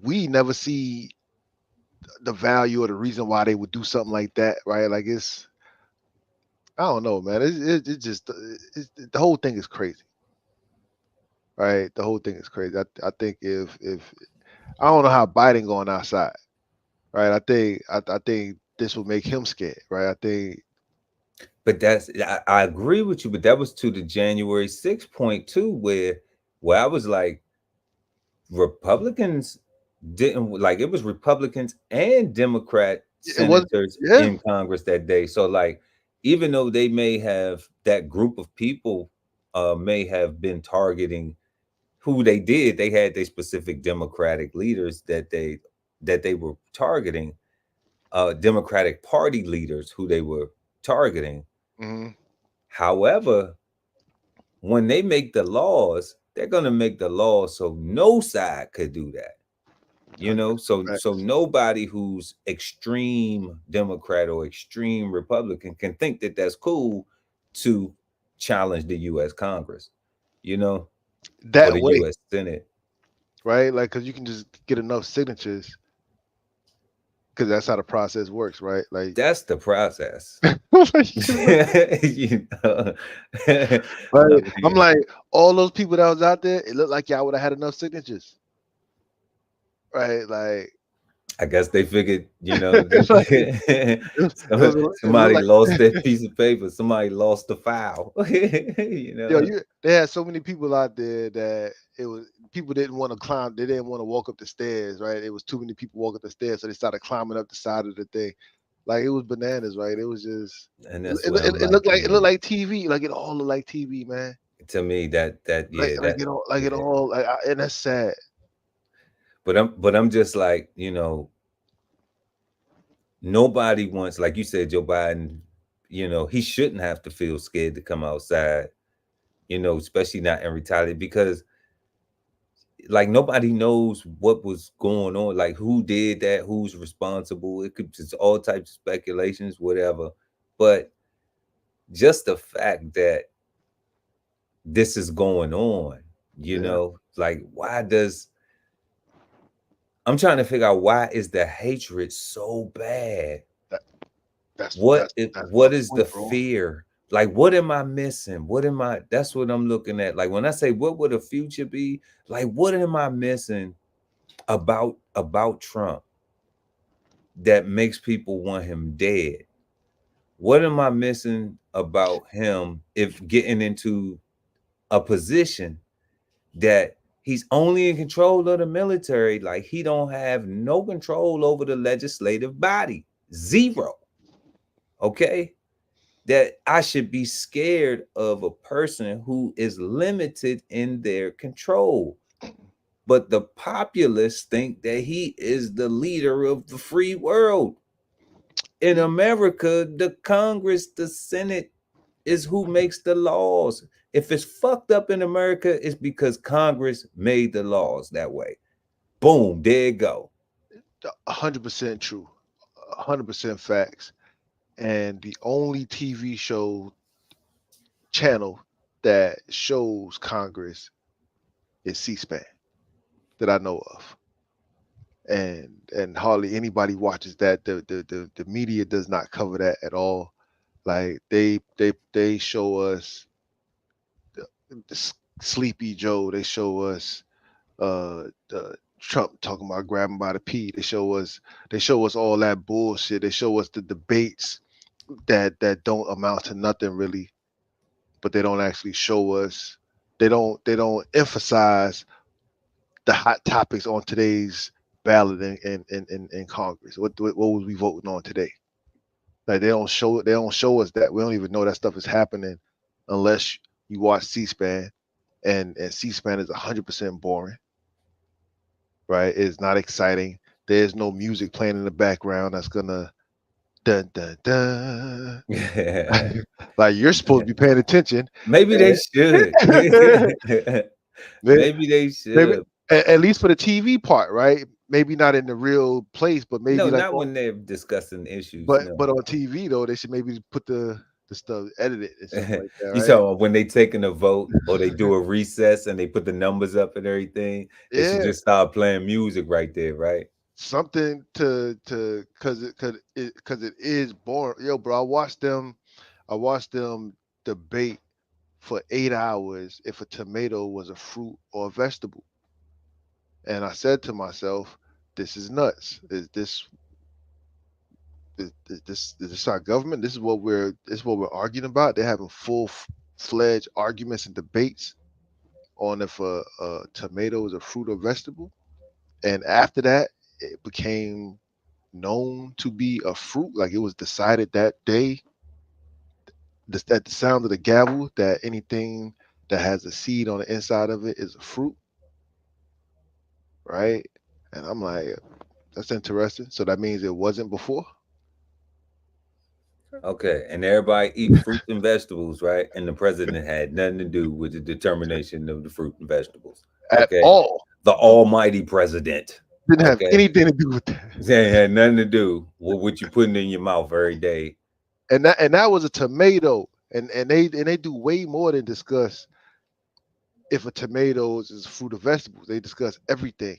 we never see the value or the reason why they would do something like that, right? Like it's I don't know, man. It's just the whole thing is crazy, right? The whole thing is crazy. I think if I don't know how Biden going outside, right? I think this will make him scared, right? I think But I agree with you, but that was to the January 6th point too, where I was like, Republicans didn't like it was Republicans and Democrat it was senators yeah. in Congress that day. So like even though they may have that group of people may have been targeting who they did, they had their specific Democratic leaders that they were targeting, Democratic Party leaders who they were targeting. Mhm. However, when they make the laws, they're gonna make the laws so no side could do that. You know, 100% so facts. nobody who's extreme Democrat or extreme Republican can think that that's cool to challenge the U.S. Congress, you know, or That the way, U.S. Senate. right? Like, cause you can just get enough signatures, cause that's how the process works, right? Like, That's the process. like, You know? I I'm mean, like, all those people that was out there, it looked like y'all would have had enough signatures, right? Like, I guess they figured, like it was, it looked somebody like lost that piece of paper. Somebody lost the file. you yo, know, they had so many people out there that it was people didn't want to climb, they didn't want to walk up the stairs, right? It was too many people walking up the stairs, so they started climbing up the side of the thing. Like it was bananas, right? It was just and that's what I'm like. it looked like TV, like it all looked like TV, man. To me, that yeah, Like that it yeah. all, and that's sad. But I'm just like, nobody wants, like you said, Joe Biden. He shouldn't have to feel scared to come outside. Especially not in retaliation because like nobody knows what was going on, like who did that, who's responsible. It could just all types of speculations, whatever. But just the fact that this is going on, Yeah, like why does I'm trying to figure out why is the hatred so bad? that, that's my What is the point, bro. fear? Like what am I missing? That's what I'm looking at. Like when I say what would a future be, like what am I missing about Trump that makes people want him dead? What am I missing about him if getting into a position that he's only in control of the military, like he don't have no control over the legislative body? Zero. Okay? That I should be scared of a person who is limited in their control. But the populace think that he is the leader of the free world. In America, the Congress, the Senate is who makes the laws. If it's fucked up in America, it's because Congress made the laws that way. Boom, there you go. 100% true, 100% facts. And the only TV show channel that shows Congress is C-SPAN that I know of, and hardly anybody watches that. The media does not cover that at all. Like they show us the Sleepy Joe. They show us Trump talking about grabbing by the pee. They show us all that bullshit. They show us the debates that don't amount to nothing really, but they don't actually show us. They don't emphasize the hot topics on today's ballot in Congress. What was we voting on today? Like they don't show us that. We don't even know that stuff is happening unless you watch C-SPAN, and C-SPAN is 100% boring, right? It's not exciting. There's no music playing in the background that's gonna dun dun dun. Like you're supposed to be paying attention. Maybe they should. Maybe, Maybe they maybe should. at least for the TV part, right? Maybe not in the real place, but No, maybe like not when they're discussing issues. but No. but on TV though, they should maybe put the stuff edit it and stuff like that, You right? saw when they taking a vote or they do a recess and they put the numbers up and everything, they should Yeah, just start playing music right there, right? something to because it is boring. Yo, bro, I watched them debate for 8 hours if a tomato was a fruit or a vegetable, and I said to myself, "This is nuts. Is this our government? This is what we're arguing about. They're having full-fledged arguments and debates on if a tomato is a fruit or vegetable, and after that, it became known to be a fruit. Like it was decided that day, at the sound of the gavel, that anything that has a seed on the inside of it is a fruit, right? And I'm like, that's interesting. So that means it wasn't before Okay, and everybody eat fruit and vegetables, right? And the president had nothing to do with the determination of the fruit and vegetables. at Okay, all. the almighty president. Didn't have Okay, anything to do with that. they had nothing to do with what you putting in your mouth every day. And that was a tomato. And they do way more than discuss if a tomato is fruit or vegetables. They discuss everything,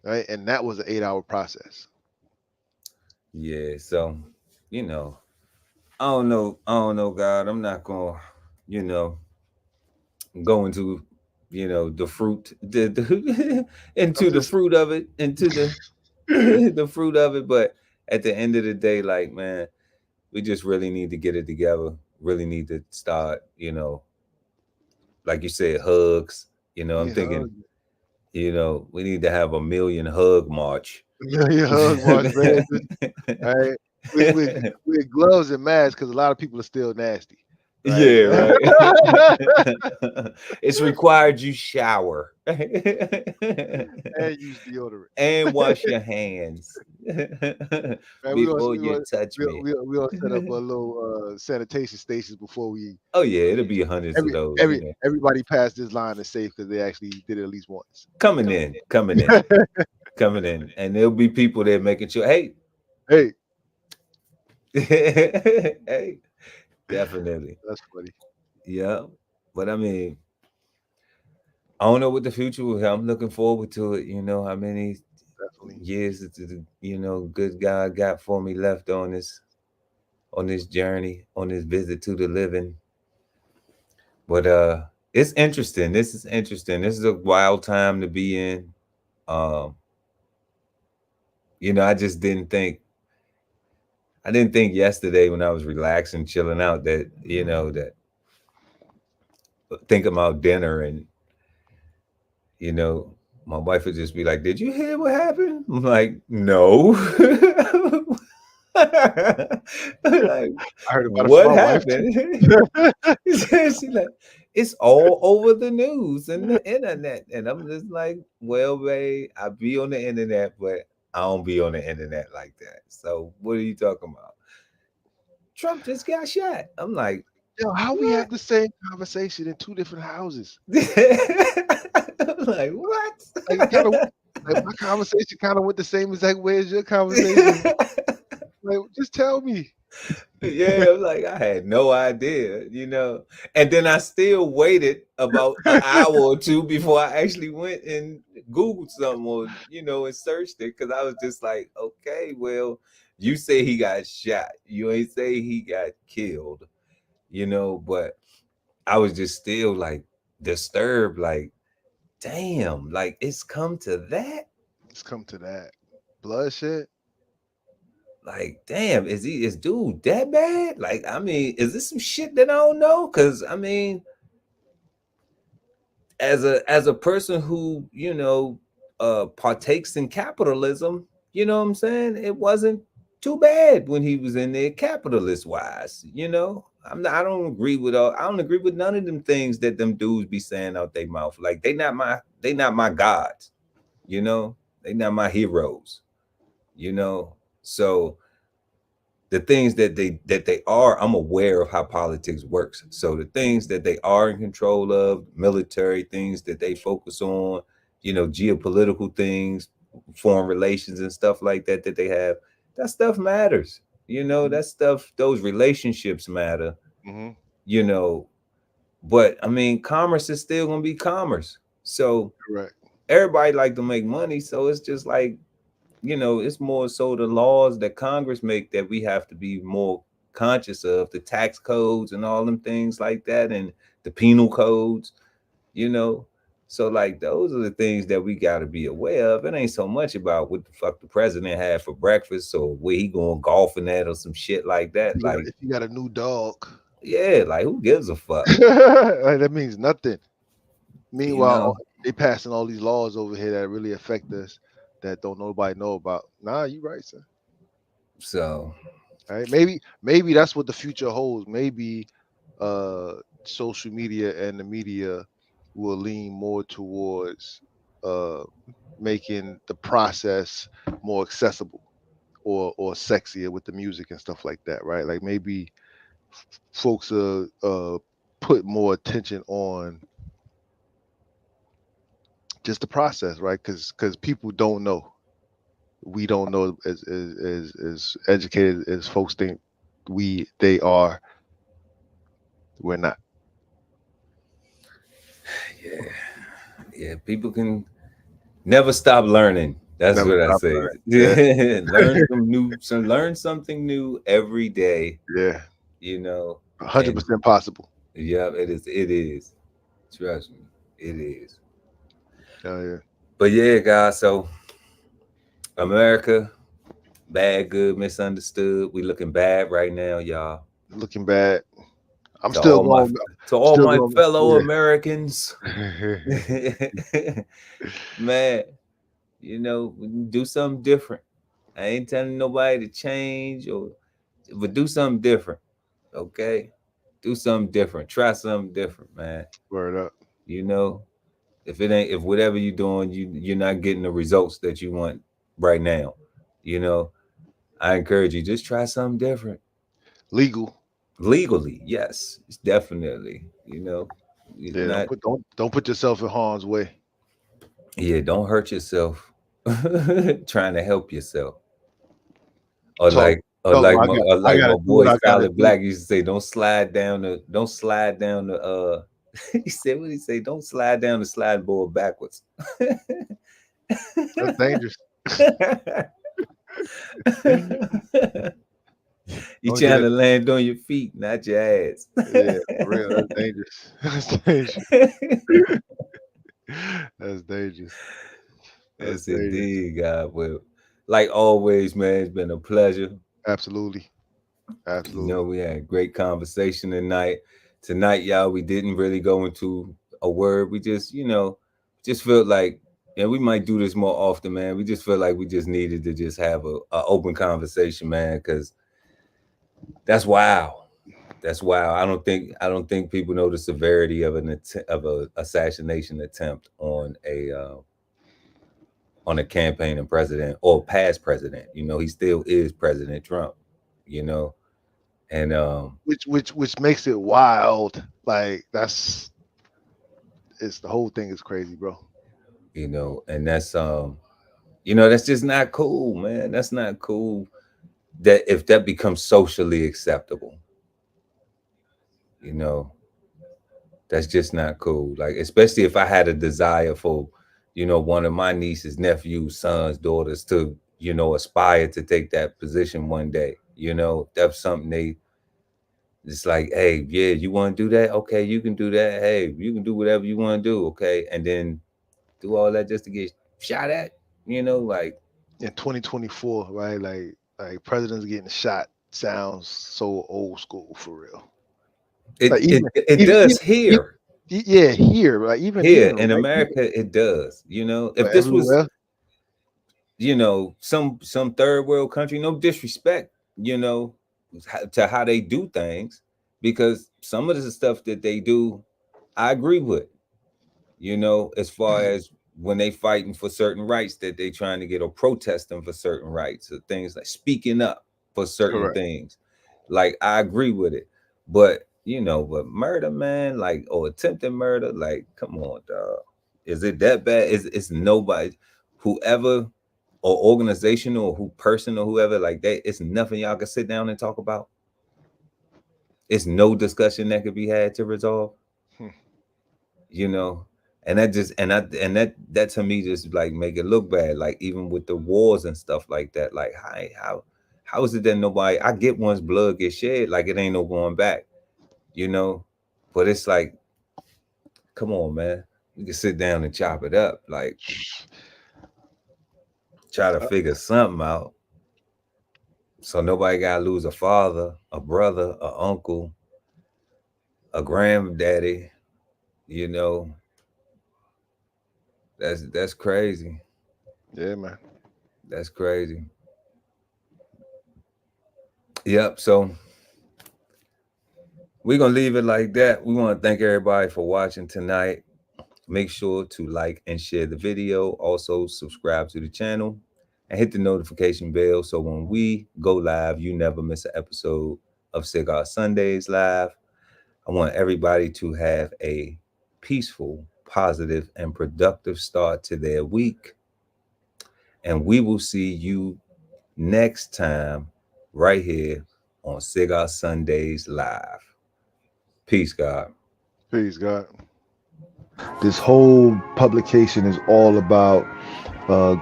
right? And that was an 8-hour process. Yeah, so you know, I don't know, God. I'm not gonna, you know, go into, the fruit, into the I'm just fruit of it, into the the fruit of it. But at the end of the day, like, man, we just really need to get it together. Really need to start, like you said, hugs. I'm yeah, thinking, we need to have a million hug march. yeah, hug march, man. All right, with gloves and masks because a lot of people are still nasty, right? Yeah, right. It's required you shower And use deodorant. and wash your hands Right, before you touch me. we all set up a little sanitation stations before we Oh yeah, it'll we be hundreds of those. everybody passed this line is safe because they actually did it at least once. Coming in, coming in, coming in, and there'll be people there making sure. Hey, Hey, hey, definitely, that's funny. yeah. But I mean, I don't know what the future will have. I'm looking forward to it. How many Definitely. years that good God got for me left on this journey, on this visit to the living. But it's interesting. This is interesting. This is a wild time to be in. Um, I just didn't think yesterday when I was relaxing, chilling out that, that thinking about dinner and you know, my wife would just be like, "Did you hear what happened?" I'm like, "No." Like, I heard about it from what my wife happened? She's like, it's all over the news and the internet. And I'm just like, well, babe, I be on the internet, but I don't be on the internet like that. So what are you talking about? Trump just got shot. I'm like, Yo, how we what? have the same conversation in two different houses? I'm like, what? Like it kind of like my conversation kind of went the same exact way as your conversation. Like, just tell me. Yeah, I'm like, I had no idea, And then I still waited about an hour or two before I actually went and Googled something or, and searched it because I was just like, okay, well, you say he got shot. You ain't say he got killed, but I was just still like disturbed, like, damn, like it's come to that. It's come to that bloodshed. like, damn, is dude that bad? Like, I mean, is this some shit that I don't know? Cause I mean, as a person who, partakes in capitalism, you know what I'm saying? It wasn't too bad when he was in there capitalist wise, you know. I don't agree with none of them things that them dudes be saying out their mouth. Like they not my gods, you know. They not my heroes, you know. So the things that they are, I'm aware of how politics works. So the things that they are in control of, military things that they focus on, geopolitical things, foreign relations and stuff like that they have, that stuff matters. That stuff, those relationships matter, Mm-hmm. you know. But I mean, commerce is still gonna be commerce. So Correct. everybody like to make money. So it's just like, it's more so the laws that Congress make that we have to be more conscious of, the tax codes and all them things like that, and the penal codes, you know. So like those are the things that we got to be aware of. It ain't so much about what the fuck the president had for breakfast or where he going golfing at or some shit like that. Like, If you got a new dog, yeah, like who gives a fuck, like, that means nothing. you Meanwhile, know? they passing all these laws over here that really affect us that don't nobody know about. Nah, you right, sir. So Right? Maybe that's what the future holds. Maybe uh social media and the media will lean more towards uh making the process more accessible or sexier with the music and stuff like that, right? Like maybe folks put more attention on just the process, right? Because people don't know. We don't know as educated as folks think they are. We're not. yeah, yeah, people can never stop learning. That's Never what I stop say. learning. Yeah, Learn something new every day, yeah, you know. And 100% possible. yeah, it is. Trust me, it is. Oh yeah, But yeah, guys, so America, bad, good, misunderstood. We looking bad right now, y'all. looking bad. I'm To all my to all still my going. fellow Americans, Yeah. man, we can do something different. I ain't telling nobody to change, but do something different. Okay, do something different. Try something different, man. Word up. You know, if whatever you're doing, you're not getting the results that you want right now. You know, I encourage you, just try something different. Legal. Legally, yes, it's definitely. It's Yeah. not. Don't put yourself in harm's way. Yeah, don't hurt yourself trying to help yourself. Or Talk. like or Talk like about my or I like gotta my do what boy I gotta Solid do. Black used to say, don't slide down the he said, what he say? Don't slide down the slide board backwards. That's dangerous. You Don't do trying that. to land on your feet, not your ass. Yeah, for real. That's dangerous. That's dangerous. That's dangerous. That's Yes, dangerous. indeed, God. Well, like always, man, it's been a pleasure. Absolutely. Absolutely. We had a great conversation tonight. Tonight, y'all, we didn't really go into a word. We just felt like, and we might do this more often, man. We just felt like we just needed to just have a open conversation, man, because that's wild. That's wild. I don't think people know the severity of a assassination attempt on a campaign and president or past president. He still is President Trump. You know, and Which makes it wild. Like it's the whole thing is crazy, bro. and that's just not cool, man. That's not cool. That if that becomes socially acceptable, you know, that's just not cool. Like, especially if I had a desire for, one of my nieces, nephews, sons, daughters to, aspire to take that position one day. That's something it's like, hey, yeah, you want to do that? Okay, you can do that. Hey, you can do whatever you want to do. Okay. And then do all that just to get shot at, like, In 2024, right? Like Like presidents getting shot sounds so old school for real. It Like it does here. Yeah, here, like even Here in right America, here. it does. You know, if But this was, everywhere, you know, some third world country, no disrespect, you know, to how they do things, because some of the stuff that they do, I agree with. You know, as far as when they fighting for certain rights that they trying to get, or protesting for certain rights, or things like speaking up for certain correct. things, like I agree with it. But you know, but murder, man, like, or attempted murder, like, come on, dog. Is it that bad? It's nobody, whoever, or organization, or who person, or whoever, like that, it's nothing y'all can sit down and talk about. It's no discussion that could be had to resolve. You know, and that just and that to me just like make it look bad. Like even with the wars and stuff like that, like how is it that nobody, I get once blood gets shed, like it ain't no going back, you know, but it's like, come on, man, we can sit down and chop it up, like try to figure something out, so nobody gotta lose a father, a brother, a uncle, a granddaddy, you know. That's crazy. Yeah, man. That's crazy. Yep. So we're going to leave it like that. We want to thank everybody for watching tonight. Make sure to like and share the video. Also, subscribe to the channel and hit the notification bell so when we go live, you never miss an episode of Cigar Sundays Live. I want everybody to have a peaceful, positive, and productive start to their week. And we will see you next time right here on Cigar Sundays Live. Peace, God. Peace, God. This whole publication is all about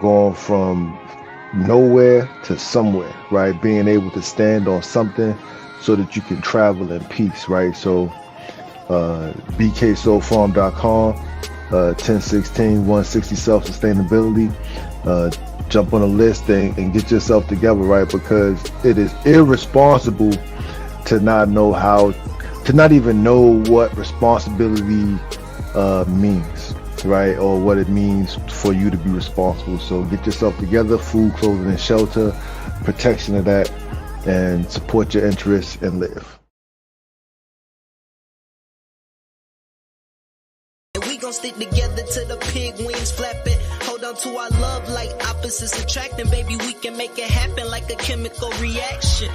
going from nowhere to somewhere, right? Being able to stand on something so that you can travel in peace, right? So bksoulfarm.com, 1016 160 self-sustainability. Jump on a list and get yourself together, right? Because it is irresponsible to not know how, to not even know what responsibility means, right? Or what it means for you to be responsible. So get yourself together, food, clothing, and shelter, protection of that, and support your interests and live. We gon' stick together till the pig wings flapping. Hold on to our love like opposites attracting. Baby, we can make it happen like a chemical reaction.